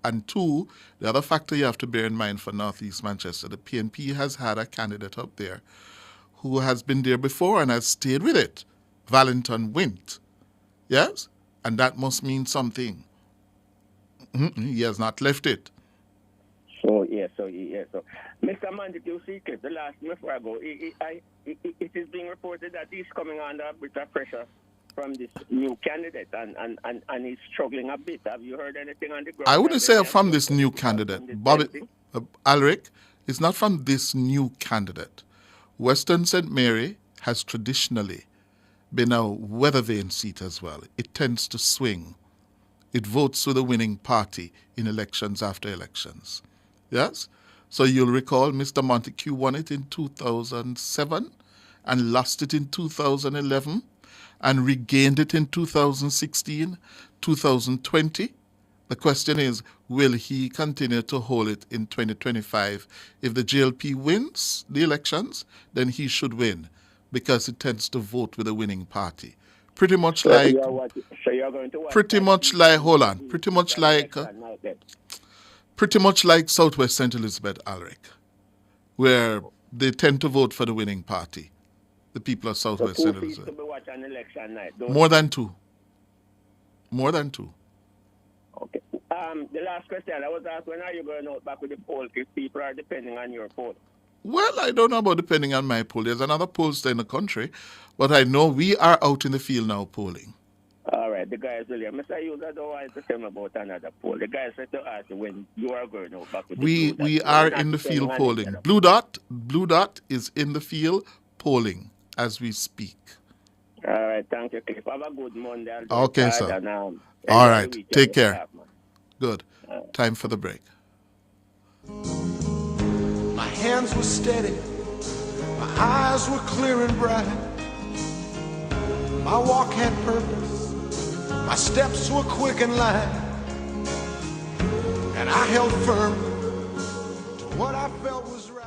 And two, the other factor you have to bear in mind for Northeast Manchester, the PNP has had a candidate up there who has been there before and has stayed with it, Valentin Wint. Yes? And that must mean something. He has not left it. So Mr. Mandik, you see, the last before I go, it is being reported that he's coming under a bit of pressure from this new candidate and he's struggling a bit. Have you heard anything on the ground? I wouldn't say from this new candidate. Bobby Alric, it's not from this new candidate. Western St. Mary has traditionally been a weather vane seat as well. It tends to swing. It votes with the winning party in elections after elections. Yes? So you'll recall Mr. Montague won it in 2007 and lost it in 2011 and regained it in 2016, 2020. The question is, will he continue to hold it in 2025? If the JLP wins the elections, then he should win because it tends to vote with the winning party. Pretty much like Southwest St. Elizabeth, Alric, where they tend to vote for the winning party. The people of Southwest St. Elizabeth. An election night, More than two. Okay. The last question I was asked, when are you going out back with the poll if people are depending on your poll? Well, I don't know about depending on my poll. There's another pollster in the country, but I know we are out in the field now polling. All right, the guys will hear. Mr. Hughes, I don't want to tell me about another poll. The guys said to ask when you are going out back with the poll. We are in the field polling. Blue Dot is in the field polling as we speak. All right, thank you, Cliff. Have a good Monday. Okay, sir. All right, take care. Good. Time for the break. My hands were steady, my eyes were clear and bright. My walk had purpose, my steps were quick and light. And I held firm to what I felt was right.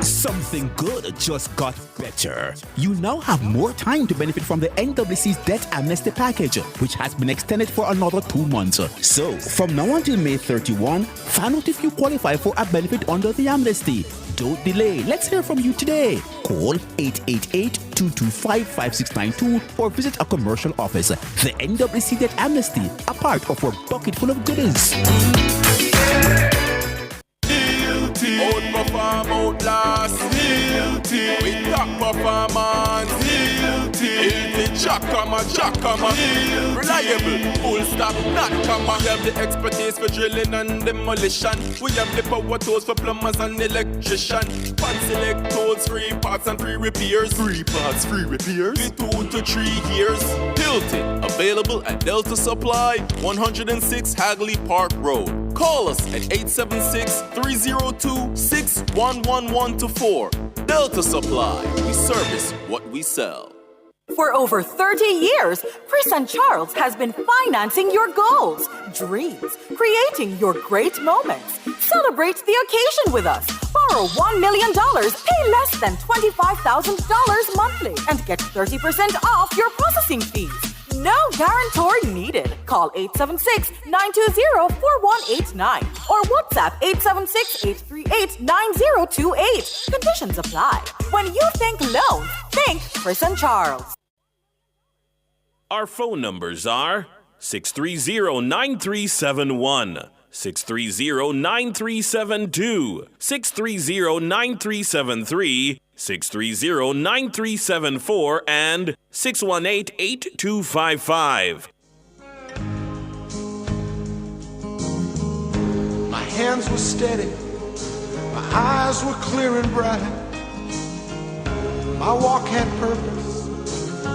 Something good just got better. You now have more time to benefit from the NWC's Debt Amnesty Package, which has been extended for another 2 months. So, from now until May 31, find out if you qualify for a benefit under the amnesty. Don't delay. Let's hear from you today. Call 888-225-5692 or visit a commercial office. The NWC Debt Amnesty, a part of our bucket full of goodies. Outperform, outlast, with top performance, Jack comma. Reliable, full stop, not comma. We have the expertise for drilling and demolition. We have the power tools for plumbers and electrician. Pan select tools, free parts and free repairs. Free parts, free repairs. 2 to 3 years. Hilton, available at Delta Supply, 106 Hagley Park Road. Call us at 876-302-6111-4. Delta Supply, we service what we sell. For over 30 years, Chris and Charles has been financing your goals, dreams, creating your great moments. Celebrate the occasion with us. Borrow $1 million, pay less than $25,000 monthly, and get 30% off your processing fees. No guarantor needed. Call 876-920-4189 or WhatsApp 876-838-9028. Conditions apply. When you think loans, think Chris and Charles. Our phone numbers are 630-9371, 630-9372, 630-9373, 630-9374, and 618-8255. My hands were steady, my eyes were clear and bright. My walk had purpose,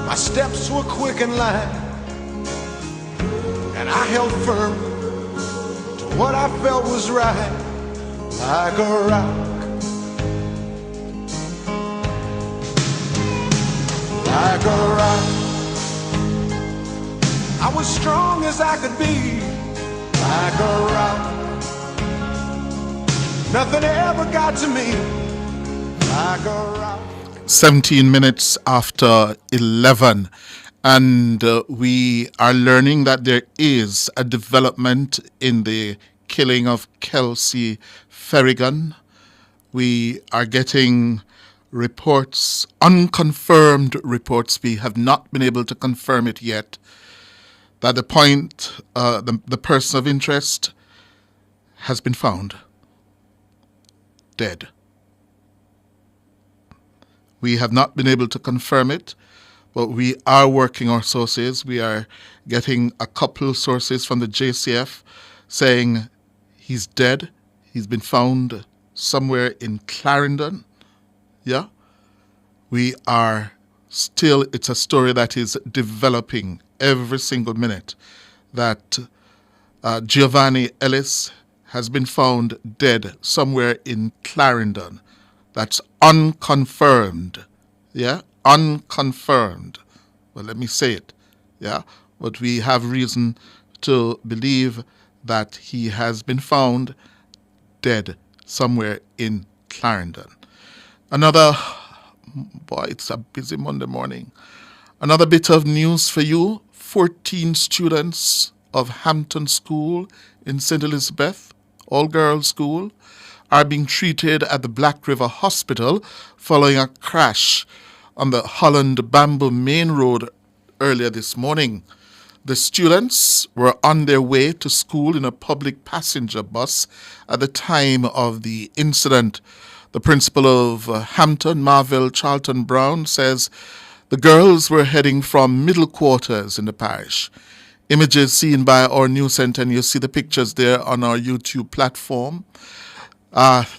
my steps were quick and light. And I held firm to what I felt was right, like a rock. Like a rock. I was strong as I could be, like a rock. Nothing ever got to me, like a rock. 17 minutes after 11, and we are learning that there is a development in the killing of Kelsey Ferrigan. We are getting reports, unconfirmed reports, we have not been able to confirm it yet, that the person of interest has been found dead. We have not been able to confirm it, but we are working our sources. We are getting a couple sources from the JCF saying he's dead. He's been found somewhere in Clarendon. Yeah. We are still, it's a story that is developing every single minute, that Giovanni Ellis has been found dead somewhere in Clarendon. That's unconfirmed. Yeah, unconfirmed. Well, let me say it. Yeah, but we have reason to believe that he has been found dead somewhere in Clarendon. It's a busy Monday morning. Another bit of news for you. 14 students of Hampton School in St. Elizabeth, all-girls school, are being treated at the Black River Hospital following a crash on the Holland Bamboo Main Road earlier this morning. The students were on their way to school in a public passenger bus at the time of the incident. The principal of Hampton, Marvell Charlton Brown, says the girls were heading from middle quarters in the parish. Images seen by our news center, and you see the pictures there on our YouTube platform.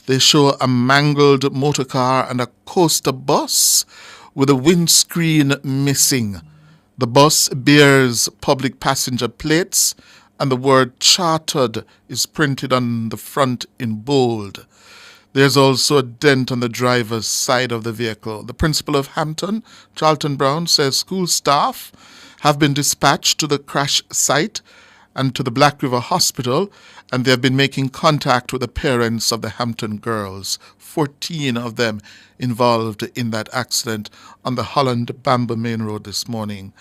They show a mangled motor car and a coaster bus with a windscreen missing. The bus bears public passenger plates, and the word chartered is printed on the front in bold. There's also a dent on the driver's side of the vehicle. The principal of Hampton, Charlton Brown, says school staff have been dispatched to the crash site and to the Black River Hospital, and they have been making contact with the parents of the Hampton girls, 14 of them involved in that accident on the Holland Bamboo Main Road this morning.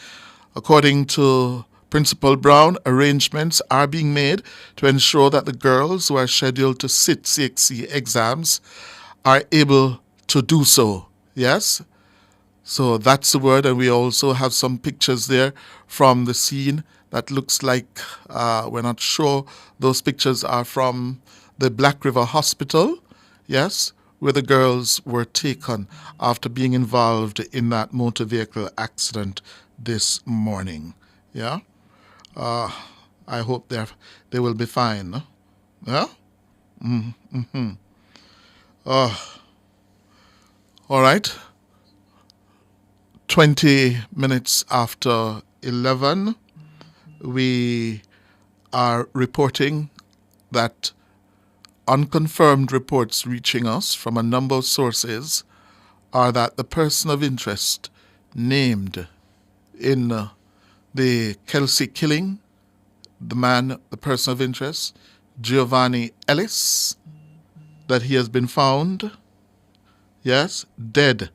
According to Principal Brown, arrangements are being made to ensure that the girls who are scheduled to sit CXC exams are able to do so. Yes? So that's the word, and we also have some pictures there from the scene that looks like, we're not sure, those pictures are from the Black River Hospital, yes, where the girls were taken after being involved in that motor vehicle accident this morning. Yeah? I hope they will be fine. No? Yeah? Mm-hmm. All right. 20 minutes after 11, we are reporting that unconfirmed reports reaching us from a number of sources are that the person of interest named in the Kelsey killing, the person of interest, Giovanni Ellis, that he has been found, yes, dead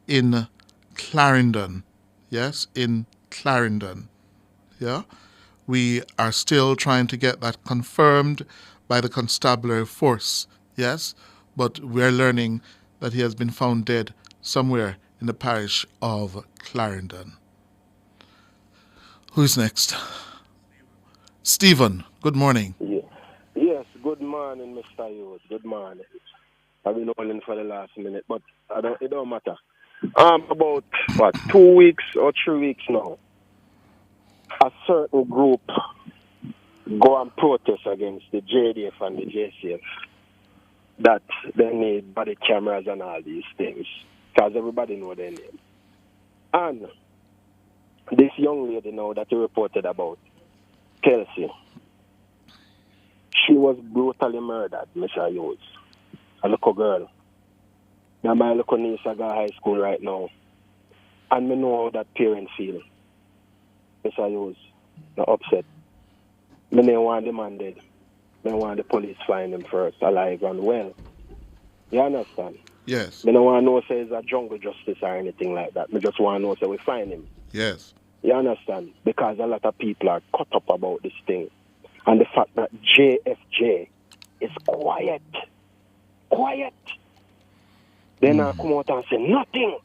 in Clarendon. Yes, in Clarendon. Yeah. We are still trying to get that confirmed by the constabulary force. Yes. But we're learning that he has been found dead somewhere in the parish of Clarendon. Who's next? Stephen, good morning. Yes, good morning, Mr. Hughes. Good morning. I've been holding for the last minute, but it don't matter. About, 2 weeks or 3 weeks now, a certain group go and protest against the JDF and the JCF that they need body cameras and all these things, because everybody know their name. And this young lady now that you reported about, Kelsey, she was brutally murdered, Mr. Hughes. A little girl. Now my little niece I go high school right now. And me know how that parents feel. Mr. Hughes, not upset. Me don't want the man dead. Me want the police find him first, alive and well. You understand? Yes. Me don't want to know say it's a jungle justice or anything like that. Me just want to know say we find him. Yes. You understand? Because a lot of people are caught up about this thing. And the fact that JFJ is quiet. Quiet. Then I come out and say nothing.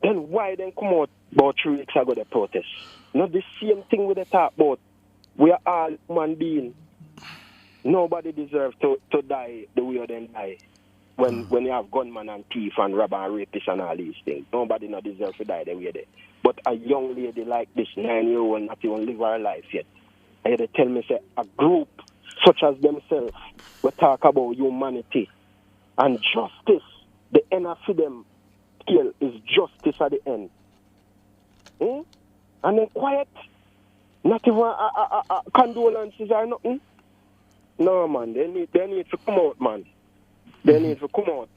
Then why then come out about 3 weeks ago the protest? Not the same thing we talk about. We are all human beings. Nobody deserves to die the way they die. When you have gunmen and thief and robber and rapists and all these things. Nobody not deserves to die the way they. But a young lady like this 9-year-old not even live her life yet. And they tell me say a group such as themselves will talk about humanity and justice. The end of them kill is justice at the end. And then quiet. Not even condolences or nothing. No man, they need to come out, man. They need to come out.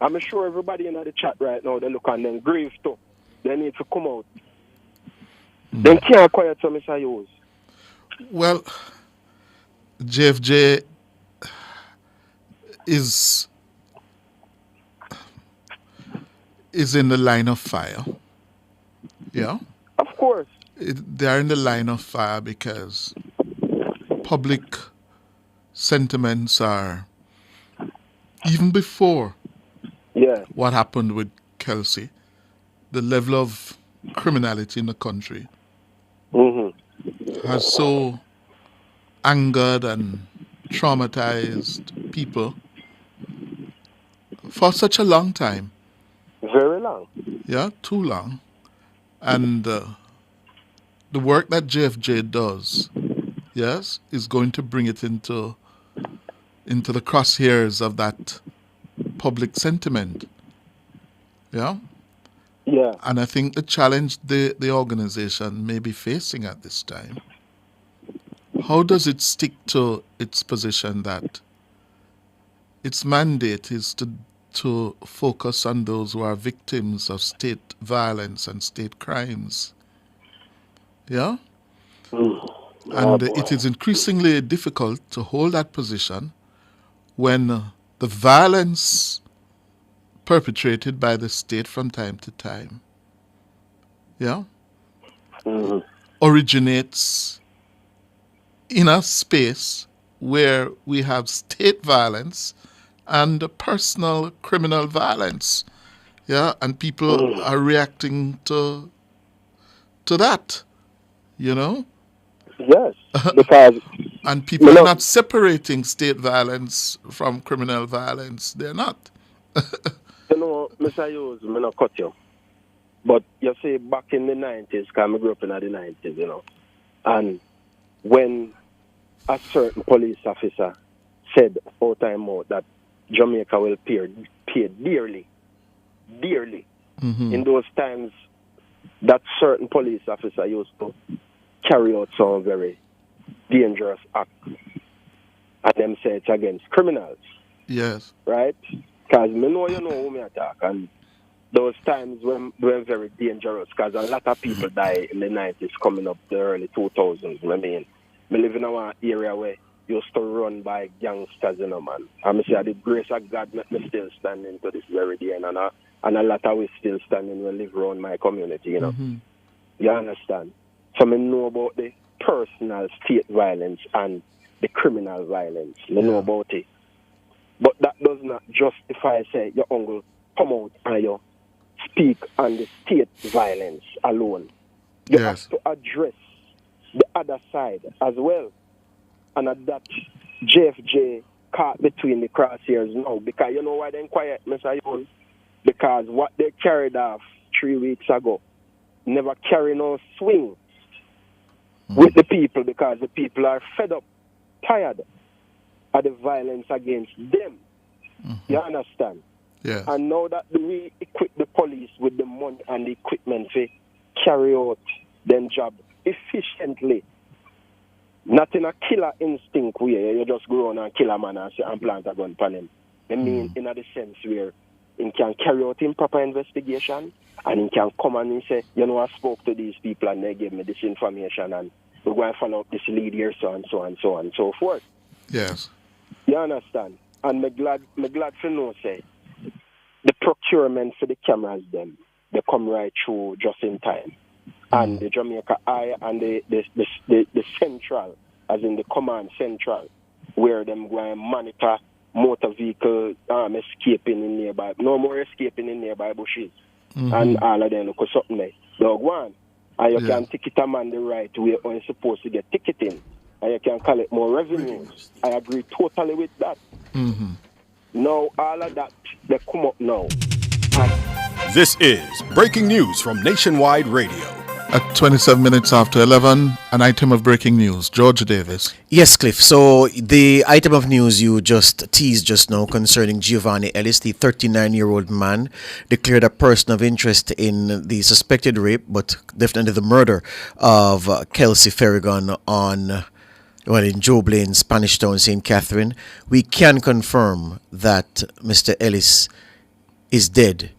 I'm sure everybody in the chat right now, they look and then grieve too. They need to come out. They can't quiet some Mr. Hughes. Well, JFJ is in the line of fire. Yeah? Of course. They are in the line of fire because public sentiments are, even before what happened with Kelsey, the level of criminality in the country has so angered and traumatized people for such a long time. Very long. Yeah, too long. And the work that JFJ does, yes, is going to bring it into the crosshairs of that public sentiment. Yeah? Yeah. And I think the challenge the organization may be facing at this time, how does it stick to its position that its mandate is to focus on those who are victims of state violence and state crimes? Yeah? And it is increasingly difficult to hold that position when the violence perpetrated by the state from time to time, yeah, originates in a space where we have state violence and personal criminal violence, yeah, and people are reacting to that, you know. Yes, because and people are not separating state violence from criminal violence. They're not. You know, Mr. Hughes, I'm not cut you. But you see, back in the 90s, because I grew up in the 90s, you know, and when a certain police officer said all time out that Jamaica will pay dearly, in those times, that certain police officer used to carry out some very dangerous acts. And them say it's against criminals. Yes. Right? Because me know you know who me attack. And those times were very dangerous because a lot of people die in the 90s coming up the early 2000s. I mean, me live in our area where used to run by gangsters, you know, man. And I say the grace of God make me still standing to this very day. And a lot of we still standing when we live around my community, you know. Mm-hmm. You understand? So I know about the personal state violence and the criminal violence. I know about it. But that does not justify, say, your uncle come out and you speak on the state violence alone. You have to address the other side as well. And at that, JFJ caught between the crosshairs now. Because you know why they're quiet, Mr. Young? Because what they carried off 3 weeks ago never carry no swing with the people because the people are fed up, tired of the violence against them. You understand? Yeah. And now that we equip the police with the money and the equipment to carry out their job efficiently, not in a killer instinct way, you just go on and kill a man and plant a gun upon him. I mean, in a sense where he can carry out improper investigation and he can come and he say, you know, I spoke to these people and they gave me this information and we're going to follow up this lead here, so and so and so and so forth. Yes. You understand? And I'm glad to know, say, the procurement for the cameras, them, they come right through just in time. And the Jamaica Eye and the central, as in the command central, where them go and monitor motor vehicle escaping in nearby, no more escaping in nearby bushes. And all of them look something there. Dog one. And you can ticket a man the right way or you're supposed to get ticketing. And you can collect more revenue. I agree totally with that. Now, all of that, they come up now. This is breaking news from Nationwide Radio. At 27 minutes after 11, an item of breaking news. George Davis. Yes, Cliff. So the item of news you just teased just now concerning Giovanni Ellis, the 39-year-old man, declared a person of interest in the suspected rape, but definitely the murder of Kelsey Ferrigan in Joe Blaine, Spanish Town, St. Catherine. We can confirm that Mr. Ellis is dead.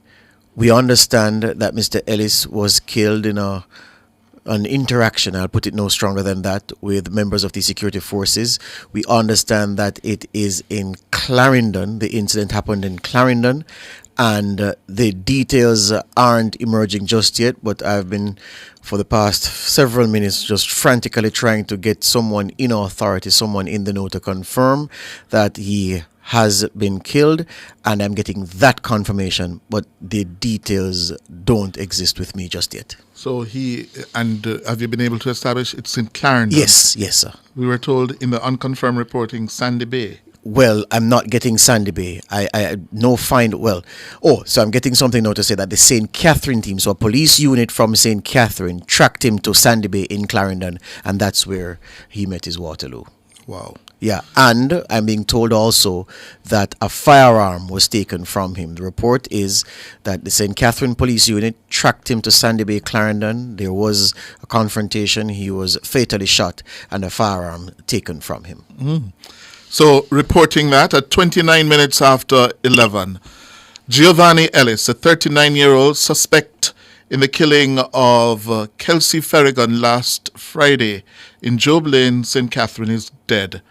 We understand that Mr. Ellis was killed in an interaction, I'll put it no stronger than that, with members of the security forces. We understand that it is in Clarendon. The incident happened in Clarendon, and the details aren't emerging just yet, but I've been, for the past several minutes, just frantically trying to get someone in authority, someone in the know to confirm that he has been killed, and I'm getting that confirmation, but the details don't exist with me just yet. So have you been able to establish it's in Clarendon? Yes, sir. We were told in the unconfirmed reporting Sandy Bay. Well, I'm not getting Sandy Bay. So I'm getting something now to say that the St. Catherine team, so a police unit from St. Catherine, tracked him to Sandy Bay in Clarendon, and that's where he met his Waterloo. Wow. Yeah, and I'm being told also that a firearm was taken from him. The report is that the St. Catherine Police Unit tracked him to Sandy Bay, Clarendon. There was a confrontation. He was fatally shot and a firearm taken from him. So, reporting that at 29 minutes after 11, Giovanni Ellis, a 39-year-old suspect in the killing of Kelsey Ferrigan last Friday in Job Lane, St. Catherine, is dead.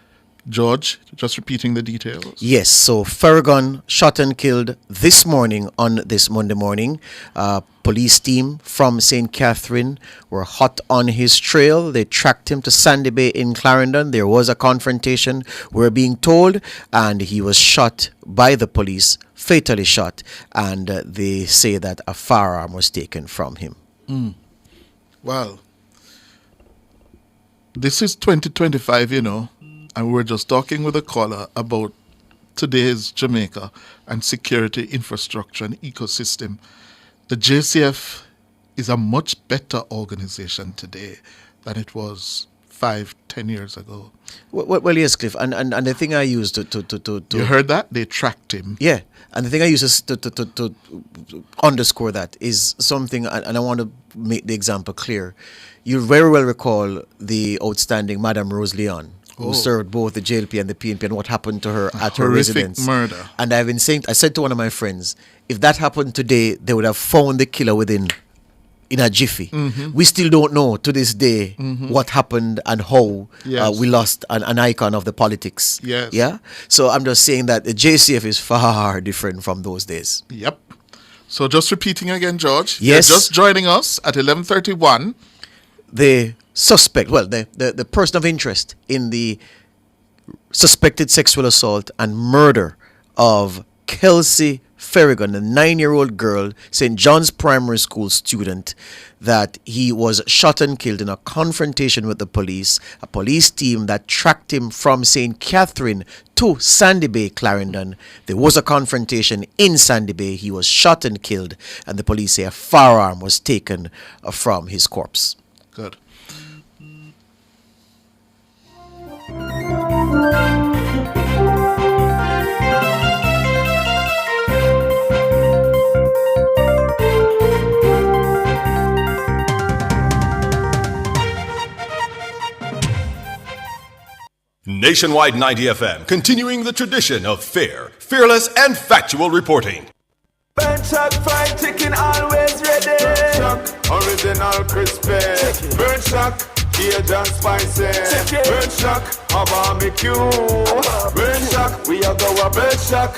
George, just repeating the details. Yes, so Ferrigan shot and killed this morning on this Monday morning. Police team from St. Catherine were hot on his trail. They tracked him to Sandy Bay in Clarendon. There was a confrontation, we're being told, and he was shot by the police, fatally shot, and they say that a firearm was taken from him. Well, this is 2025, and we're just talking with a caller about today's Jamaica and security infrastructure and ecosystem. The JCF is a much better organization today than it was 5-10 years ago. Well, yes, Cliff, and the thing I used to You heard that? They tracked him. Yeah, and the thing I use to underscore that is something, and I want to make the example clear. You very well recall the outstanding Madame Rose Leon, who served both the JLP and the PNP, and what happened to her at her residence. Murder. And I've been saying, I said to one of my friends, if that happened today, they would have found the killer in a jiffy. We still don't know to this day what happened and how we lost an icon of the politics. Yes. Yeah. So I'm just saying that the JCF is far different from those days. Yep. So just repeating again, George. Yes. You're just joining us at 11:31. The suspect, well, the person of interest in the suspected sexual assault and murder of Kelsey Ferrigan, a 9-year-old girl, St. John's Primary School student, that he was shot and killed in a confrontation with the police, a police team that tracked him from St. Catherine to Sandy Bay, Clarendon. There was a confrontation in Sandy Bay. He was shot and killed, and the police say a firearm was taken from his corpse. Good. Nationwide 90 FM, continuing the tradition of fair, fearless, and factual reporting. Burn chuck, fried chicken, always ready. Burn chuck, original crispy. Burn chuck, Cajun spicy. Burn chuck, a barbecue. Burn chuck, we are go a burn chuck.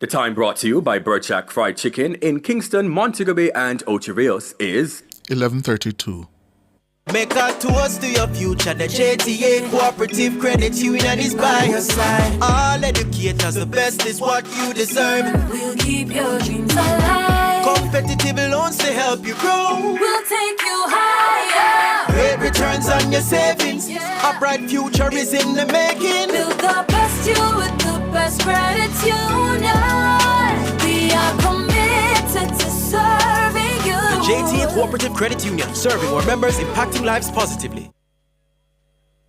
The time brought to you by Burchak Fried Chicken in Kingston, Montego Bay, and Ocho Rios is 11:32. Make a toast to your future. The JTA Cooperative Credit Union is by your side. All educators, the best is what you deserve. We'll keep your dreams alive. Competitive loans to help you grow. We'll take you higher. Great returns on your savings. A bright future is in the making. Build the best you with the best credit union. We are committed to serving you. The JTA Cooperative Credit Union, serving our members, impacting lives positively.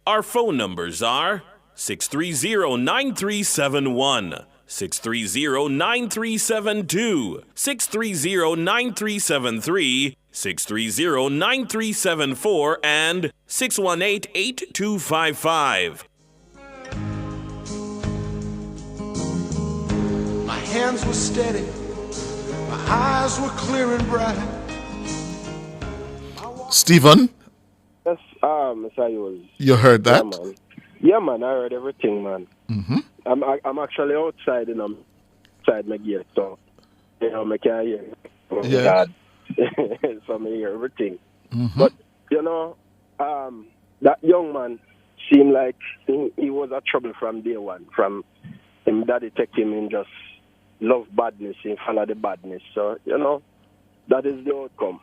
Our phone numbers are 630-9371, 630-9372, 630-9373, 630-9374, and 618-8255. My hands were steady, my eyes were clear and bright. Stephen? Yes, Mr. Hughes. You heard that? Yeah, man, I heard everything, man. Mm-hmm. I'm actually outside, outside my gate, so, I can't hear. Yeah. So I hear everything. Mm-hmm. But, that young man seemed like he was a trouble from day one. From him daddy take him in just love badness, he follow the badness. So, that is the outcome.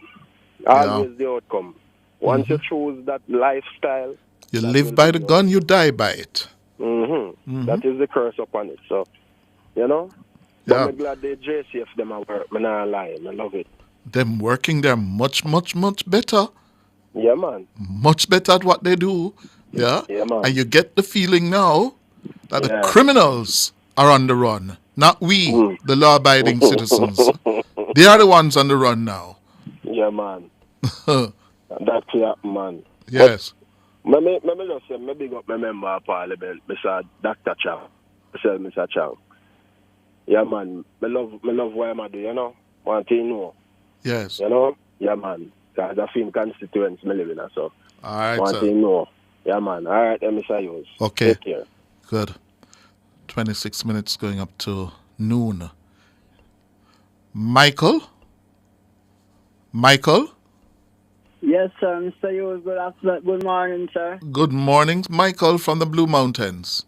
Always the outcome. Once you choose that lifestyle, you live by the gun, you die by it. That is the curse upon it. So, But I'm glad the JCF them are work. I'm not lying. I love it. Them working, they're much, much, much better. Yeah, man. Much better at what they do. Yeah? Yeah, man. And you get the feeling now that the criminals are on the run. Not we, the law-abiding citizens. They are the ones on the run now. Yeah, man. That's it, man. Yes. Let me just say, maybe got my member of parliament, Mr. Dr. Chow. Mr. Chow. Yeah, man. I love what I'm doing, Want to know. Yes. Yeah, man. Because I feel constituents I live in, so. All right, Want to know. Yeah, man. All right, Mr. Hughes. Okay. Take care. Good. 26 minutes going up to noon. Michael? Yes, sir, Mr. Hughes. Good morning, sir. Good morning, Michael from the Blue Mountains.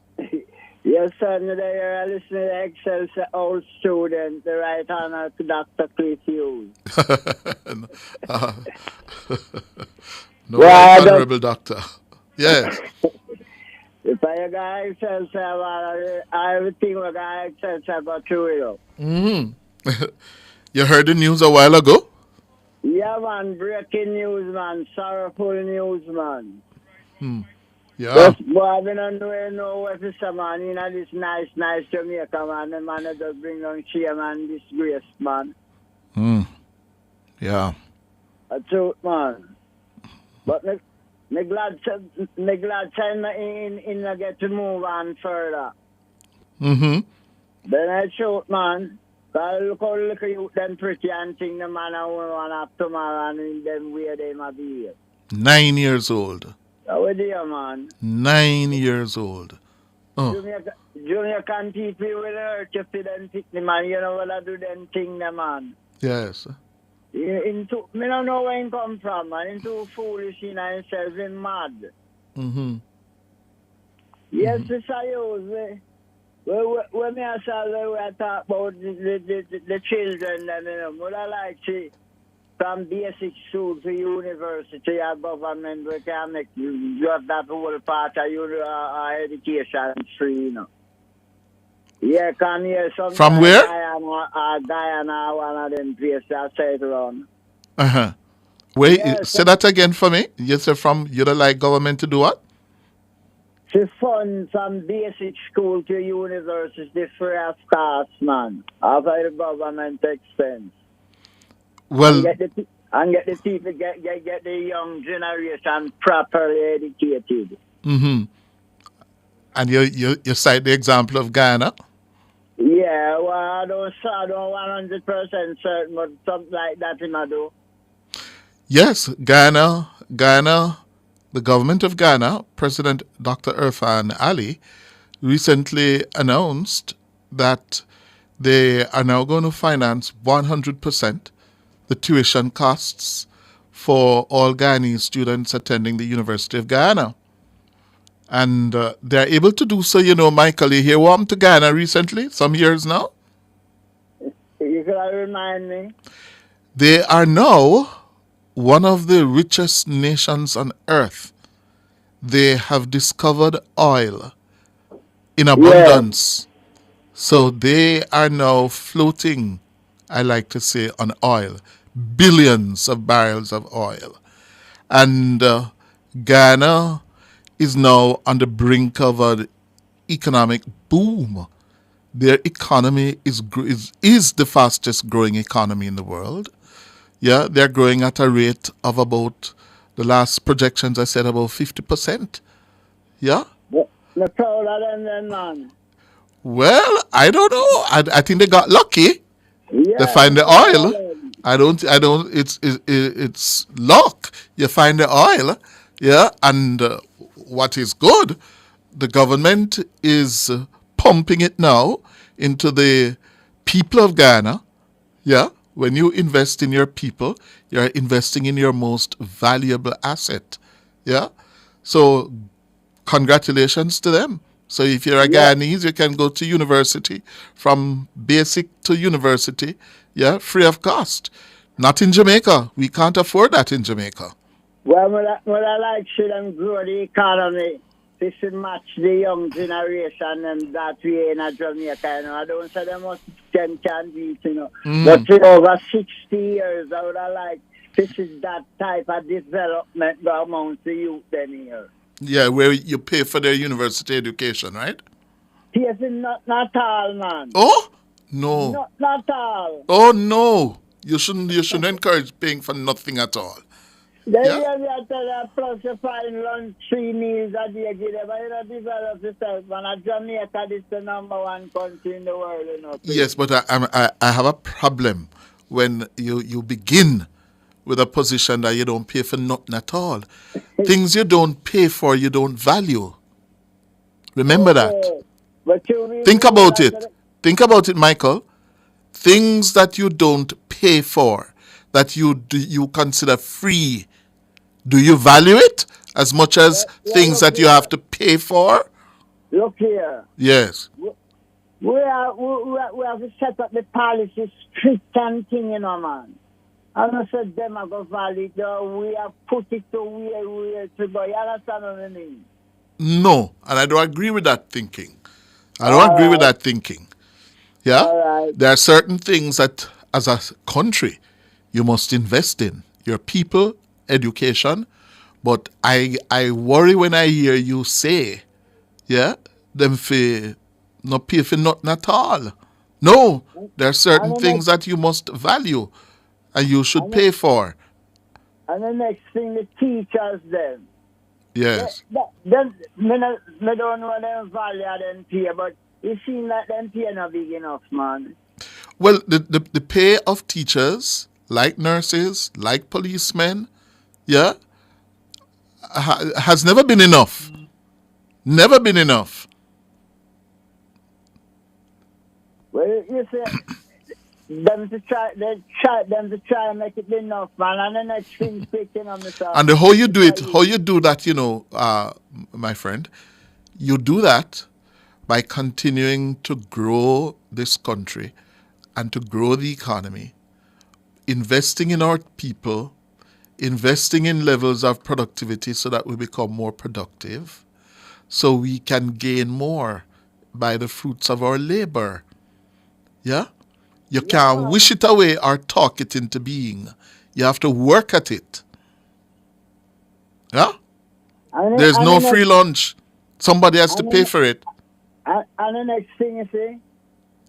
Yes, sir. Today I listen to the Excel old student, the right honor to Dr. Cliff Hughes. No, right, honorable doctor. Yes. If I got Excel, sir, everything I got Excel, sir, got through it. You heard the news a while ago? Yeah, Yeah, man, breaking news, man. Sorrowful news, man. Yeah. Yes, boy, I don't know what is a man. You know, this nice Jamaica, man. The man that does bring on shame and disgrace, man. Yeah. That's it, man. But me glad time in I get to move on further. Then I shoot, man. Cause look how little youth them pretty and thing the man I want up tomorrow and in them way they might be. 9 years old. How there, man? 9 years old. Oh. Jamaican people will hurt you for them pick the man. You know what I do them thing, the man. Yes. Me don't know where he come from, man. He's too foolish in himself, he's mad. Yes, it's a use. When me I talk about the children, then, you know, what I like to from basic school to university or government, we can make you have that whole part of your education free, you know. Yeah, can you some from where? Guyana, one of them places I say it around. Wait, say that again for me. You said from you don't like government to do what? To fund from basic school to university free of cost, man. After the government expense. Well, and get the people, get the young generation properly educated. And you cite the example of Ghana? Yeah, well, I don't 100% certain, but something like that in I do. Yes, Ghana, the government of Ghana, President Dr. Irfan Ali, recently announced that they are now going to finance 100% the tuition costs for all Guyanese students attending the University of Ghana. And they're able to do so, you know, Michael. You hear what happened to Ghana recently, some years now? You can remind me. They are now one of the richest nations on earth. They have discovered oil in abundance. So they are now floating, I like to say, on oil. Billions of barrels of oil. And Ghana is now on the brink of an economic boom. Their economy is the fastest growing economy in the world. Yeah, they're growing at a rate of about, the last projections I said, about 50%. Yeah? The proud of them then, man. Well, I don't know. I think they got lucky. Yeah, they find the oil. It's luck. You find the oil. Yeah, and what is good, the government is pumping it now into the people of Ghana. Yeah, when you invest in your people, you're investing in your most valuable asset. Yeah, so congratulations to them. So if you're a Guyanese, you can go to university, from basic to university, yeah, free of cost. Not in Jamaica. We can't afford that in Jamaica. Well, what I like to them grow the economy, this should match the young generation and that way in Jamaica. You know. I don't say they must can beat, you know. But for over 60 years, I would have liked this is that type of development that amongst the youth then here. Yeah, where you pay for their university education, right? Yes, not all, man. Oh? No. Not all. Oh, no. You shouldn't encourage paying for nothing at all. Then you have to plus you find lunch 3 meals a day, give them, you know, develop yourself. And Jamaica is the #1 country in the world, you know. Yes, but I have a problem when you begin with a position that you don't pay for nothing at all. Things you don't pay for, you don't value. Remember that. But Think about it. Think about it, Michael. Things that you don't pay for, that you consider free, do you value it as much as things that you have to pay for? Look here. Yes. We have to set up the policy strict and thing, you know, man. And I said them are going to valid. We have put it to where to go. You understand what I mean? No, and I don't agree with that thinking. Yeah? There are certain things that, as a country, you must invest in. your people, education. But I worry when I hear you say, yeah, them fi not pay for nothing at all. No, there are certain things that you must value and you should pay for. And the next thing, the teachers then. Yes. Them, me don't know them value them pay, but it seems like them pay not big enough, man. Well, the pay of teachers, like nurses, like policemen, yeah, has never been enough. Never been enough. Well, you say them to try and make it enough, man. And the next thing picking on the side. And how you do it, how you do that, my friend, you do that by continuing to grow this country and to grow the economy, investing in our people, investing in levels of productivity so that we become more productive, so we can gain more by the fruits of our labor. Yeah? You can't wish it away or talk it into being. You have to work at it. Yeah? There's no free lunch. Somebody has to pay for it. And the next thing you see,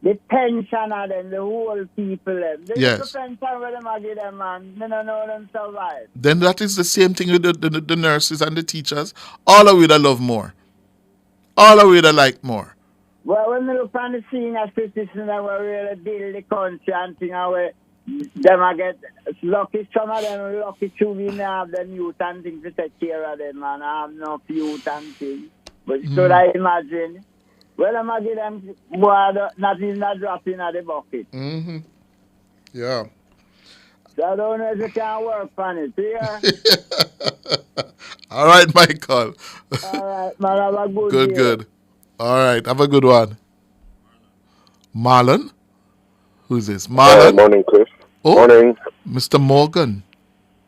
the pension of them, the whole people them. Yes. The pension where them a give them, man. They don't know them survive. Then that is the same thing with the nurses and the teachers. All of we that love more. All of we that like more. Well, when we look on the senior citizens that we really build the country and thing, them I get lucky. Some of them lucky to be have them youth and things to take care of them, and I have no youth and things. But should I imagine? Well, I'm going to give them not even a drop in the bucket. Mm-hmm. Yeah. So I don't know if you can work on it, yeah? All right, Michael. All right, man, have a good day. Good. All right, have a good one. Marlon? Who's this? Marlon? Morning, Cliff. Oh, morning. Mr. Morgan.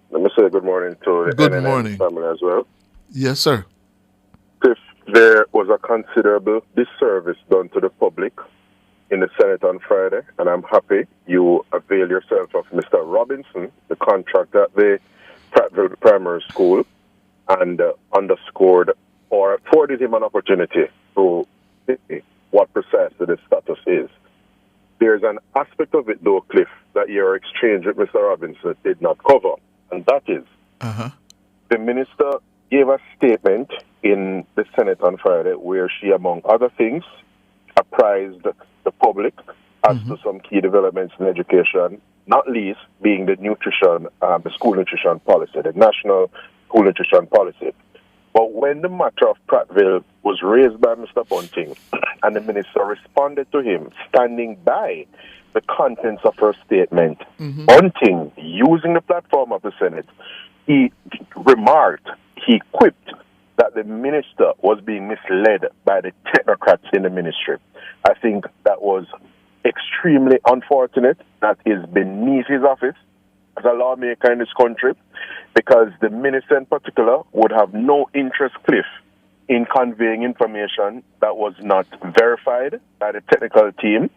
Let me say good morning to the Good NNN morning. family as well. Yes, sir. Cliff, there was a considerable disservice done to the public in the Senate on Friday, and I'm happy you avail yourself of Mr. Robinson, the contract at the Prattville Primary School, and underscored or afforded him an opportunity to see what precisely the status is. There's an aspect of it, though, Cliff, that your exchange with Mr. Robinson did not cover, and that is the minister gave a statement in the Senate on Friday where she, among other things, apprised the public as to some key developments in education, not least being the nutrition, the school nutrition policy, the national school nutrition policy. But when the matter of Prattville was raised by Mr. Bunting and the minister responded to him, standing by the contents of her statement, Bunting, using the platform of the Senate, he remarked, he quipped that the minister was being misled by the technocrats in the ministry. I think that was extremely unfortunate. That is beneath his office as a lawmaker in this country, because the minister in particular would have no interest, Cliff, in conveying information that was not verified by the technical team.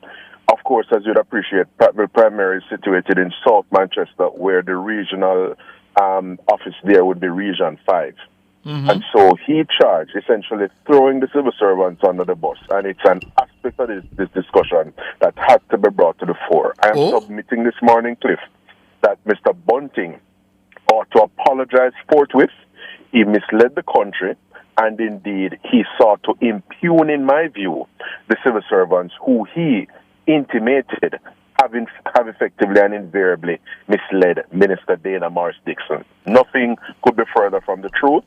Of course, as you'd appreciate, Prattville Primary is situated in South Manchester, where the regional office there would be Region 5. And so he charged essentially throwing the civil servants under the bus. And it's an aspect of this discussion that has to be brought to the fore. I am submitting this morning, Cliff, that Mr. Bunting ought to apologize forthwith. He misled the country, and indeed he sought to impugn, in my view, the civil servants who he intimated have effectively and invariably misled Minister Dana Morris Dixon. Nothing could be further from the truth,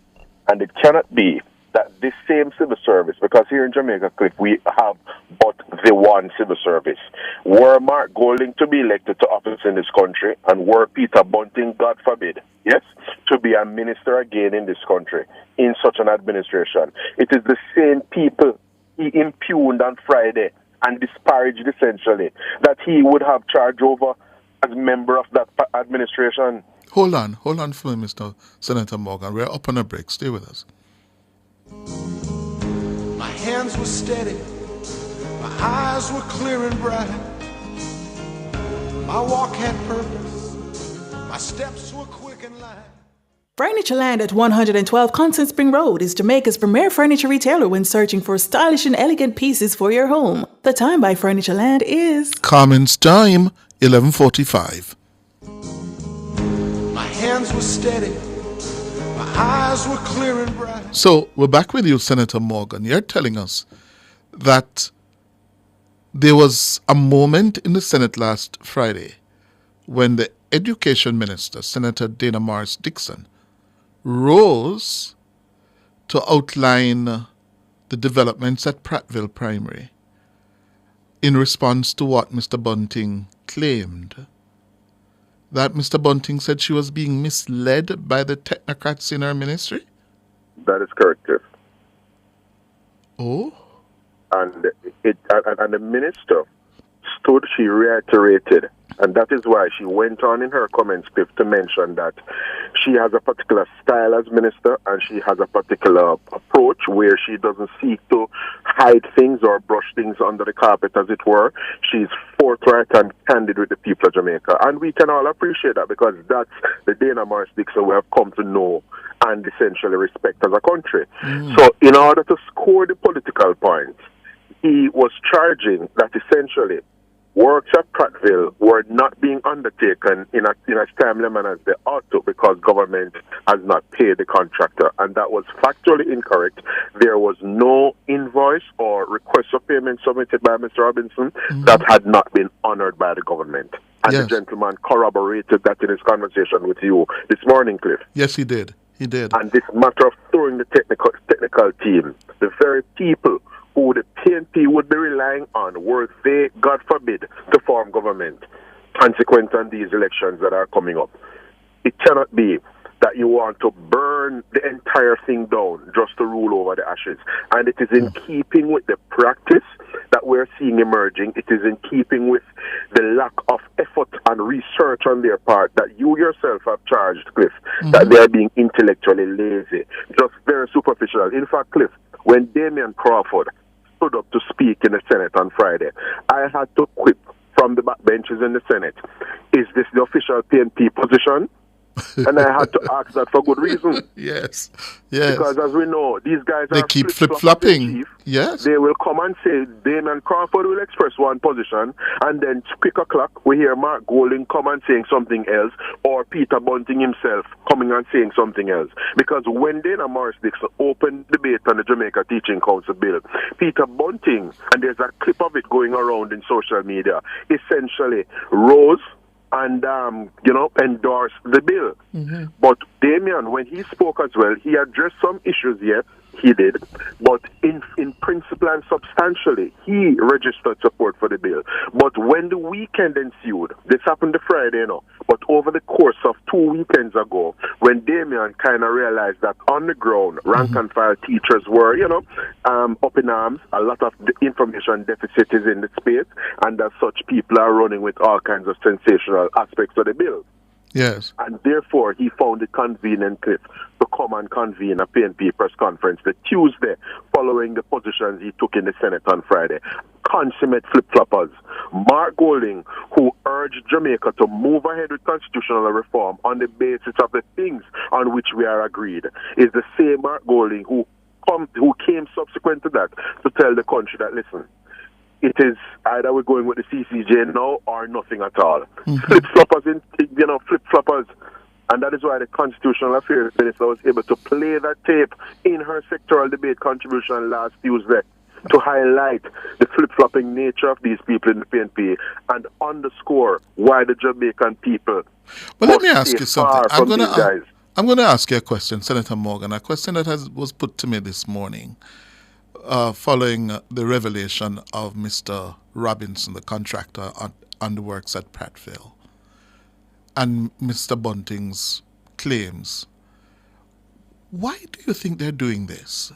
and it cannot be that this same civil service, because here in Jamaica, Cliff, we have but the one civil service. Were Mark Golding to be elected to office in this country, and were Peter Bunting, God forbid, yes, to be a minister again in this country, in such an administration, it is the same people he impugned on Friday and disparaged essentially that he would have charge over as member of that administration. Hold on for me, Mr. Senator Morgan. We're up on a break. Stay with us. My hands were steady, my eyes were clear and bright. My walk had purpose, my steps were quick and light. Furnitureland at 112 Constant Spring Road is Jamaica's premier furniture retailer when searching for stylish and elegant pieces for your home. The time by Furnitureland is Carmen's time, 11:45. My hands were steady. My eyes were clear and bright. So we're back with you, Senator Morgan. You're telling us that there was a moment in the Senate last Friday when the Education Minister, Senator Dana Morris Dixon, rose to outline the developments at Prattville Primary in response to what Mr. Bunting claimed. That Mr. Bunting said she was being misled by the technocrats in her ministry? That is correct, Cliff. Oh? And the minister stood, she reiterated, and that is why she went on in her comments, Cliff, to mention that she has a particular style as minister and she has a particular approach where she doesn't seek to hide things or brush things under the carpet, as it were. She's forthright and candid with the people of Jamaica. And we can all appreciate that because that's the Dana Morris Dixon we have come to know and essentially respect as a country. So in order to score the political points, he was charging that essentially works at Prattville were not being undertaken in a timely manner as they ought to because government has not paid the contractor. And that was factually incorrect. There was no invoice or request for payment submitted by Mr. Robinson that had not been honored by the government. And the gentleman corroborated that in his conversation with you this morning, Cliff. Yes, he did. He did. And this matter of throwing the technical team, the very people who the PNP would be relying on were they, God forbid, to form government consequent on these elections that are coming up. It cannot be that you want to burn the entire thing down just to rule over the ashes. And it is in keeping with the practice that we're seeing emerging. It is in keeping with the lack of effort and research on their part that you yourself have charged, Cliff, that they are being intellectually lazy, just very superficial. In fact, Cliff, when Damian Crawford stood up to speak in the Senate on Friday, I had to quip from the backbenches in the Senate, is this the official PNP position? And I had to ask that for good reason. Yes. Because as we know, these guys they keep flip-flopping. Yes. They will come and say Damon Crawford will express one position, and then quick o'clock we hear Mark Golding come and saying something else, or Peter Bunting himself coming and saying something else. Because when Dana Morris Dixon opened debate on the Jamaica Teaching Council bill, Peter Bunting, and there's a clip of it going around in social media, essentially rose and, endorsed the bill. But Damien, when he spoke as well, he addressed some issues, yes, he did. But in principle and substantially, he registered support for the bill. But when the weekend ensued, this happened the Friday, but over the course of 2 weekends ago, when Damien kind of realized that on the ground, rank and file teachers were, up in arms, a lot of the information deficit is in the space, and as such, people are running with all kinds of sensational aspects of the bill. Yes. And therefore, he found it convenient, Cliff, to come and convene a PNP press conference the Tuesday following the positions he took in the Senate on Friday. Consummate flip-floppers. Mark Golding, who urged Jamaica to move ahead with constitutional reform on the basis of the things on which we are agreed, is the same Mark Golding who came subsequent to that to tell the country that, listen, it is either we're going with the CCJ now or nothing at all. Flip-floppers, flip-floppers. And that is why the Constitutional Affairs Minister was able to play that tape in her sectoral debate contribution last Tuesday to highlight the flip-flopping nature of these people in the PNP and underscore why the Jamaican people. But let me ask you something. I'm going to ask you a question, Senator Morgan, a question that was put to me this morning. Following the revelation of Mr. Robinson, the contractor on the works at Prattville, and Mr. Bunting's claims. Why do you think they're doing this?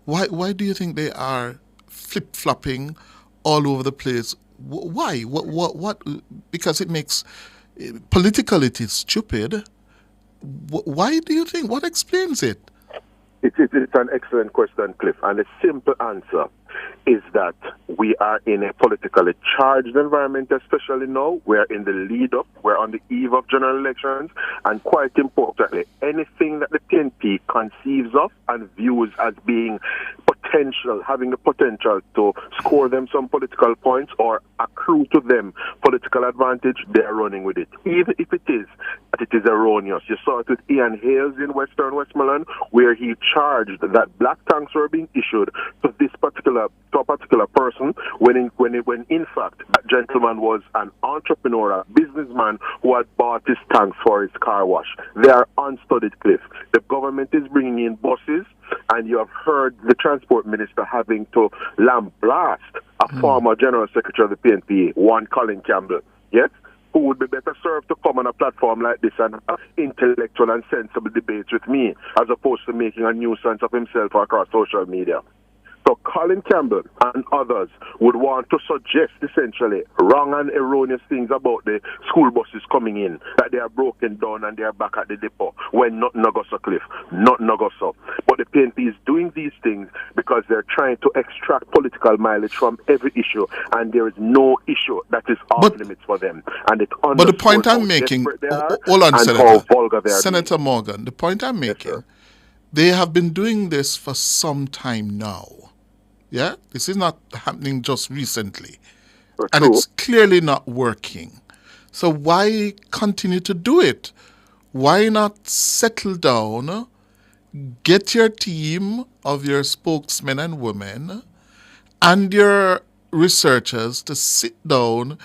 Why do you think they are flip-flopping all over the place? Why? What? Because it makes politically it is stupid. Why do you think? What explains it? It's an excellent question, Cliff, and a simple answer is that we are in a politically charged environment, especially now. We're in the lead up, we're on the eve of general elections, and quite importantly, anything that the PNP conceives of and views as being potential, having the potential to score them some political points or accrue to them political advantage, they're running with it. Even if it is that it is erroneous. You saw it with Ian Hales in Western Westmoreland, where he charged that black tanks were being issued to this particular person, when in fact that gentleman was an entrepreneur, a businessman who had bought his tanks for his car wash. They are unstudied, Cliff. The government is bringing in buses, and you have heard the transport minister having to lambaste a former general secretary of the PNP, one Colin Campbell, yes, who would be better served to come on a platform like this and have intellectual and sensible debates with me, as opposed to making a nuisance of himself across social media. So Colin Campbell and others would want to suggest essentially wrong and erroneous things about the school buses coming in, that they are broken down and they are back at the depot, when nothing goes so, Cliff, nothing goes so. But the PNP is doing these things because they're trying to extract political mileage from every issue, and there is no issue that is off limits for them. And it but the point I'm making, hold on, Senator Morgan, the point I'm making, they have been doing this for some time now. Yeah, this is not happening just recently, and it's clearly not working. So why continue to do it? Why not settle down, get your team of your spokesmen and women and your researchers to sit down,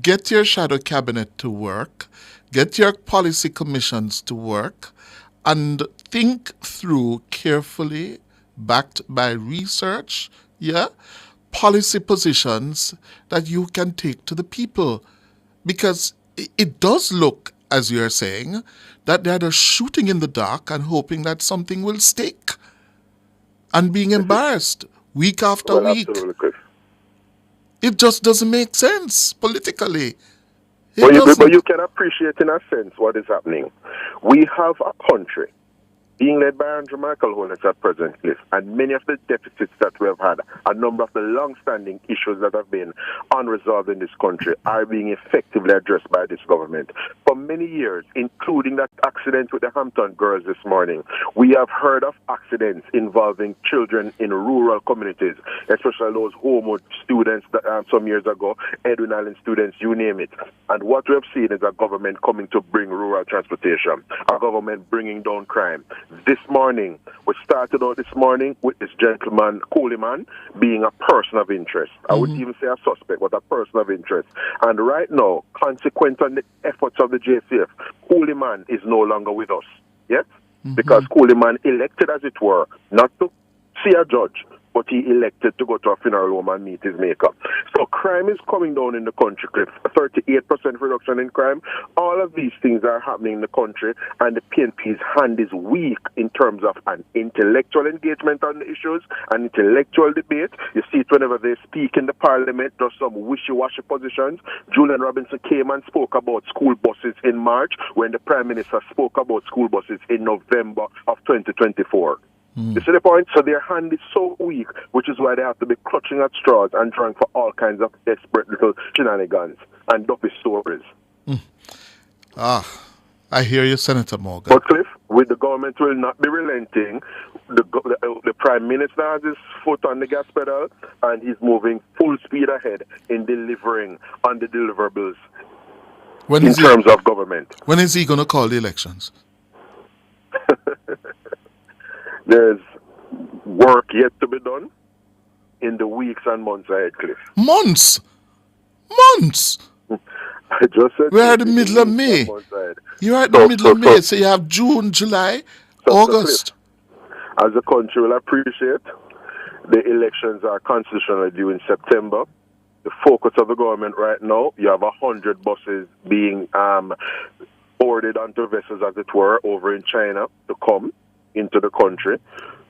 get your shadow cabinet to work, get your policy commissions to work, and think through carefully, backed by research, policy positions that you can take to the people. Because it does look, as you're saying, that they're just shooting in the dark and hoping that something will stick, and being embarrassed week after week. It just doesn't make sense politically. But you can appreciate in a sense what is happening. We have a country being led by Andrew Michael Holness at present, Cliff, and many of the deficits that we have had, a number of the long-standing issues that have been unresolved in this country are being effectively addressed by this government. For many years, including that accident with the Hampton girls this morning, we have heard of accidents involving children in rural communities, especially those Homewood students that, some years ago, Edwin Island students, you name it. And what we have seen is a government coming to bring rural transportation, a government bringing down crime. This morning, we started out this morning with this gentleman, Coleman, being a person of interest. I wouldn't even say a suspect, but a person of interest. And right now, consequent on the efforts of the JCF, Coleman is no longer with us. Yes? Because Coleman elected, as it were, not to see a judge, but he elected to go to a funeral home and meet his maker. So crime is coming down in the country, Cliff. 38% reduction in crime. All of these things are happening in the country, and the PNP's hand is weak in terms of an intellectual engagement on the issues, an intellectual debate. You see it whenever they speak in the parliament, there's some wishy-washy positions. Julian Robinson came and spoke about school buses in March, when the Prime Minister spoke about school buses in November of 2024. You see the point? So their hand is so weak, which is why they have to be clutching at straws and trying for all kinds of desperate little shenanigans and dopey stories. I hear you, Senator Morgan. But Cliff, with the government will not be relenting. The Prime Minister has his foot on the gas pedal, and he's moving full speed ahead in delivering on the deliverables in terms of government. When is he going to call the elections? There's work yet to be done in the weeks and months ahead, Cliff. Months? I just said we're at the middle of May. You're at the middle of May, so you have June, July, August. As the country will appreciate, the elections are constitutionally due in September. The focus of the government right now, you have 100 buses being boarded onto vessels, as it were, over in China to come into the country.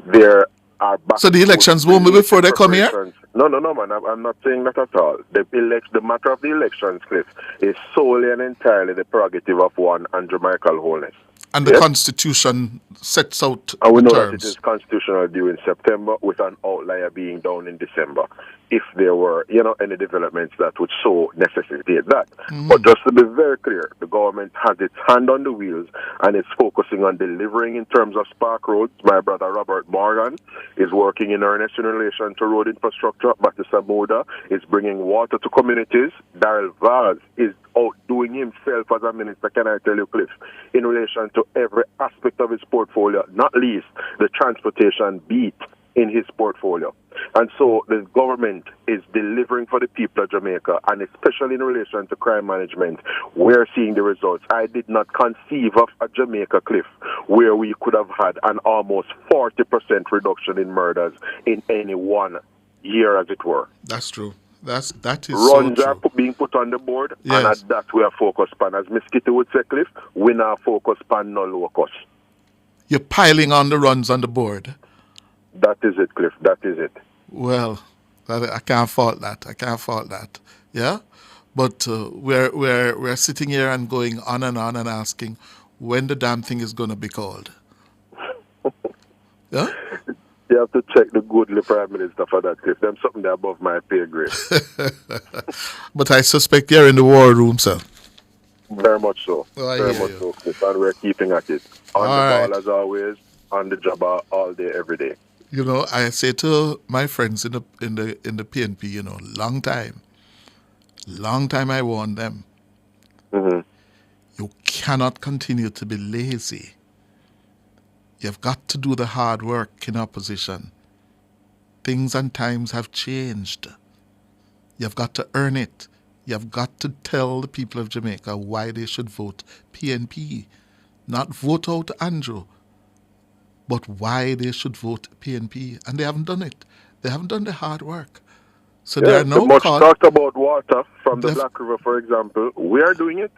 There are so the elections won't be before they come here? No, man. I'm not saying that at all. The matter of the elections, Cliff, is solely and entirely the prerogative of one Andrew Michael Holness. And the Constitution sets out and we the know terms. that it is constitutional due in September, with an outlier being down in December, if there were, any developments that would so necessitate that. But just to be very clear, the government has its hand on the wheels and is focusing on delivering in terms of spark roads. My brother Robert Morgan is working in earnest in relation to road infrastructure. Batista Moda is bringing water to communities. Daryl Vaz is outdoing himself as a minister, can I tell you, Cliff, in relation to every aspect of his portfolio, not least the transportation beat in his portfolio. And so the government is delivering for the people of Jamaica, and especially in relation to crime management, we're seeing the results. I did not conceive of a Jamaica, Cliff, where we could have had an almost 40% reduction in murders in any one year, as it were. That's true. That is runs so are true. being put on the board, Yes. and at that we are focused on. As Miss Kitty would say, Cliff, we now focus on no locus. You're piling on the runs on the board. That is it, Cliff. That is it. Well, I can't fault that. Yeah, but we're sitting here and going on and asking when the damn thing is going to be called. Yeah. You have to check the goodly Prime Minister for that, Cliff. Them something there above my pay grade. But I suspect you're in the war room, sir. Very much so. Very much so, Cliff. And we're keeping at it. On All the right. ball as always, on the job all day, every day. I say to my friends in the PNP, long time I warned them. Mm-hmm. You cannot continue to be lazy. You've got to do the hard work in opposition. Things and times have changed. You've got to earn it. You've got to tell the people of Jamaica why they should vote PNP. Not vote out Andrew, but why they should vote PNP. And they haven't done it. They haven't done the hard work. So they are now much talked about water from the Black River, for example. We are doing it.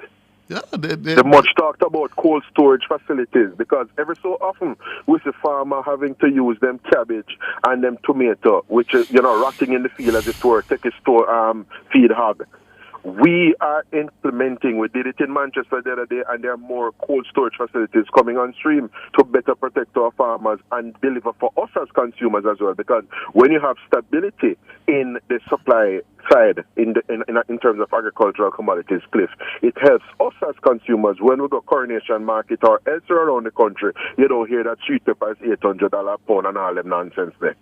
Yeah, the much talked about cold storage facilities, because every so often we see farmer having to use them cabbage and them tomato, which is rotting in the field as it were, take a store feed hog. We are implementing. We did it in Manchester the other day, and there are more cold storage facilities coming on stream to better protect our farmers and deliver for us as consumers as well. Because when you have stability in the supply side, in terms of agricultural commodities, Cliff, it helps us as consumers. When we go Coronation Market or elsewhere around the country, you don't hear that sweet pepper is $800 a pound and all them nonsense there.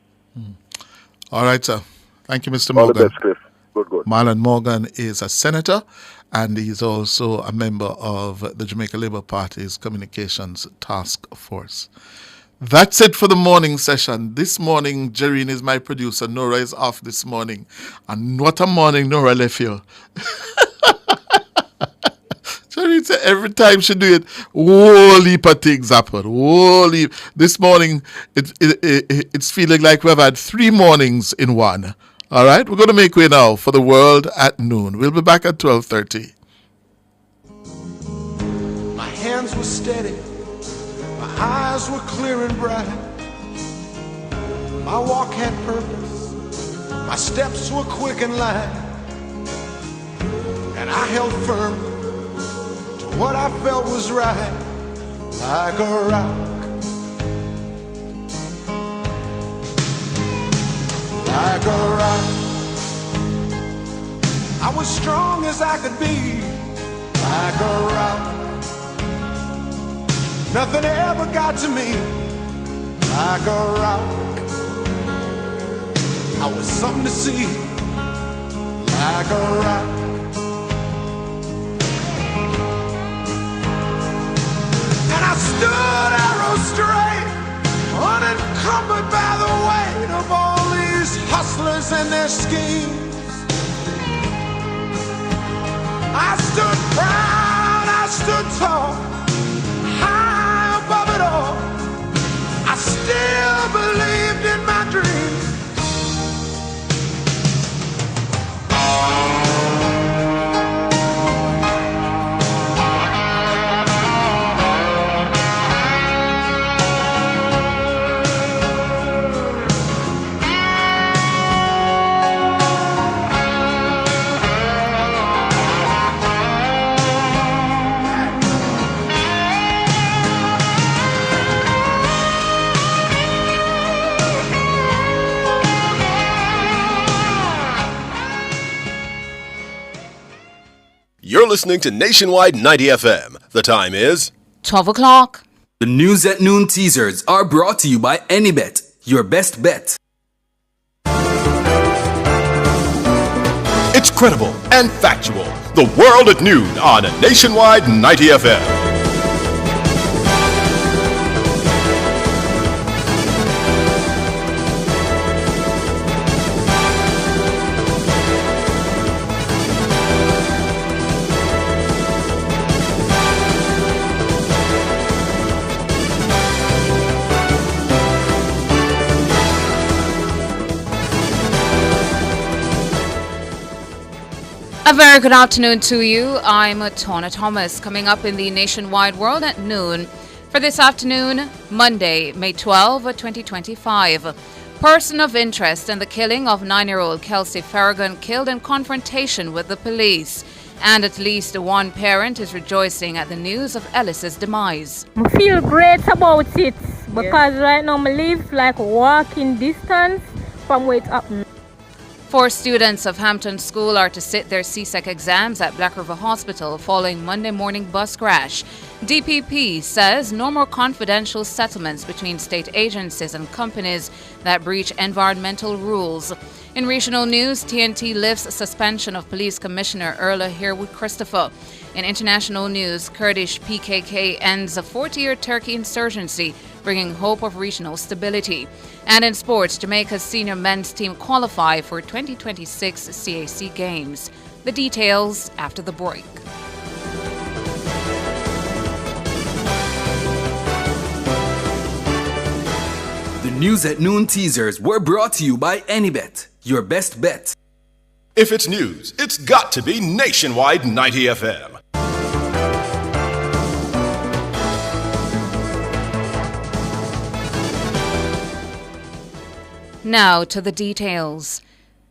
All right, sir. Thank you, Mr. All Morgan. the best, Cliff. Good. Marlon Morgan is a senator, and he's also a member of the Jamaica Labour Party's Communications Task Force. That's it for the morning session. This morning, Jerrine is my producer. Nora is off this morning. And what a morning Nora left you. Jerrine said every time she do it, whole heap of things happen. This morning, it's feeling like we've had 3 mornings in one. All right, we're going to make way now for the world at noon. We'll be back at 12:30. My hands were steady, my eyes were clear and bright. My walk had purpose, my steps were quick and light. And I held firm to what I felt was right, like a rock. Like a rock, I was strong as I could be. Like a rock, nothing ever got to me. Like a rock, I was something to see. Like a rock, and I stood arrow straight, unencumbered by the weight of all these hustlers and their schemes. I stood proud, I stood tall, high above it all. I still believed in my dreams. You're listening to Nationwide 90 FM. The time is 12 o'clock. The News at Noon teasers are brought to you by AnyBet, your best bet. It's credible and factual. The World at Noon on Nationwide 90 FM. A very good afternoon to you. I'm Tona Thomas. Coming up in the Nationwide World at Noon for this afternoon, Monday, May 12, 2025. Person of interest in the killing of 9-year-old Kelsey Farragon killed in confrontation with the police. And at least one parent is rejoicing at the news of Ellis's demise. I feel great about it because right now I live like walking distance from where it happened. 4 students of Hampton School are to sit their CSEC exams at Black River Hospital following Monday morning bus crash. DPP says no more confidential settlements between state agencies and companies that breach environmental rules. In regional news, TNT lifts suspension of Police Commissioner Erla Herwood Christopher. In international news, Kurdish PKK ends a 40-year Turkey insurgency, bringing hope of regional stability. And in sports, Jamaica's senior men's team qualify for 2026 CAC Games. The details after the break. The News at Noon teasers were brought to you by AnyBet, your best bet. If it's news, it's got to be Nationwide 90 FM. Now to the details.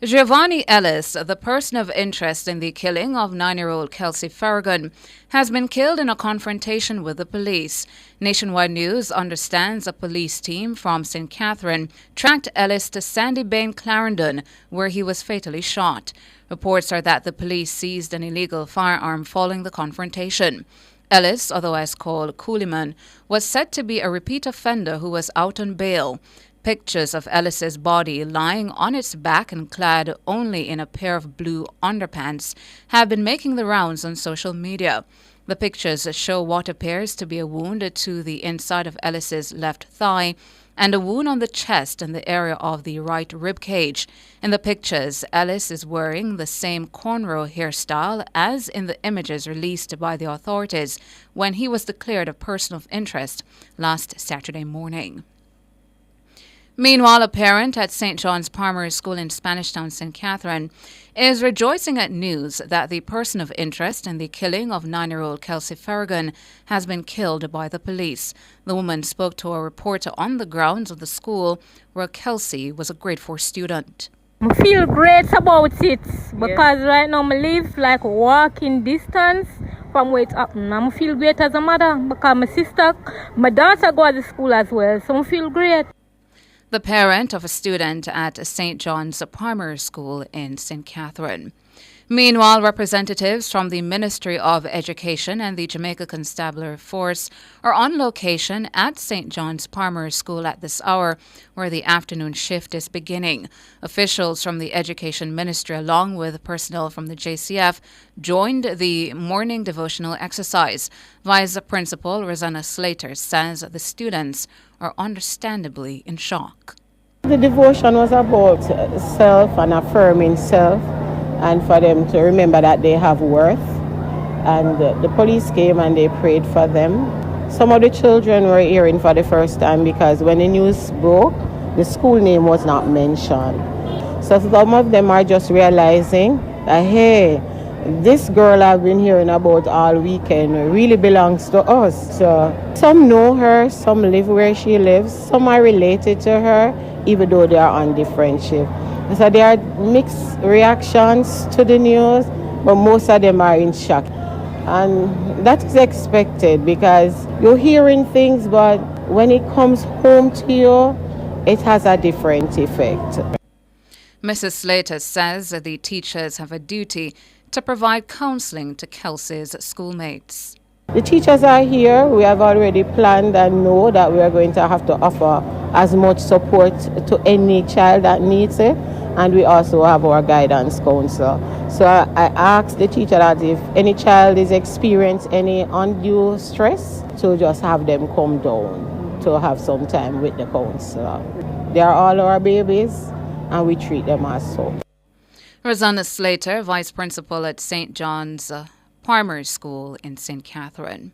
Giovanni Ellis, the person of interest in the killing of 9-year-old Kelsey Farragon, has been killed in a confrontation with the police. Nationwide News understands a police team from St. Catherine tracked Ellis to Sandy Bain, Clarendon, where he was fatally shot. Reports are that the police seized an illegal firearm following the confrontation. Ellis, otherwise called Cooliman, was said to be a repeat offender who was out on bail. Pictures of Ellis's body lying on its back and clad only in a pair of blue underpants have been making the rounds on social media. The pictures show what appears to be a wound to the inside of Ellis's left thigh and a wound on the chest and the area of the right rib cage. In the pictures, Ellis is wearing the same cornrow hairstyle as in the images released by the authorities when he was declared a person of interest last Saturday morning. Meanwhile, a parent at St. John's Primary School in Spanish Town, St. Catherine, is rejoicing at news that the person of interest in the killing of 9-year-old Kelsey Farragon has been killed by the police. The woman spoke to a reporter on the grounds of the school where Kelsey was a grade 4 student. I feel great about it because right now I live like walking distance from where it happened. I feel great as a mother because my daughter goes to school as well, so I feel great. The parent of a student at St. John's Primary School in St. Catherine. Meanwhile, representatives from the Ministry of Education and the Jamaica Constabulary Force are on location at St. John's Primary School at this hour, where the afternoon shift is beginning. Officials from the Education Ministry, along with personnel from the JCF, joined the morning devotional exercise. Vice Principal Rosanna Slater says the students are understandably in shock. The devotion was about self and affirming self, and for them to remember that they have worth. And the police came and they prayed for them. Some of the children were hearing for the first time because when the news broke, the school name was not mentioned. So some of them are just realizing that, hey, this girl I've been hearing about all weekend really belongs to us. So some know her, some live where she lives, some are related to her, even though they are on different shifts. So there are mixed reactions to the news, but most of them are in shock. And that is expected because you're hearing things, but when it comes home to you, it has a different effect. Mrs. Slater says the teachers have a duty to provide counseling to Kelsey's schoolmates. The teachers are here. We have already planned and know that we are going to have to offer as much support to any child that needs it. And we also have our guidance counselor. So I asked the teacher that if any child is experiencing any undue stress, to just have them come down to have some time with the counselor. They are all our babies and we treat them as so. Rosanna Slater, Vice Principal at St. John's Primary School in St. Catherine.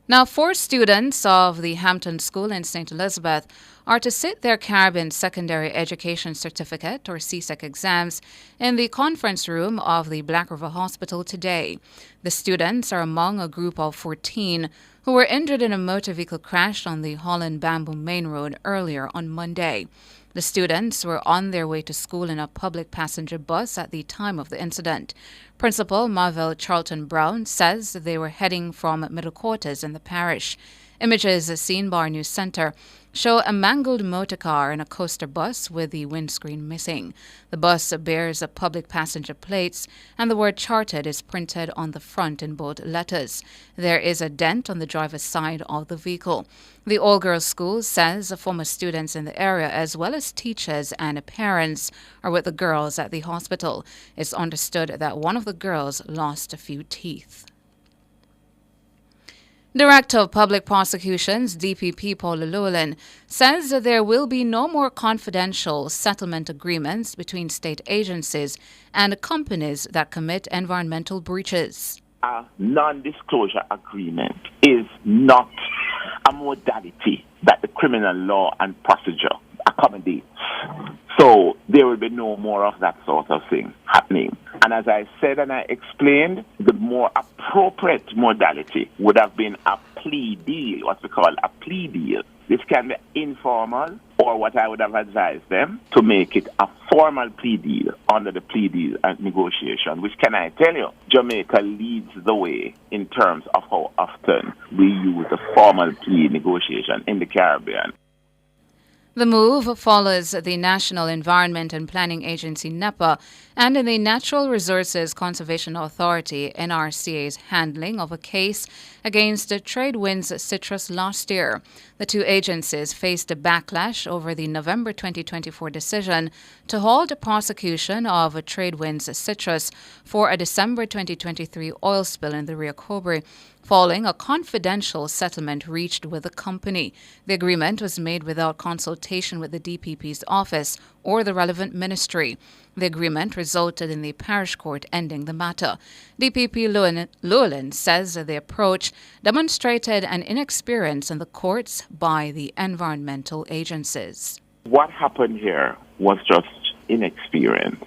Now, 4 students of the Hampton School in St. Elizabeth are to sit their Caribbean Secondary Education Certificate, or CSEC exams, in the conference room of the Black River Hospital today. The students are among a group of 14 who were injured in a motor vehicle crash on the Holland Bamboo Main Road earlier on Monday. The students were on their way to school in a public passenger bus at the time of the incident. Principal Marvel Charlton Brown says they were heading from middle quarters in the parish. Images seen by our news centre show a mangled motor car and a coaster bus with the windscreen missing. The bus bears public passenger plates and the word chartered is printed on the front in bold letters. There is a dent on the driver's side of the vehicle. The all-girls school says former students in the area as well as teachers and parents are with the girls at the hospital. It's understood that one of the girls lost a few teeth. Director of Public Prosecutions, DPP Paul Llewellyn, says that there will be no more confidential settlement agreements between state agencies and companies that commit environmental breaches. A non-disclosure agreement is not a modality that the criminal law and procedure accommodates. So there will be no more of that sort of thing happening. And as I said and I explained, the more appropriate modality would have been a plea deal, what we call a plea deal. This can be informal, or what I would have advised them, to make it a formal plea deal under the plea deal and negotiation, which, can I tell you, Jamaica leads the way in terms of how often we use a formal plea negotiation in the Caribbean. The move follows the National Environment and Planning Agency, NEPA, and the Natural Resources Conservation Authority, NRCA's handling of a case against Tradewinds Citrus last year. The two agencies faced a backlash over the November 2024 decision to halt a prosecution of Tradewinds Citrus for a December 2023 oil spill in the Rio Cobre, following a confidential settlement reached with the company. The agreement was made without consultation with the DPP's office or the relevant ministry. The agreement resulted in the parish court ending the matter. DPP Llewellyn says the approach demonstrated an inexperience in the courts by the environmental agencies. What happened here was just inexperience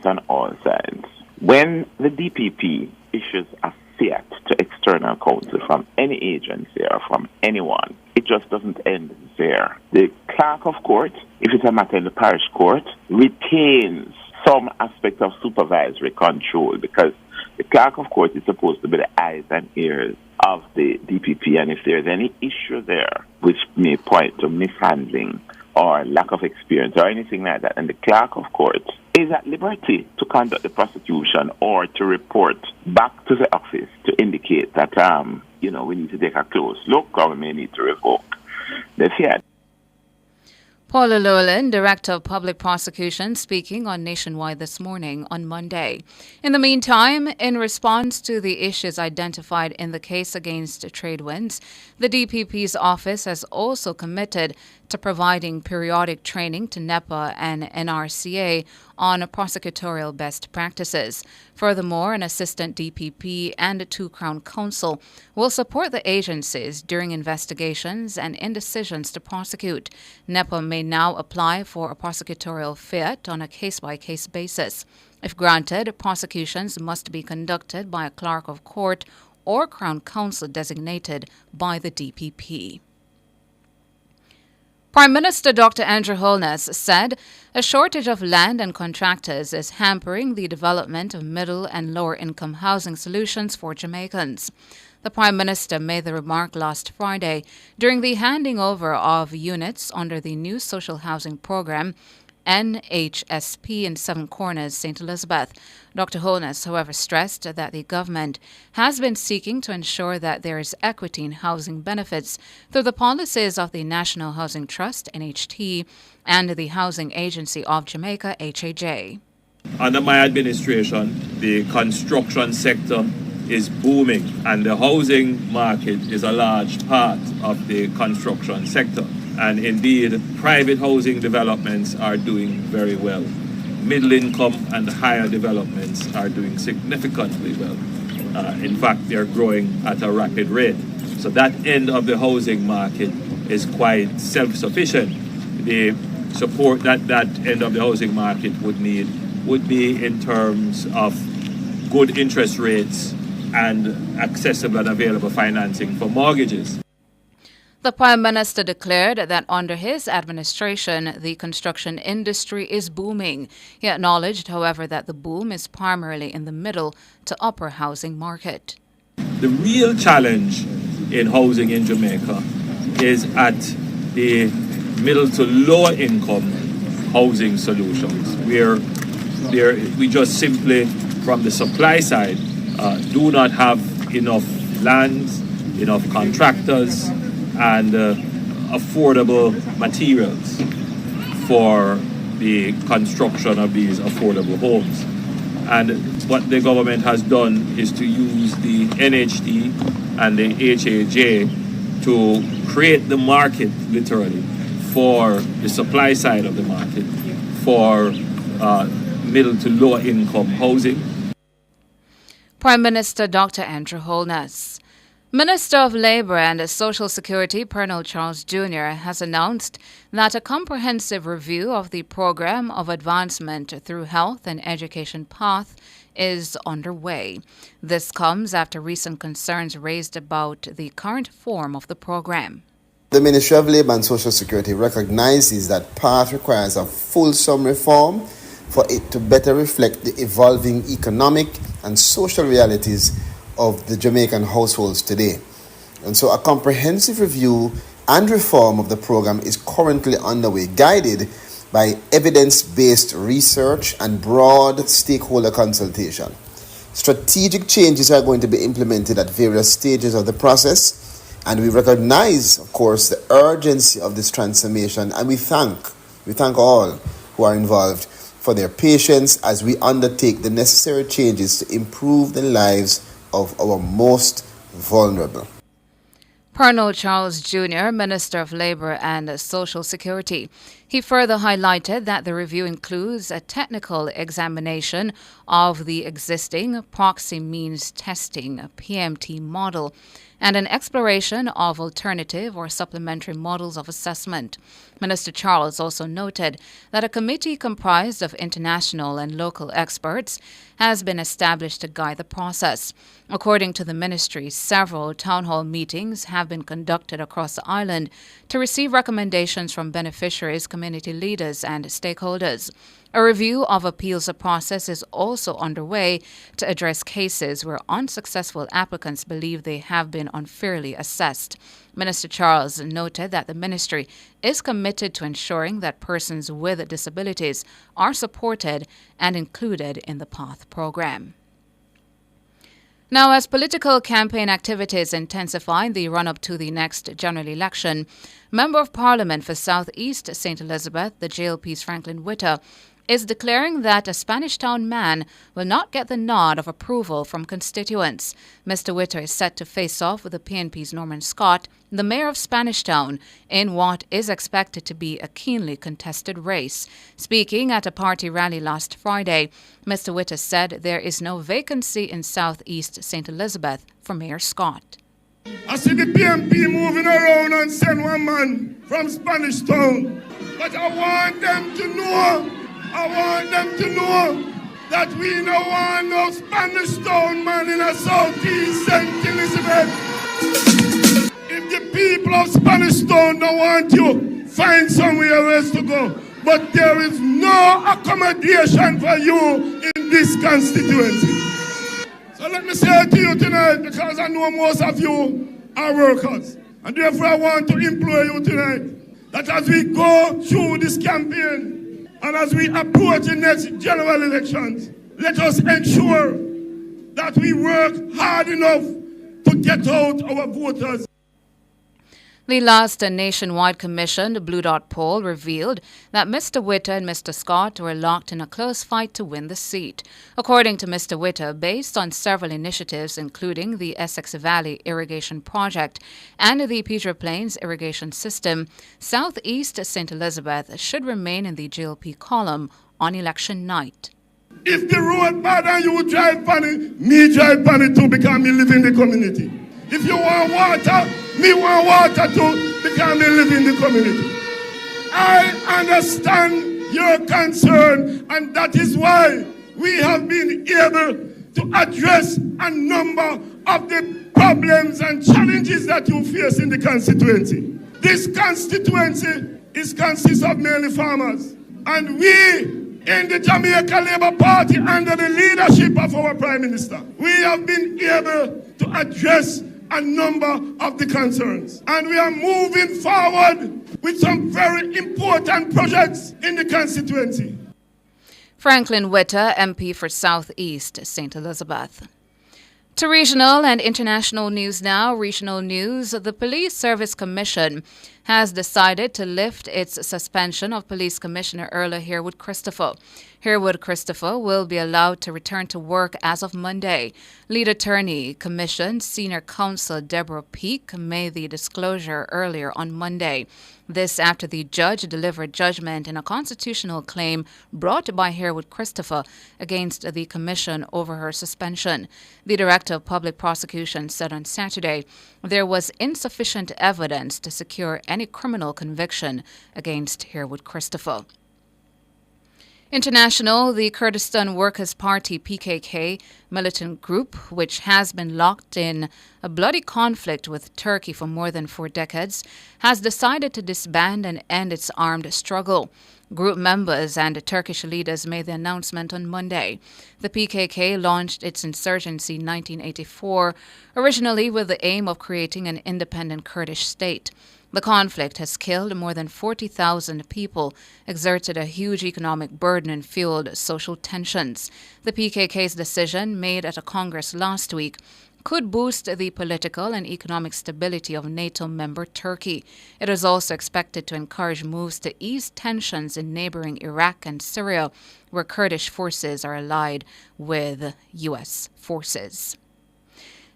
on all sides. When the DPP issues a fiat to external counsel from any agency or from anyone, it just doesn't end there. The clerk of court, if it's a matter in the parish court, retains some aspect of supervisory control, because the clerk of court is supposed to be the eyes and ears of the DPP, and if there's any issue there which may point to mishandling or lack of experience or anything like that, and the clerk of court is at liberty to conduct the prosecution or to report back to the office to indicate that, we need to take a close look or we may need to revoke the fiat. Paula Llewellyn, Director of Public Prosecutions, speaking on Nationwide this morning on Monday. In the meantime, in response to the issues identified in the case against Tradewinds, the DPP's office has also committed to providing periodic training to NEPA and NRCA on prosecutorial best practices. Furthermore, an assistant DPP and a two Crown Counsel will support the agencies during investigations and in decisions to prosecute. NEPA may now apply for a prosecutorial fiat on a case-by-case basis. If granted, prosecutions must be conducted by a clerk of court or Crown Counsel designated by the DPP. Prime Minister Dr. Andrew Holness said a shortage of land and contractors is hampering the development of middle and lower income housing solutions for Jamaicans. The Prime Minister made the remark last Friday during the handing over of units under the new social housing program NHSP in Seven Corners, St. Elizabeth. Dr. Holness, however, stressed that the government has been seeking to ensure that there is equity in housing benefits through the policies of the National Housing Trust, NHT, and the Housing Agency of Jamaica, HAJ. Under my administration, the construction sector is booming, and the housing market is a large part of the construction sector. And indeed, private housing developments are doing very well. Middle income and higher developments are doing significantly well. In fact, they're growing at a rapid rate. So that end of the housing market is quite self-sufficient. The support that end of the housing market would need would be in terms of good interest rates and accessible and available financing for mortgages. The Prime Minister declared that under his administration, the construction industry is booming. He acknowledged, however, that the boom is primarily in the middle to upper housing market. The real challenge in housing in Jamaica is at the middle to lower income housing solutions, where we just simply, from the supply side, do not have enough land, enough contractors, and affordable materials for the construction of these affordable homes. And what the government has done is to use the NHT and the HAJ to create the market, literally, for the supply side of the market, for middle to lower income housing. Prime Minister Dr. Andrew Holness. Minister of Labour and Social Security Pernell Charles Jr. has announced that a comprehensive review of the Programme of Advancement through Health and Education Path is underway. This comes after recent concerns raised about the current form of the programme. The Ministry of Labour and Social Security recognizes that PATH requires a fulsome reform for it to better reflect the evolving economic and social realities of the Jamaican households today. And so a comprehensive review and reform of the program is currently underway, guided by evidence-based research and broad stakeholder consultation. Strategic changes are going to be implemented at various stages of the process, and we recognize, of course, the urgency of this transformation, and we thank all who are involved for their patience as we undertake the necessary changes to improve the lives of our most vulnerable. Pernell Charles Jr., Minister of Labour and Social Security. He further highlighted that the review includes a technical examination of the existing proxy means testing PMT model and an exploration of alternative or supplementary models of assessment. Minister Charles also noted that a committee comprised of international and local experts has been established to guide the process. According to the ministry, several town hall meetings have been conducted across the island to receive recommendations from beneficiaries, community leaders, and stakeholders. A review of appeals process is also underway to address cases where unsuccessful applicants believe they have been unfairly assessed. Minister Charles noted that the ministry is committed to ensuring that persons with disabilities are supported and included in the PATH program. Now, as political campaign activities intensify in the run-up to the next general election, Member of Parliament for South East St. Elizabeth, the JLP's Franklin Witter, is declaring that a Spanish Town man will not get the nod of approval from constituents. Mr. Witter is set to face off with the PNP's Norman Scott, the mayor of Spanish Town, in what is expected to be a keenly contested race. Speaking at a party rally last Friday, Mr. Witter said there is no vacancy in Southeast St. Elizabeth for Mayor Scott. I see the PNP moving around and send one man from Spanish Town, but I want them to know that we no want no Spanish Town man in a Southeast St. Elizabeth. If the people of Spanish Town don't want you, find somewhere else to go. But there is no accommodation for you in this constituency. So let me say to you tonight, because I know most of you are workers, and therefore I want to implore you tonight that as we go through this campaign, And as we approach the next general elections, let us ensure that we work hard enough to get out our voters. The last nationwide commissioned Blue Dot poll revealed that Mr. Witter and Mr. Scott were locked in a close fight to win the seat. According to Mr. Witter, based on several initiatives including the Essex Valley Irrigation Project and the Peter Plains Irrigation System, Southeast St. Elizabeth should remain in the GLP column on election night. If the road bad and you drive on it, me drive on it too because me live in the community. If you want water, me want water too because me live in the community. I understand your concern, and that is why we have been able to address a number of the problems and challenges that you face in the constituency. This constituency consists of mainly farmers, and we in the Jamaica Labour Party, under the leadership of our Prime Minister, we have been able to address a number of the concerns. And we are moving forward with some very important projects in the constituency. Franklin Witter, MP for South East St. Elizabeth. To regional and international news now. Regional news. The Police Service Commission has decided to lift its suspension of Police Commissioner Erla Herwood Christopher. Herwood Christopher will be allowed to return to work as of Monday. Lead Attorney Commission Senior Counsel Deborah Peake made the disclosure earlier on Monday. This after the judge delivered judgment in a constitutional claim brought by Herwood Christopher against the commission over her suspension. The Director of Public Prosecution said on Saturday there was insufficient evidence to secure any criminal conviction against Herwood Christopher. International, the Kurdistan Workers' Party PKK militant group, which has been locked in a bloody conflict with Turkey for more than 4 decades, has decided to disband and end its armed struggle. Group members and Turkish leaders made the announcement on Monday. The PKK launched its insurgency in 1984, originally with the aim of creating an independent Kurdish state. The conflict has killed more than 40,000 people, exerted a huge economic burden, and fueled social tensions. The PKK's decision, made at a Congress last week, could boost the political and economic stability of NATO member Turkey. It is also expected to encourage moves to ease tensions in neighboring Iraq and Syria, where Kurdish forces are allied with U.S. forces.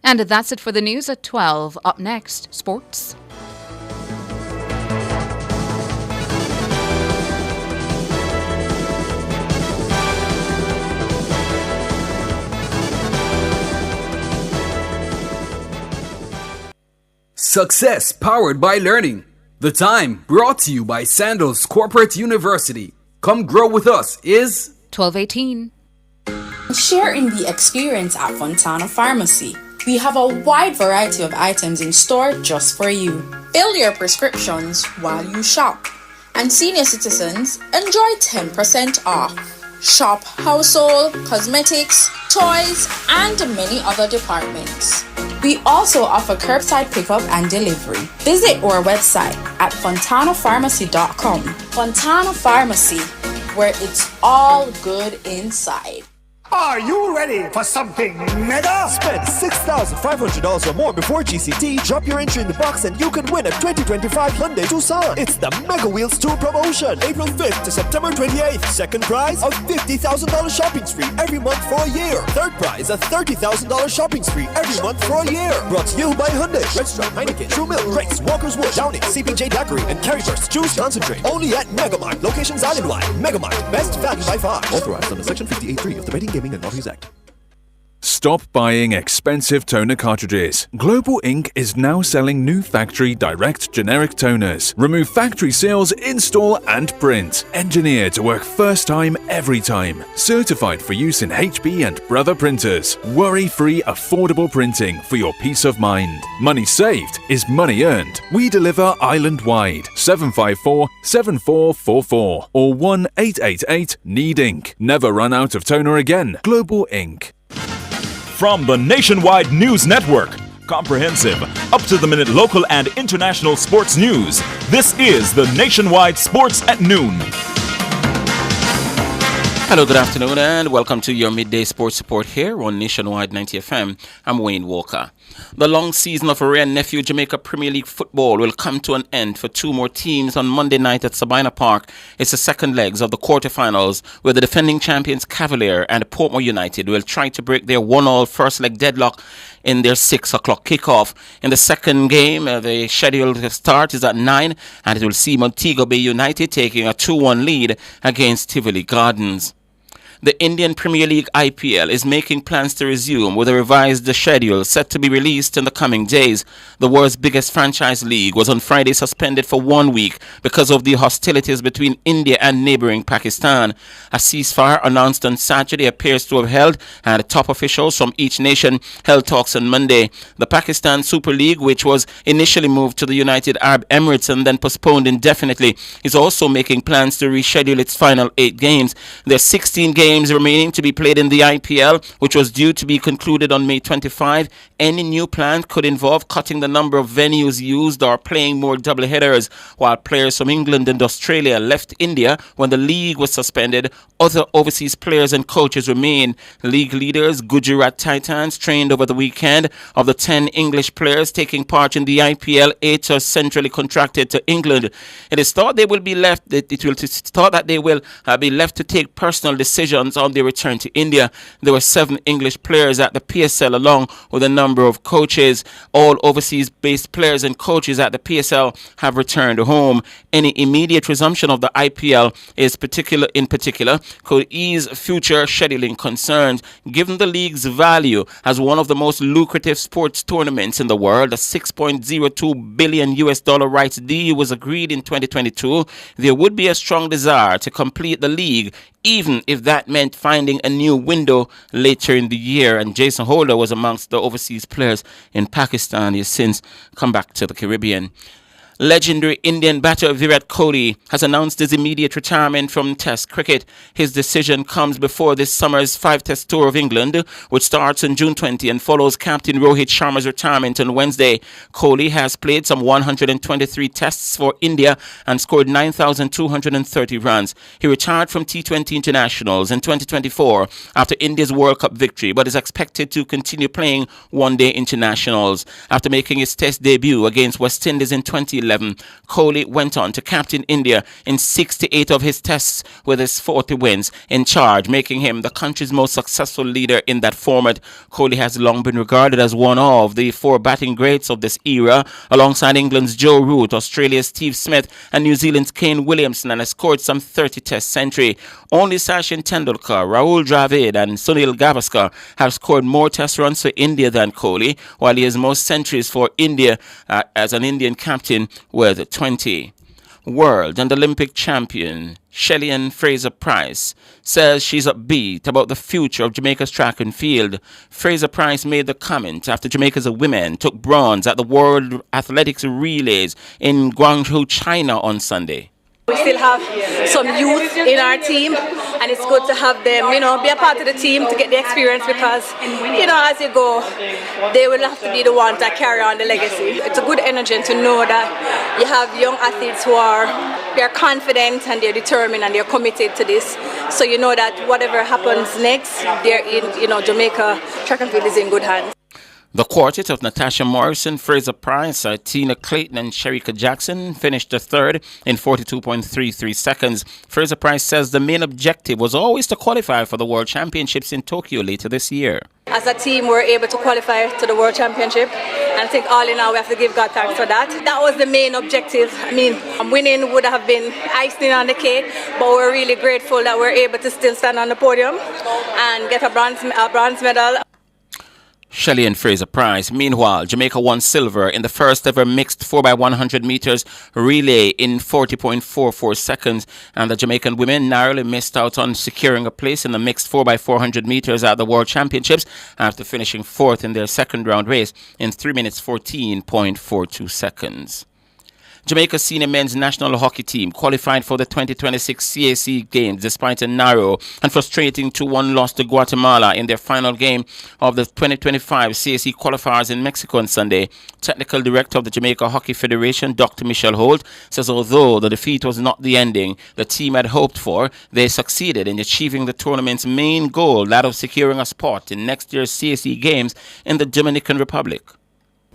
And that's it for the news at 12. Up next, sports. Success powered by learning. The Time brought to you by Sandals Corporate University. Come grow with us is 12:18. Share in the experience at Fontana Pharmacy. We have a wide variety of items in store just for you. Fill your prescriptions while you shop. And senior citizens enjoy 10% off. Shop household, cosmetics, toys, and many other departments. We also offer curbside pickup and delivery. Visit our website at fontanapharmacy.com. Fontana Pharmacy, where it's all good inside. Are you ready for something mega? Spend $6,500 or more before GCT, drop your entry in the box and you can win a 2025 Hyundai Tucson. It's the Mega Wheels 2 promotion, April 5th to September 28th. Second prize, a $50,000 shopping spree every month for a year. Third prize, a $30,000 shopping spree every month for a year. Brought to you by Hyundai, Redstone, Heineken, True Milk, Grace, Walker's Wood, Downing, CPJ Daiquiri, and Carryburst. Choose Concentrate. Only at Megamart. Locations island-wide. Megamart, best value by far. Authorized under Section 58.3 of the Betting Gaming and Lotteries Act. Stop buying expensive toner cartridges. Global Ink is now selling new factory direct generic toners. Remove factory seals, install and print. Engineered to work first time, every time. Certified for use in HB and Brother printers. Worry-free, affordable printing for your peace of mind. Money saved is money earned. We deliver island-wide. 754-7444 or 1-888-NEED-INK. Never run out of toner again. Global Ink. From the Nationwide News Network, comprehensive, up-to-the-minute local and international sports news, this is the Nationwide Sports at Noon. Hello, good afternoon, and welcome to your midday sports report here on Nationwide 90 FM. I'm Wayne Walker. The long season of Ray and Nephew Jamaica Premier League football will come to an end for two more teams on Monday night at Sabina Park. It's the second legs of the quarterfinals, where the defending champions Cavalier and Portmore United will try to break their 1-1 first leg deadlock in their 6 o'clock kickoff. In the second game, the scheduled start is at 9, and it will see Montego Bay United taking a 2-1 lead against Tivoli Gardens. The Indian Premier League IPL is making plans to resume with a revised schedule set to be released in the coming days. The world's biggest franchise league was on Friday suspended for 1 week because of the hostilities between India and neighboring Pakistan. A ceasefire announced on Saturday appears to have held, and top officials from each nation held talks on Monday. The Pakistan Super League, which was initially moved to the United Arab Emirates and then postponed indefinitely, is also making plans to reschedule its final 8 games. There are 16 games remaining to be played in the IPL, which was due to be concluded on May 25. Any new plan could involve cutting the number of venues used or playing more double headers. While players from England and Australia left India when the league was suspended, other overseas players and coaches remain. League leaders Gujarat Titans trained over the weekend. Of the 10 English players taking part in the IPL, 8 are centrally contracted to England. It is thought they will be left. It's thought that they will be left to take personal decisions on their return to India. There were 7 English players at the PSL along with a number of coaches. All overseas-based players and coaches at the PSL have returned home. Any immediate resumption of the IPL in particular could ease future scheduling concerns. Given the league's value as one of the most lucrative sports tournaments in the world, a $6.02 billion rights deal was agreed in 2022. There would be a strong desire to complete the league, even if that meant finding a new window later in the year. And Jason Holder was amongst the overseas players in Pakistan. He has since come back to the Caribbean. Legendary Indian batter Virat Kohli has announced his immediate retirement from Test cricket. His decision comes before this summer's 5-test tour of England, which starts on June 20 and follows Captain Rohit Sharma's retirement on Wednesday. Kohli has played some 123 tests for India and scored 9,230 runs. He retired from T20 internationals in 2024 after India's World Cup victory, but is expected to continue playing one-day internationals. After making his Test debut against West Indies in 2011, Kohli went on to captain India in 68 of his tests with his 40 wins in charge, making him the country's most successful leader in that format. Kohli has long been regarded as one of the 4 batting greats of this era, alongside England's Joe Root, Australia's Steve Smith, and New Zealand's Kane Williamson, and has scored some 30 test century. Only Sachin Tendulkar, Rahul Dravid, and Sunil Gavaskar have scored more test runs for India than Kohli, while he has most centuries for India as an Indian captain with 20. World and Olympic champion Shelly-Ann Fraser-Pryce says she's upbeat about the future of Jamaica's track and field. Fraser-Pryce made the comment after Jamaica's women took bronze at the World Athletics Relays in Guangzhou, China on Sunday. We still have some youth in our team, and it's good to have them, be a part of the team to get the experience, because, as you go, they will have to be the ones that carry on the legacy. It's a good energy to know that you have young athletes who they're confident and they're determined and they're committed to this. So you know that whatever happens next, they're in, Jamaica track and field is in good hands. The quartet of Natasha Morrison, Fraser-Pryce, Tina Clayton, and Sherika Jackson finished the third in 42.33 seconds. Fraser-Pryce says the main objective was always to qualify for the World Championships in Tokyo later this year. As a team, we're able to qualify to the World Championship, and I think all in all we have to give God thanks for that. That was the main objective. Winning would have been icing on the cake, but we're really grateful that we're able to still stand on the podium and get a bronze medal. Shelly-Ann Fraser-Pryce. Meanwhile, Jamaica won silver in the first ever mixed 4x100 meters relay in 40.44 seconds, and the Jamaican women narrowly missed out on securing a place in the mixed 4x400 meters at the World Championships after finishing 4th in their second round race in 3 minutes 14.42 seconds. Jamaica's senior men's national hockey team qualified for the 2026 CAC Games despite a narrow and frustrating 2-1 loss to Guatemala in their final game of the 2025 CAC qualifiers in Mexico on Sunday. Technical Director of the Jamaica Hockey Federation, Dr. Michelle Holt, says although the defeat was not the ending the team had hoped for, they succeeded in achieving the tournament's main goal, that of securing a spot in next year's CAC Games in the Dominican Republic.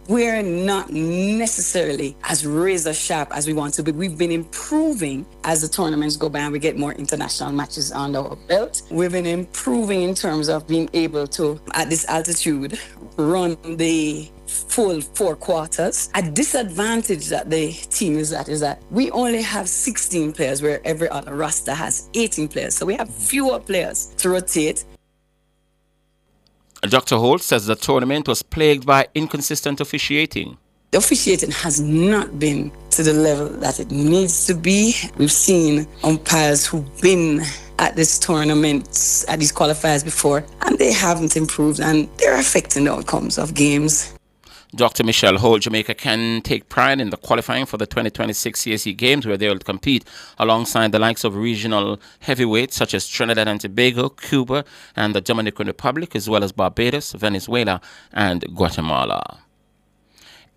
We're not necessarily as razor sharp as we want to, but we've been improving as the tournaments go by and we get more international matches under our belt. We've been improving in terms of being able to, at this altitude, run the full 4 quarters. A disadvantage that the team is that we only have 16 players where every other roster has 18 players. So we have fewer players to rotate. Dr. Holt says the tournament was plagued by inconsistent officiating. The officiating has not been to the level that it needs to be. We've seen umpires who've been at this tournament, at these qualifiers before, and they haven't improved, and they're affecting the outcomes of games. Dr. Michelle Holt, Jamaica can take pride in the qualifying for the 2026 CAC Games, where they will compete alongside the likes of regional heavyweights such as Trinidad and Tobago, Cuba, and the Dominican Republic, as well as Barbados, Venezuela, and Guatemala.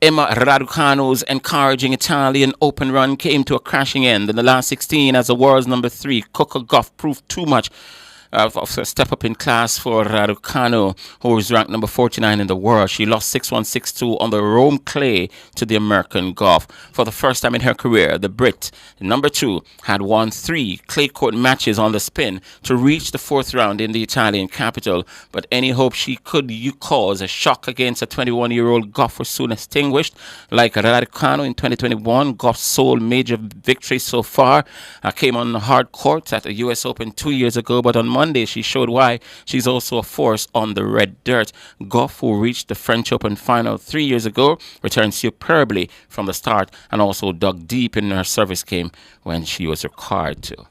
Emma Raducanu's encouraging Italian Open run came to a crashing end in the last 16 as the world's number 3, Coco Gauff, proved too much of a step up in class for Raducanu, who is ranked number 49 in the world. She lost 6-1, 6-2 on the Rome clay to the American Gauff. For the first time in her career, the Brit, number 2, had won 3 clay court matches on the spin to reach the 4th round in the Italian capital. But any hope she could cause a shock against a 21-year-old Gauff was soon extinguished. Like Raducanu in 2021, Gauff's sole major victory so far came on hard court at the US Open 2 years ago, but on Monday, she showed why she's also a force on the red dirt. Gauff, who reached the French Open final 3 years ago, returned superbly from the start and also dug deep in her service game when she was required to.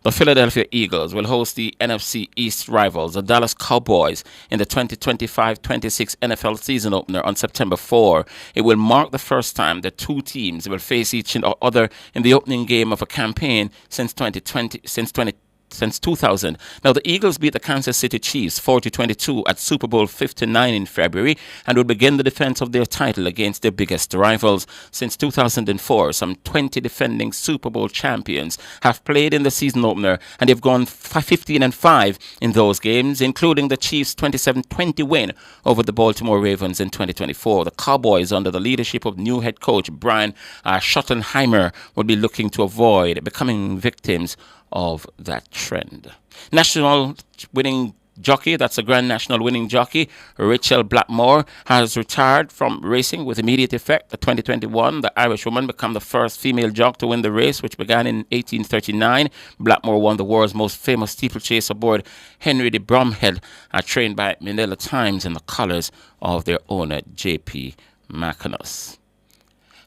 The Philadelphia Eagles will host the NFC East rivals, the Dallas Cowboys, in the 2025-26 NFL season opener on September 4. It will mark the first time the two teams will face each other in the opening game of a campaign since 2000. Now, the Eagles beat the Kansas City Chiefs 40-22 at Super Bowl 59 in February and will begin the defense of their title against their biggest rivals. Since 2004, some 20 defending Super Bowl champions have played in the season opener, and they've gone 15-5 in those games, including the Chiefs' 27-20 win over the Baltimore Ravens in 2024. The Cowboys, under the leadership of new head coach Brian Schottenheimer, will be looking to avoid becoming victims of that trend. National winning jockey, that's a Grand National winning jockey, Rachel Blackmore, has retired from racing with immediate effect. The 2021, the Irish woman became the first female jock to win the race, which began in 1839. Blackmore won the world's most famous steeplechase aboard Henry de Bromhead, trained by Manila Times in the colours of their owner, J.P. Macinus.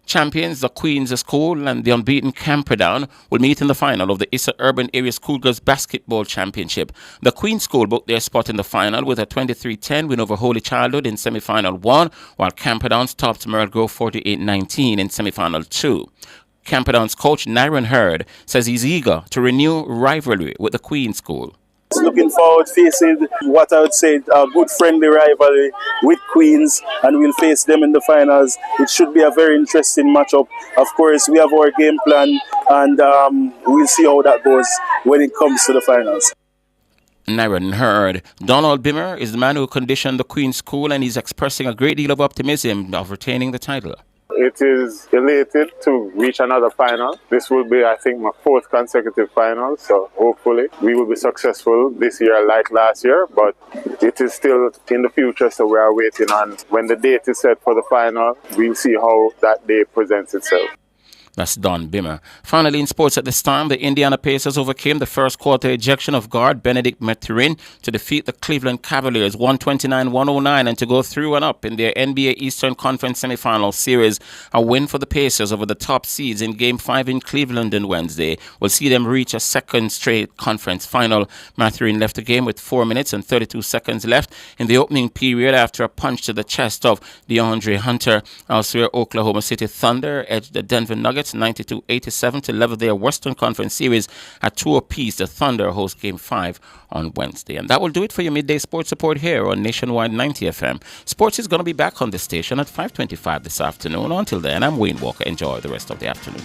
Champions, the Queen's School and the unbeaten Camperdown will meet in the final of the Issa Urban Area Schoolgirls Basketball Championship. The Queen's School booked their spot in the final with a 23-10 win over Holy Childhood in semi-final 1, while Camperdown topped Merle Grove 48-19 in semi-final 2. Camperdown's coach, Nyron Hurd, says he's eager to renew rivalry with the Queen's School. Looking forward to facing what I would say a good friendly rivalry with Queens, and we'll face them in the finals. It should be a very interesting matchup. Of course, we have our game plan, and we'll see how that goes when it comes to the finals. Nyron Hurd. Donald Bimmer is the man who conditioned the Queen's School, and he's expressing a great deal of optimism of retaining the title. It is elated to reach another final. This will be, I think, my 4th consecutive final. So hopefully we will be successful this year like last year. But it is still in the future, so we are waiting on when the date is set for the final. We'll see how that day presents itself. That's Don Bimmer. Finally, in sports at this time, the Indiana Pacers overcame the first quarter ejection of guard Benedict Mathurin to defeat the Cleveland Cavaliers 129-109 and to go through and up in their NBA Eastern Conference semifinal series. A win for the Pacers over the top seeds in Game 5 in Cleveland on Wednesday will see them reach a second straight conference final. Mathurin left the game with 4 minutes and 32 seconds left in the opening period after a punch to the chest of DeAndre Hunter. Elsewhere, Oklahoma City Thunder edged the Denver Nuggets Nuggets 92-87 to level their Western Conference series at 2 apiece. The Thunder host Game 5 on Wednesday. And that will do it for your midday sports report here on Nationwide 90 FM. Sports is going to be back on the station at 5:25 this afternoon. Until then, I'm Wayne Walker. Enjoy the rest of the afternoon.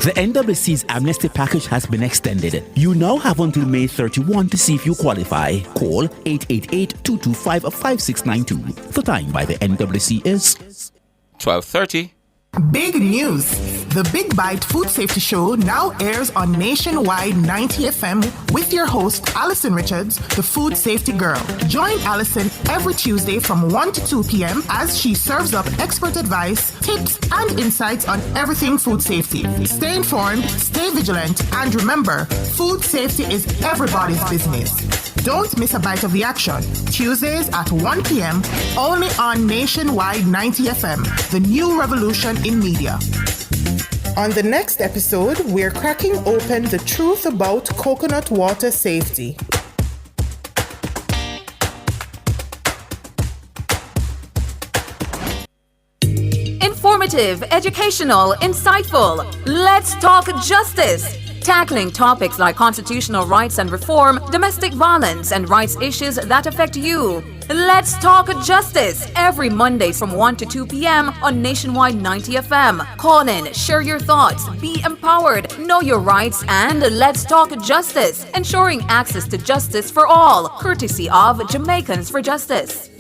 The NWC's amnesty package has been extended. You now have until May 31 to see if you qualify. Call 888-225-5692. The time by the NWC is 12:30. Big news! The Big Bite Food Safety Show now airs on Nationwide 90 FM with your host, Alison Richards, the Food Safety Girl. Join Alison every Tuesday from 1 to 2 p.m. as she serves up expert advice, tips, and insights on everything food safety. Stay informed, stay vigilant, and remember, food safety is everybody's business. Don't miss a bite of the action. Tuesdays at 1 p.m. only on Nationwide 90 FM, the new revolution in media. On the next episode, we're cracking open the truth about coconut water safety. Informative, educational, insightful. Let's talk justice. Tackling topics like constitutional rights and reform, domestic violence, and rights issues that affect you. Let's talk justice every Monday from 1 to 2 p.m. on Nationwide 90 FM. Call in, share your thoughts, be empowered, know your rights, and let's talk justice, ensuring access to justice for all, courtesy of Jamaicans for Justice.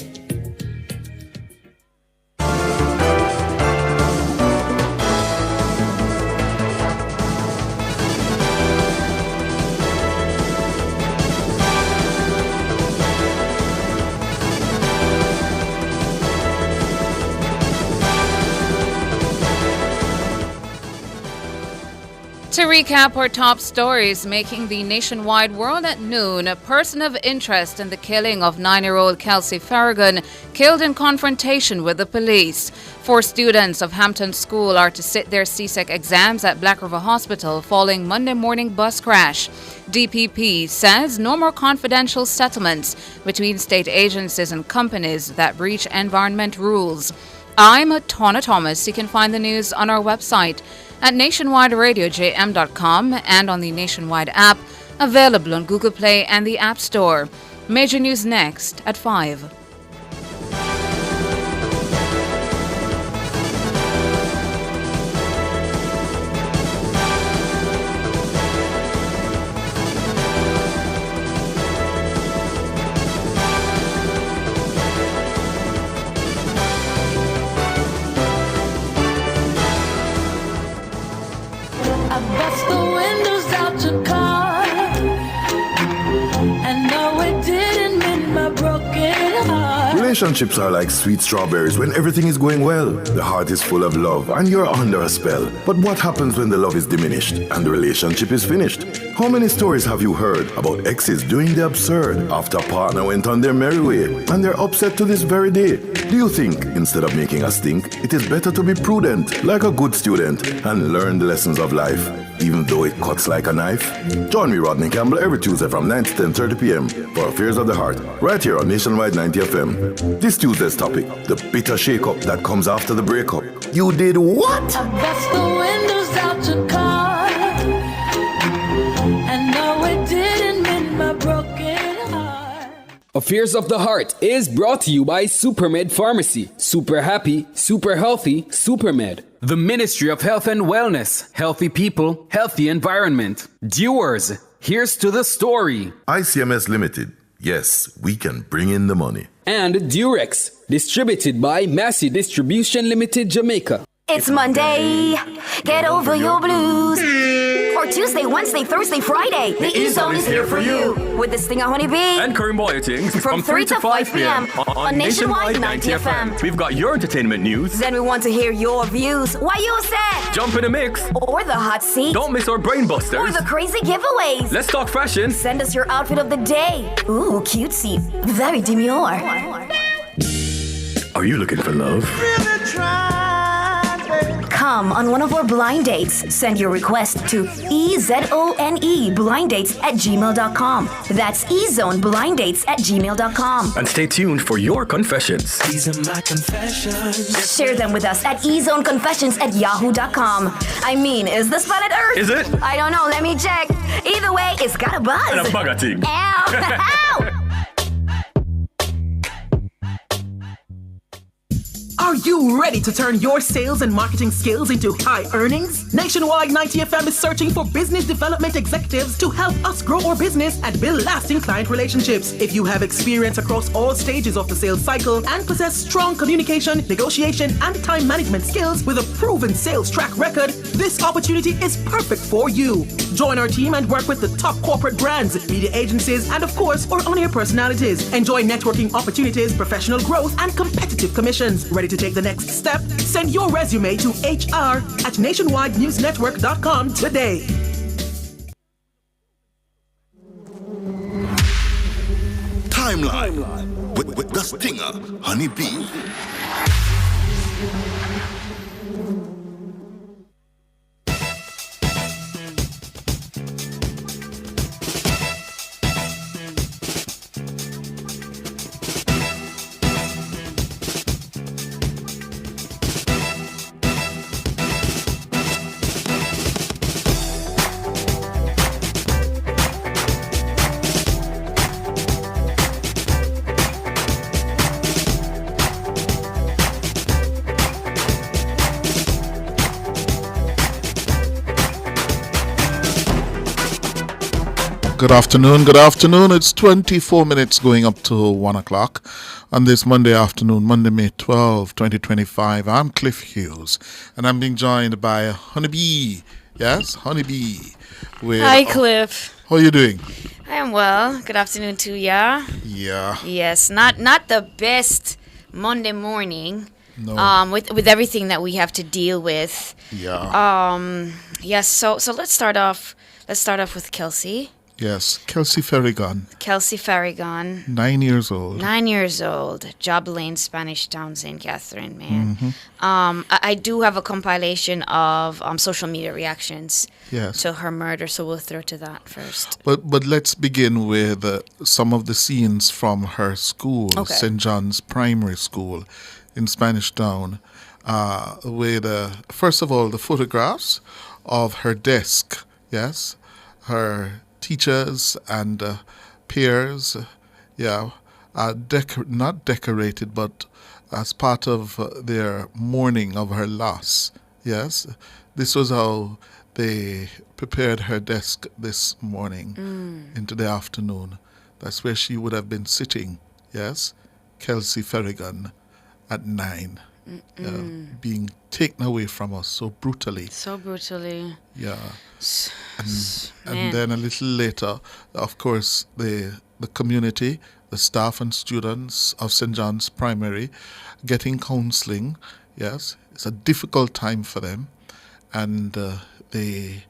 To recap our top stories making the nationwide world at noon, a person of interest in the killing of 9-year-old Kelsey Farragon killed in confrontation with the police. 4 students of Hampton School are to sit their CSEC exams at Black River Hospital following Monday morning bus crash. DPP says no more confidential settlements between state agencies and companies that breach environment rules. I'm Tawna Thomas. You can find the news on our website at nationwideradiojm.com and on the Nationwide app, available on Google Play and the App Store. Major news next at 5. Relationships are like sweet strawberries when everything is going well. The heart is full of love and you're under a spell. But what happens when the love is diminished and the relationship is finished? How many stories have you heard about exes doing the absurd after a partner went on their merry way and they're upset to this very day? Do you think, instead of making a stink, it is better to be prudent, like a good student, and learn the lessons of life, even though it cuts like a knife? Join me, Rodney Campbell, every Tuesday from 9 to 10:30 p.m. for Affairs of the Heart, right here on Nationwide 90 FM. This Tuesday's topic, the bitter shake-up that comes after the breakup. You did what? I bust the windows out your car, and no, it didn't mend my broken heart. Affairs of the Heart is brought to you by Supermed Pharmacy. Super happy, super healthy, Supermed. The Ministry of Health and Wellness. Healthy people, healthy environment. Viewers, here's to the story. ICMS Limited. Yes, we can bring in the money. And Durex, distributed by Massey Distribution Limited, Jamaica. It's Monday, get over your blues. For Tuesday, Wednesday, Thursday, Friday. The E-Zone is here for you. With the Stinger Honey Bee. And Curry Boyatings From 3 to 5 p.m. on Nationwide 90 FM. We've got your entertainment news. Then we want to hear your views. Why you said? Jump in the mix. Or the hot seat. Don't miss our brain busters. Or the crazy giveaways. Let's talk fashion. Send us your outfit of the day. Ooh, cutesy. Very demure. Are you looking for love? Come on one of our blind dates. Send your request to ezoneblindates@gmail.com. That's ezoneblindates@gmail.com. And stay tuned for your confessions. These are my confessions. Share them with us at ezoneconfessions@yahoo.com. I mean, is this planet Earth? Is it? I don't know. Let me check. Either way, it's got a buzz. And a bugger thing. Ow! Ow! Are you ready to turn your sales and marketing skills into high earnings? Nationwide 90 FM is searching for business development executives to help us grow our business and build lasting client relationships. If you have experience across all stages of the sales cycle and possess strong communication, negotiation, and time management skills with a proven sales track record, this opportunity is perfect for you. Join our team and work with the top corporate brands, media agencies, and of course, our on-air personalities. Enjoy networking opportunities, professional growth, and competitive commissions. Ready to take the next step? Send your resume to hr@nationwidenewsnetwork.com today. Timeline with the Stinger Honey Bee. Good afternoon. It's 24 minutes going up to 1 o'clock on this Monday afternoon, Monday, May 12, 2025. I'm Cliff Hughes, and I'm being joined by Honeybee. Yes, Honeybee. Hi, Cliff. How are you doing? I am well. Good afternoon to ya. Yeah. Yes, not the best Monday morning. No. With everything that we have to deal with. Yeah. Yes. So let's start off. Let's start off with Kelsey. Yes, Kelsey Ferrigan. 9 years old. 9 years old. Job Lane, Spanish Town, St. Catherine, man. Mm-hmm. I do have a compilation of social media reactions Yes. to her murder, so we'll throw to that first. But let's begin with some of the scenes from her school, Okay. St. John's Primary School in Spanish Town, with, first of all, the photographs of her desk, yes, her teachers and peers, not decorated, but as part of their mourning of her loss, yes. This was how they prepared her desk this morning into the afternoon. That's where she would have been sitting, yes, Kelsey Ferrigan at 9, being taken away from us so brutally. Yeah. And then a little later, of course, the community, the staff and students of St. John's Primary getting counseling. Yes, it's a difficult time for them. And they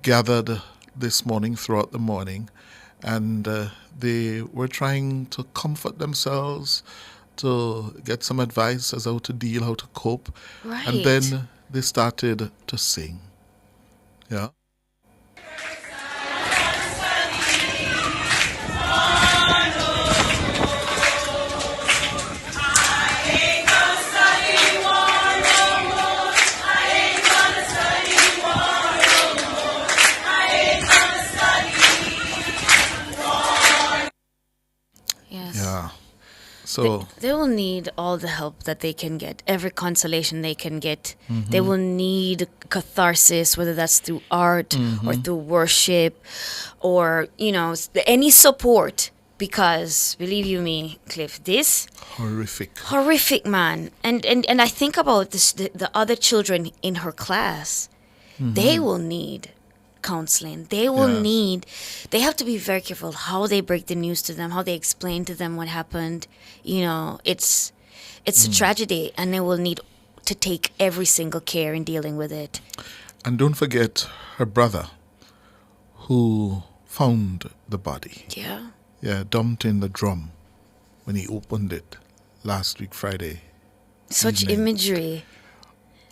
gathered this morning, throughout the morning, and they were trying to comfort themselves, to get some advice as how to deal, how to cope. Right. And then they started to sing. Yeah. Yes. Yeah. So they will need all the help that they can get, every consolation they can get. Mhm. They will need catharsis, whether that's through art or through worship or, any support. Because, believe you me, Cliff, this horrific, man. And I think about this, the other children in her class. They will need counseling. They will need, they have to be very careful how they break the news to them, how they explain to them what happened. You know, it's a tragedy, and they will need to take every single care in dealing with it. And don't forget her brother, who found the body. Yeah. Yeah, dumped in the drum when he opened it last week, Friday. Such evening. imagery.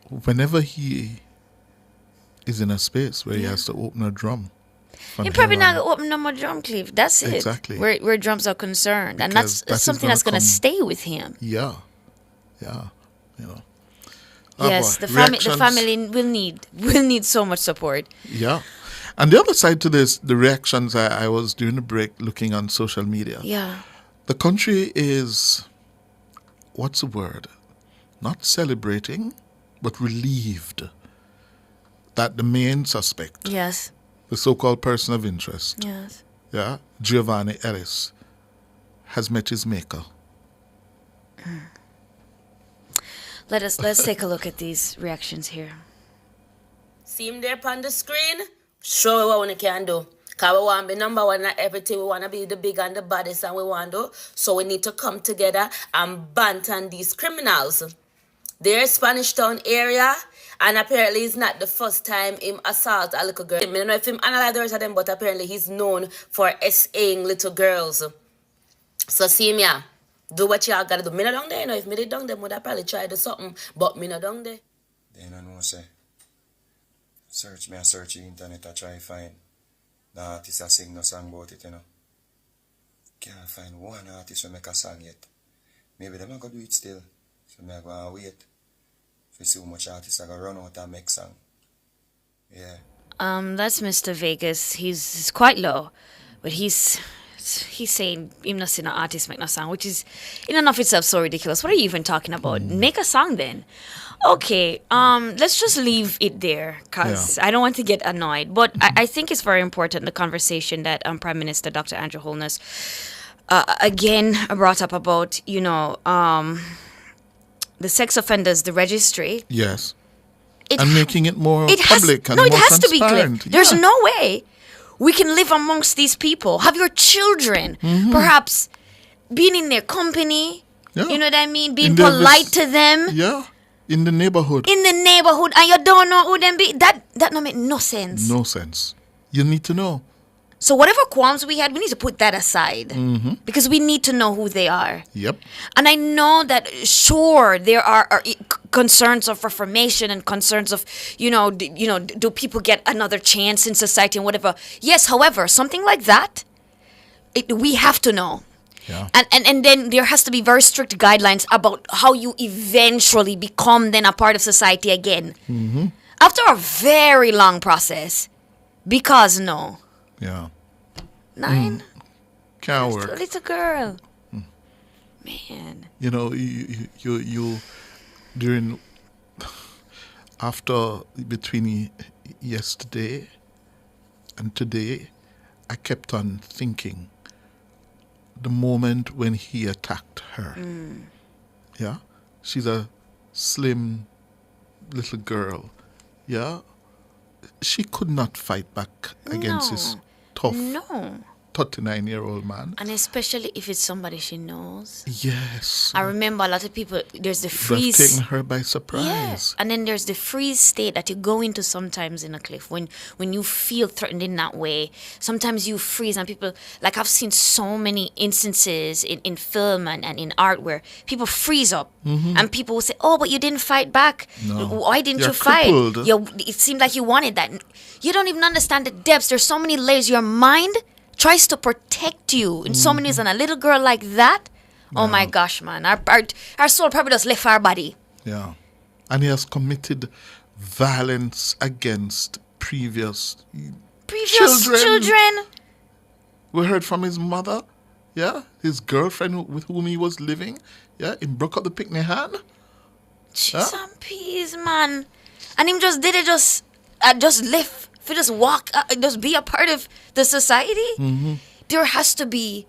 Whenever he is in a space where he has to open a drum. You're probably not going to open no more drum, Cliff. That's it. Exactly. Where drums are concerned. And Because that's something that's going to stay with him. Yeah. Yeah. You know. Yes, the family will need so much support. Yeah. And the other side to this, the reactions I was during the break looking on social media. Yeah. The country is, what's the word? Not celebrating, but relieved that the main suspect, yes, the so-called person of interest, yes, yeah, Giovanni Ellis, has met his maker. Let's take a look at these reactions here. See him there on the screen? Show what we can do. Because we want to be number one at everything. We want to be the big and the baddest, and we want to. So we need to come together and banter these criminals. They're Spanish Town area, and apparently it's not the first time him assault a little girl. I don't know if him analyze the rest of them, but apparently he's known for SAing little girls. So see me, do what y'all gotta do. Me not down there, you know. If me did down there, would I probably try to do something, but me not down there. They don't know, say. Search the internet, I try to find the artist that sing no song about it, you know. Can't find one artist who make a song yet. Maybe them not gonna do it still. So me gonna wait to see how much artists are gonna run out and make song. Yeah. That's Mr. Vegas. He's quite low, but he's saying him not seeing an artist make no song, which is in and of itself so ridiculous. What are you even talking about? Make a song then. Okay, let's just leave it there because I don't want to get annoyed. But I think it's very important, the conversation that Prime Minister Dr. Andrew Holness again brought up about, you know, the sex offenders, the registry. Yes. And making it more public and no, more it has to be transparent. clear. There's no way we can live amongst these people. Have your children, perhaps being in their company. Yeah. You know what I mean? Being polite to them. Yeah. In the neighborhood. In the neighborhood, and you don't know who them be. That don't make no sense. No sense. You need to know. So whatever qualms we had, we need to put that aside. Because we need to know who they are. Yep. And I know that, sure, there are concerns of reformation and concerns of, do people get another chance in society and whatever. Yes, however, something like that, we have to know. Yeah. And then there has to be very strict guidelines about how you eventually become then a part of society again. After a very long process. Because no. Yeah. 9? Can't work. Little girl. Man. You know, you during, after, between yesterday and today, I kept on thinking the moment when he attacked her. Yeah? She's a slim little girl. Yeah? She could not fight back against this tough 39-year-old man. And especially if it's somebody she knows. Yes. I remember a lot of people, there's the freeze. They've taken her by surprise. Yeah. And then there's the freeze state that you go into sometimes in a cliff. When you feel threatened in that way, sometimes you freeze and people, like I've seen so many instances in film and in art where people freeze up. And people will say, oh, but you didn't fight back. No. Why didn't You're you fight? crippled. It seemed like you wanted that. You don't even understand the depths. There's so many layers. Your mind tries to protect you in so many ways, and a little girl like that, oh my gosh, man, our soul probably just left our body. Yeah. And he has committed violence against previous children. We heard from his mother, yeah, his girlfriend with whom he was living, yeah, he broke up the picnic hand. Jeez and peas, man. And him just did it, just live. If you just walk, just be a part of the society, there has to be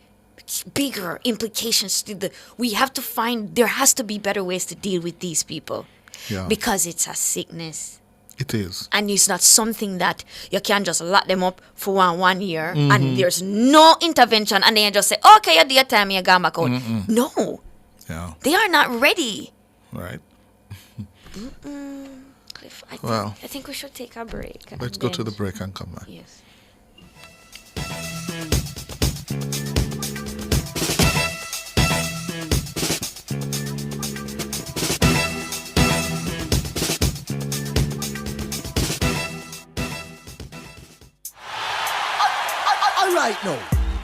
bigger implications to there has to be better ways to deal with these people. Yeah. Because it's a sickness. It is. And it's not something that you can just lock them up for one year and there's no intervention and then you just say, okay, you do your time, you go back out. No. Yeah. They are not ready. Right. Cliff, I think we should take a break. Let's go to the break and come back. Yes. Right now,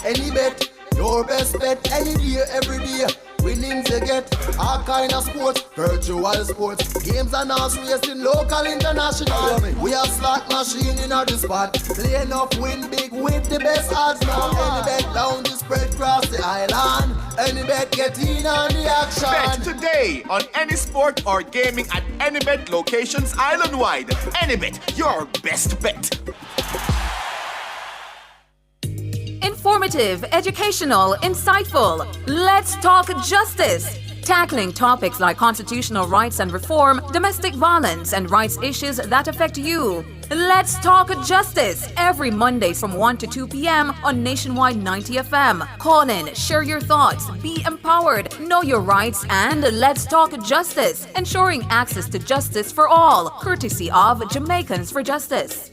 any bet, your best bet, any day, every day. Winnings you get, all kind of sports, virtual sports, games and horse racing, local, international. We have slot machine in our spot, play enough, win big with the best odds now. Any bet down the spread across the island, any bet get in on the action. Bet today on any sport or gaming at any bet locations island-wide. Any bet, your best bet. Informative, educational, insightful. Let's talk justice. Tackling topics like constitutional rights and reform, domestic violence, and rights issues that affect you. Let's talk justice every Monday from 1 to 2 p.m. on Nationwide 90 FM. Call in, share your thoughts, be empowered, know your rights, and let's talk justice, ensuring access to justice for all, courtesy of Jamaicans for Justice.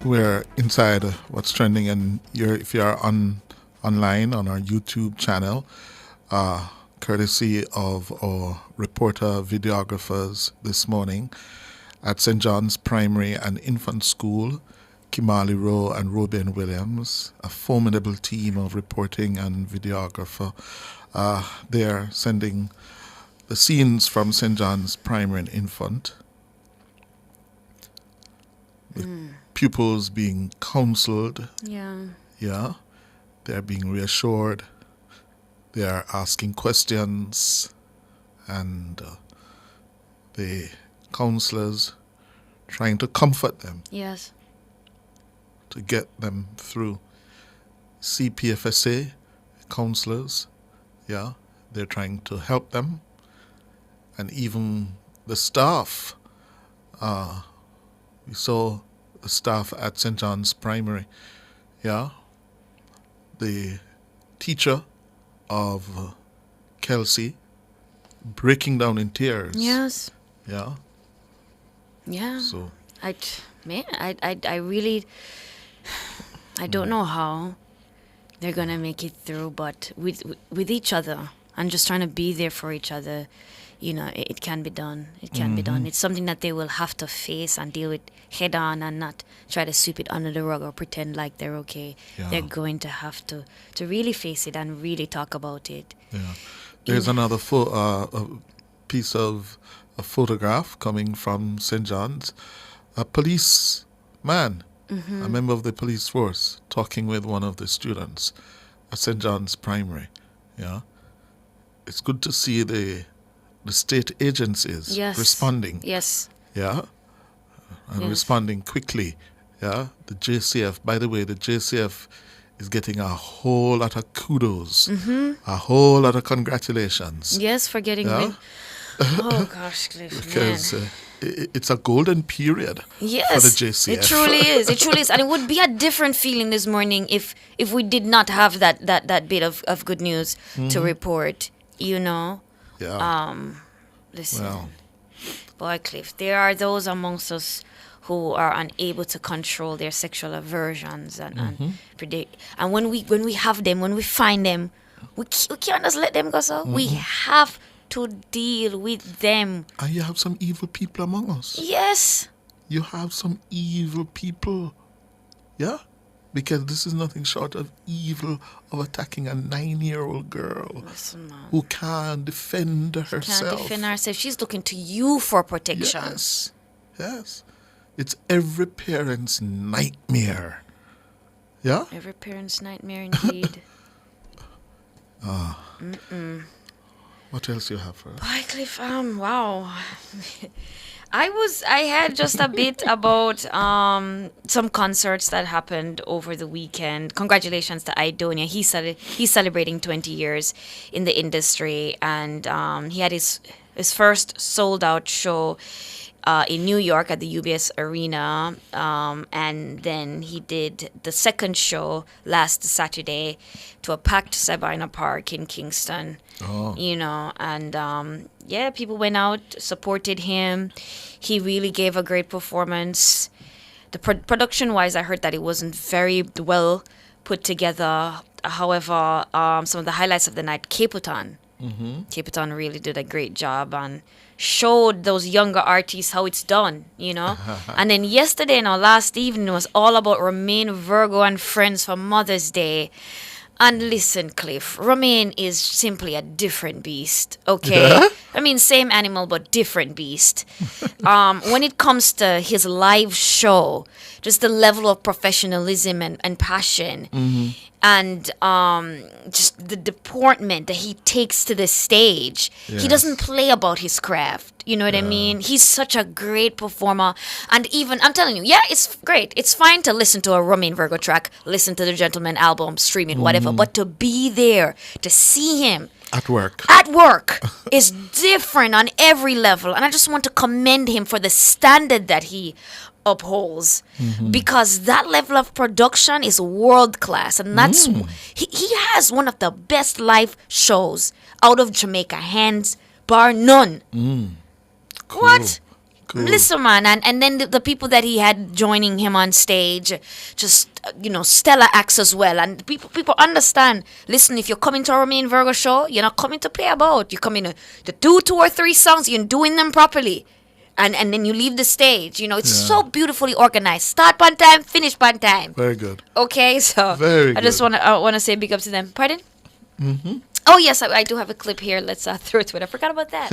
We're inside what's trending, and if you're online on our YouTube channel, courtesy of our reporter videographers this morning at St. John's Primary and Infant School, Kimali Rowe and Robin Williams, a formidable team of reporting and videographer. They're sending the scenes from St. John's Primary and Infant. Pupils being counseled. Yeah. They're being reassured. They are asking questions. And the counselors trying to comfort them. Yes. To get them through. CPFSA counselors, yeah, they're trying to help them. And even the staff. We saw the staff at St. John's Primary, yeah. The teacher of Kelsey breaking down in tears. Yes. Yeah. Yeah. So I really, I don't know how they're gonna make it through, but with each other and just trying to be there for each other, you know, it can be done. It can be done. It's something that they will have to face and deal with head on and not try to sweep it under the rug or pretend like they're okay. Yeah. They're going to have to really face it and really talk about it. Yeah. There's another piece of a photograph coming from St. John's. A policeman, a member of the police force, talking with one of the students at St. John's Primary. Yeah. It's good to see the state agencies responding. Yes. Yeah. And responding quickly. Yeah. The JCF, by the way, the JCF is getting a whole lot of kudos, a whole lot of congratulations. Yes, for getting rid. Oh gosh, Cliff, because it's a golden period for the JCF. It truly is. It truly is, and it would be a different feeling this morning if we did not have that bit of good news to report. You know. Yeah. Listen, boy, Cliff, there are those amongst us who are unable to control their sexual aversions and predict. And when we have them, when we find them, we can't just let them go. So we have to deal with them. And you have some evil people among us. Yes. you have some evil people. Yeah? Because this is nothing short of evil of attacking a 9-year-old girl who can't defend herself. Can't defend herself. She's looking to you for protection. Yes. Yes. It's every parent's nightmare. Yeah? Every parent's nightmare indeed. What else you have for us? Boy, Cliff, wow. I had just a bit about some concerts that happened over the weekend. Congratulations to Idonia. He's celebrating 20 years in the industry, and he had his first sold out show in New York at the UBS Arena, and then he did the second show last Saturday to a packed Sabina Park in Kingston. And people went out, supported him. He really gave a great performance. The production-wise, I heard that it wasn't very well put together. However, some of the highlights of the night, Caputon. Caputon really did a great job and showed those younger artists how it's done, And then yesterday, last evening, was all about Romain Virgo and Friends for Mother's Day. And listen, Cliff, Romain is simply a different beast, okay? Yeah? I mean, same animal, but different beast. When it comes to his live show, just the level of professionalism and passion, and just the deportment that he takes to the stage. Yes. He doesn't play about his craft. You know what I mean? He's such a great performer. And even, I'm telling you, it's great. It's fine to listen to a Romain Virgo track, listen to the Gentleman album, stream it, whatever. But to be there, to see him At work is different on every level. And I just want to commend him for the standard that he upholds, because that level of production is world class, and that's he has one of the best live shows out of Jamaica, hands bar none. Cool. What? Cool. Listen, man, and then the people that he had joining him on stage, just stellar acts as well. And people understand. Listen, if you're coming to a Romain Virgo show, you're not coming to play about. You're coming to do 2 or 3 songs. You're doing them properly. And then you leave the stage. It's so beautifully organized. Start on time, finish on time. Very good. Okay, so Very I just want to say big ups to them. Pardon? Oh yes, I do have a clip here. Let's throw it to it. I forgot about that.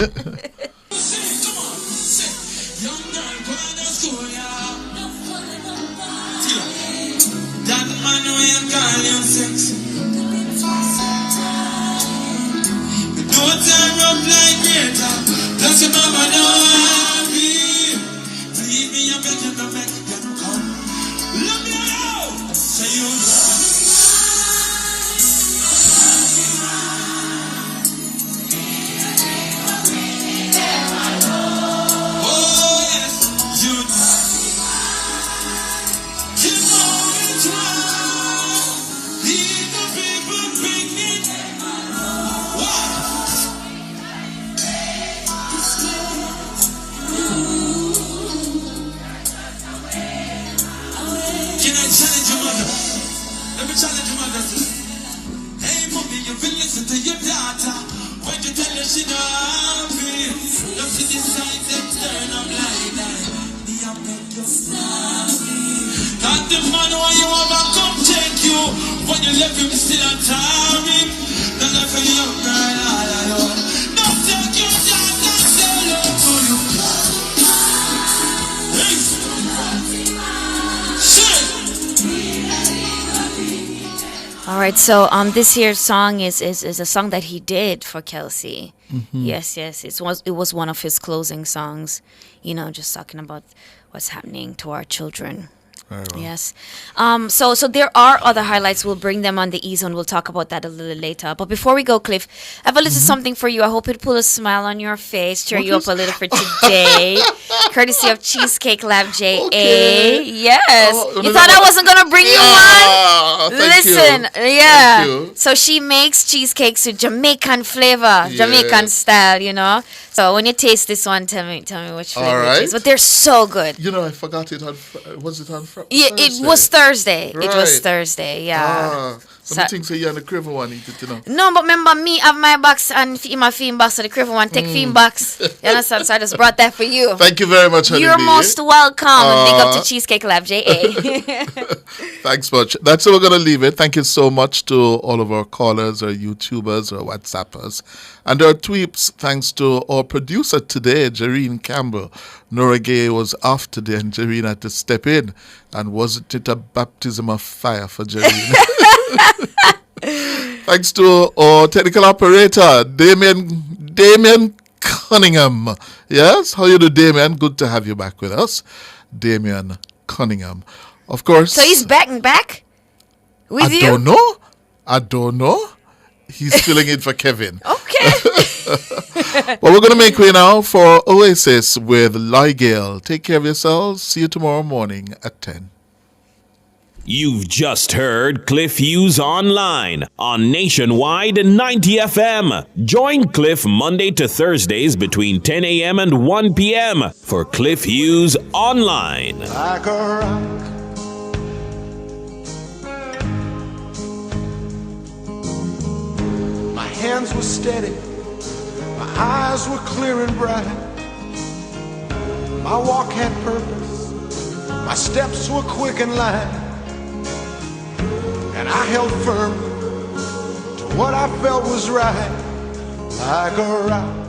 All right, so this year's song is a song that he did for Kelsey. Yes, it was one of his closing songs. Just talking about what's happening to our children. Very well. Yes. So there are other highlights. We'll bring them on the E-Zone. We'll talk about that a little later. But before we go, Cliff, I have a little something for you. I hope it put a smile on your face, cheer you up a little for today. Courtesy of Cheesecake Lab J.A. Okay. Yes. Oh, you thought I wasn't going to bring you one? Thank Listen, you. yeah. Thank you. So she makes cheesecakes with Jamaican flavor, Jamaican style, So when you taste this one, tell me which flavor it is. But they're so good. I forgot it on. Was it on Friday? Yeah, it was Thursday. Right. It was Thursday, yeah. Some things say you and the Craven one needed to know. No, but remember me have my box and him have theme box, so the Craven one take theme box. You understand? So I just brought that for you. Thank you very much, You're most welcome. Big up to Cheesecake Lab, J.A. Thanks much. That's how we're going to leave it. Thank you so much to all of our callers, our YouTubers, our WhatsAppers, and our tweeps. Thanks to our producer today, Jareen Campbell. Nora Gay was off today, and Jareen had to step in. And wasn't it a baptism of fire for Jareen? Thanks to our technical operator, Damien Cunningham. Yes, how you do, Damien? Good to have you back with us, Damien Cunningham. Of course. So he's back with you? I don't know. He's filling in for Kevin. Okay. Well, we're going to make way now for Oasis with Ligale. Take care of yourselves. See you tomorrow morning at 10. You've just heard Cliff Hughes Online on Nationwide 90 FM. Join Cliff Monday to Thursdays between 10 a.m. and 1 p.m. for Cliff Hughes Online. Like a rock. My hands were steady, my eyes were clear and bright. My walk had purpose, my steps were quick and light. And I held firm to what I felt was right, like a rock.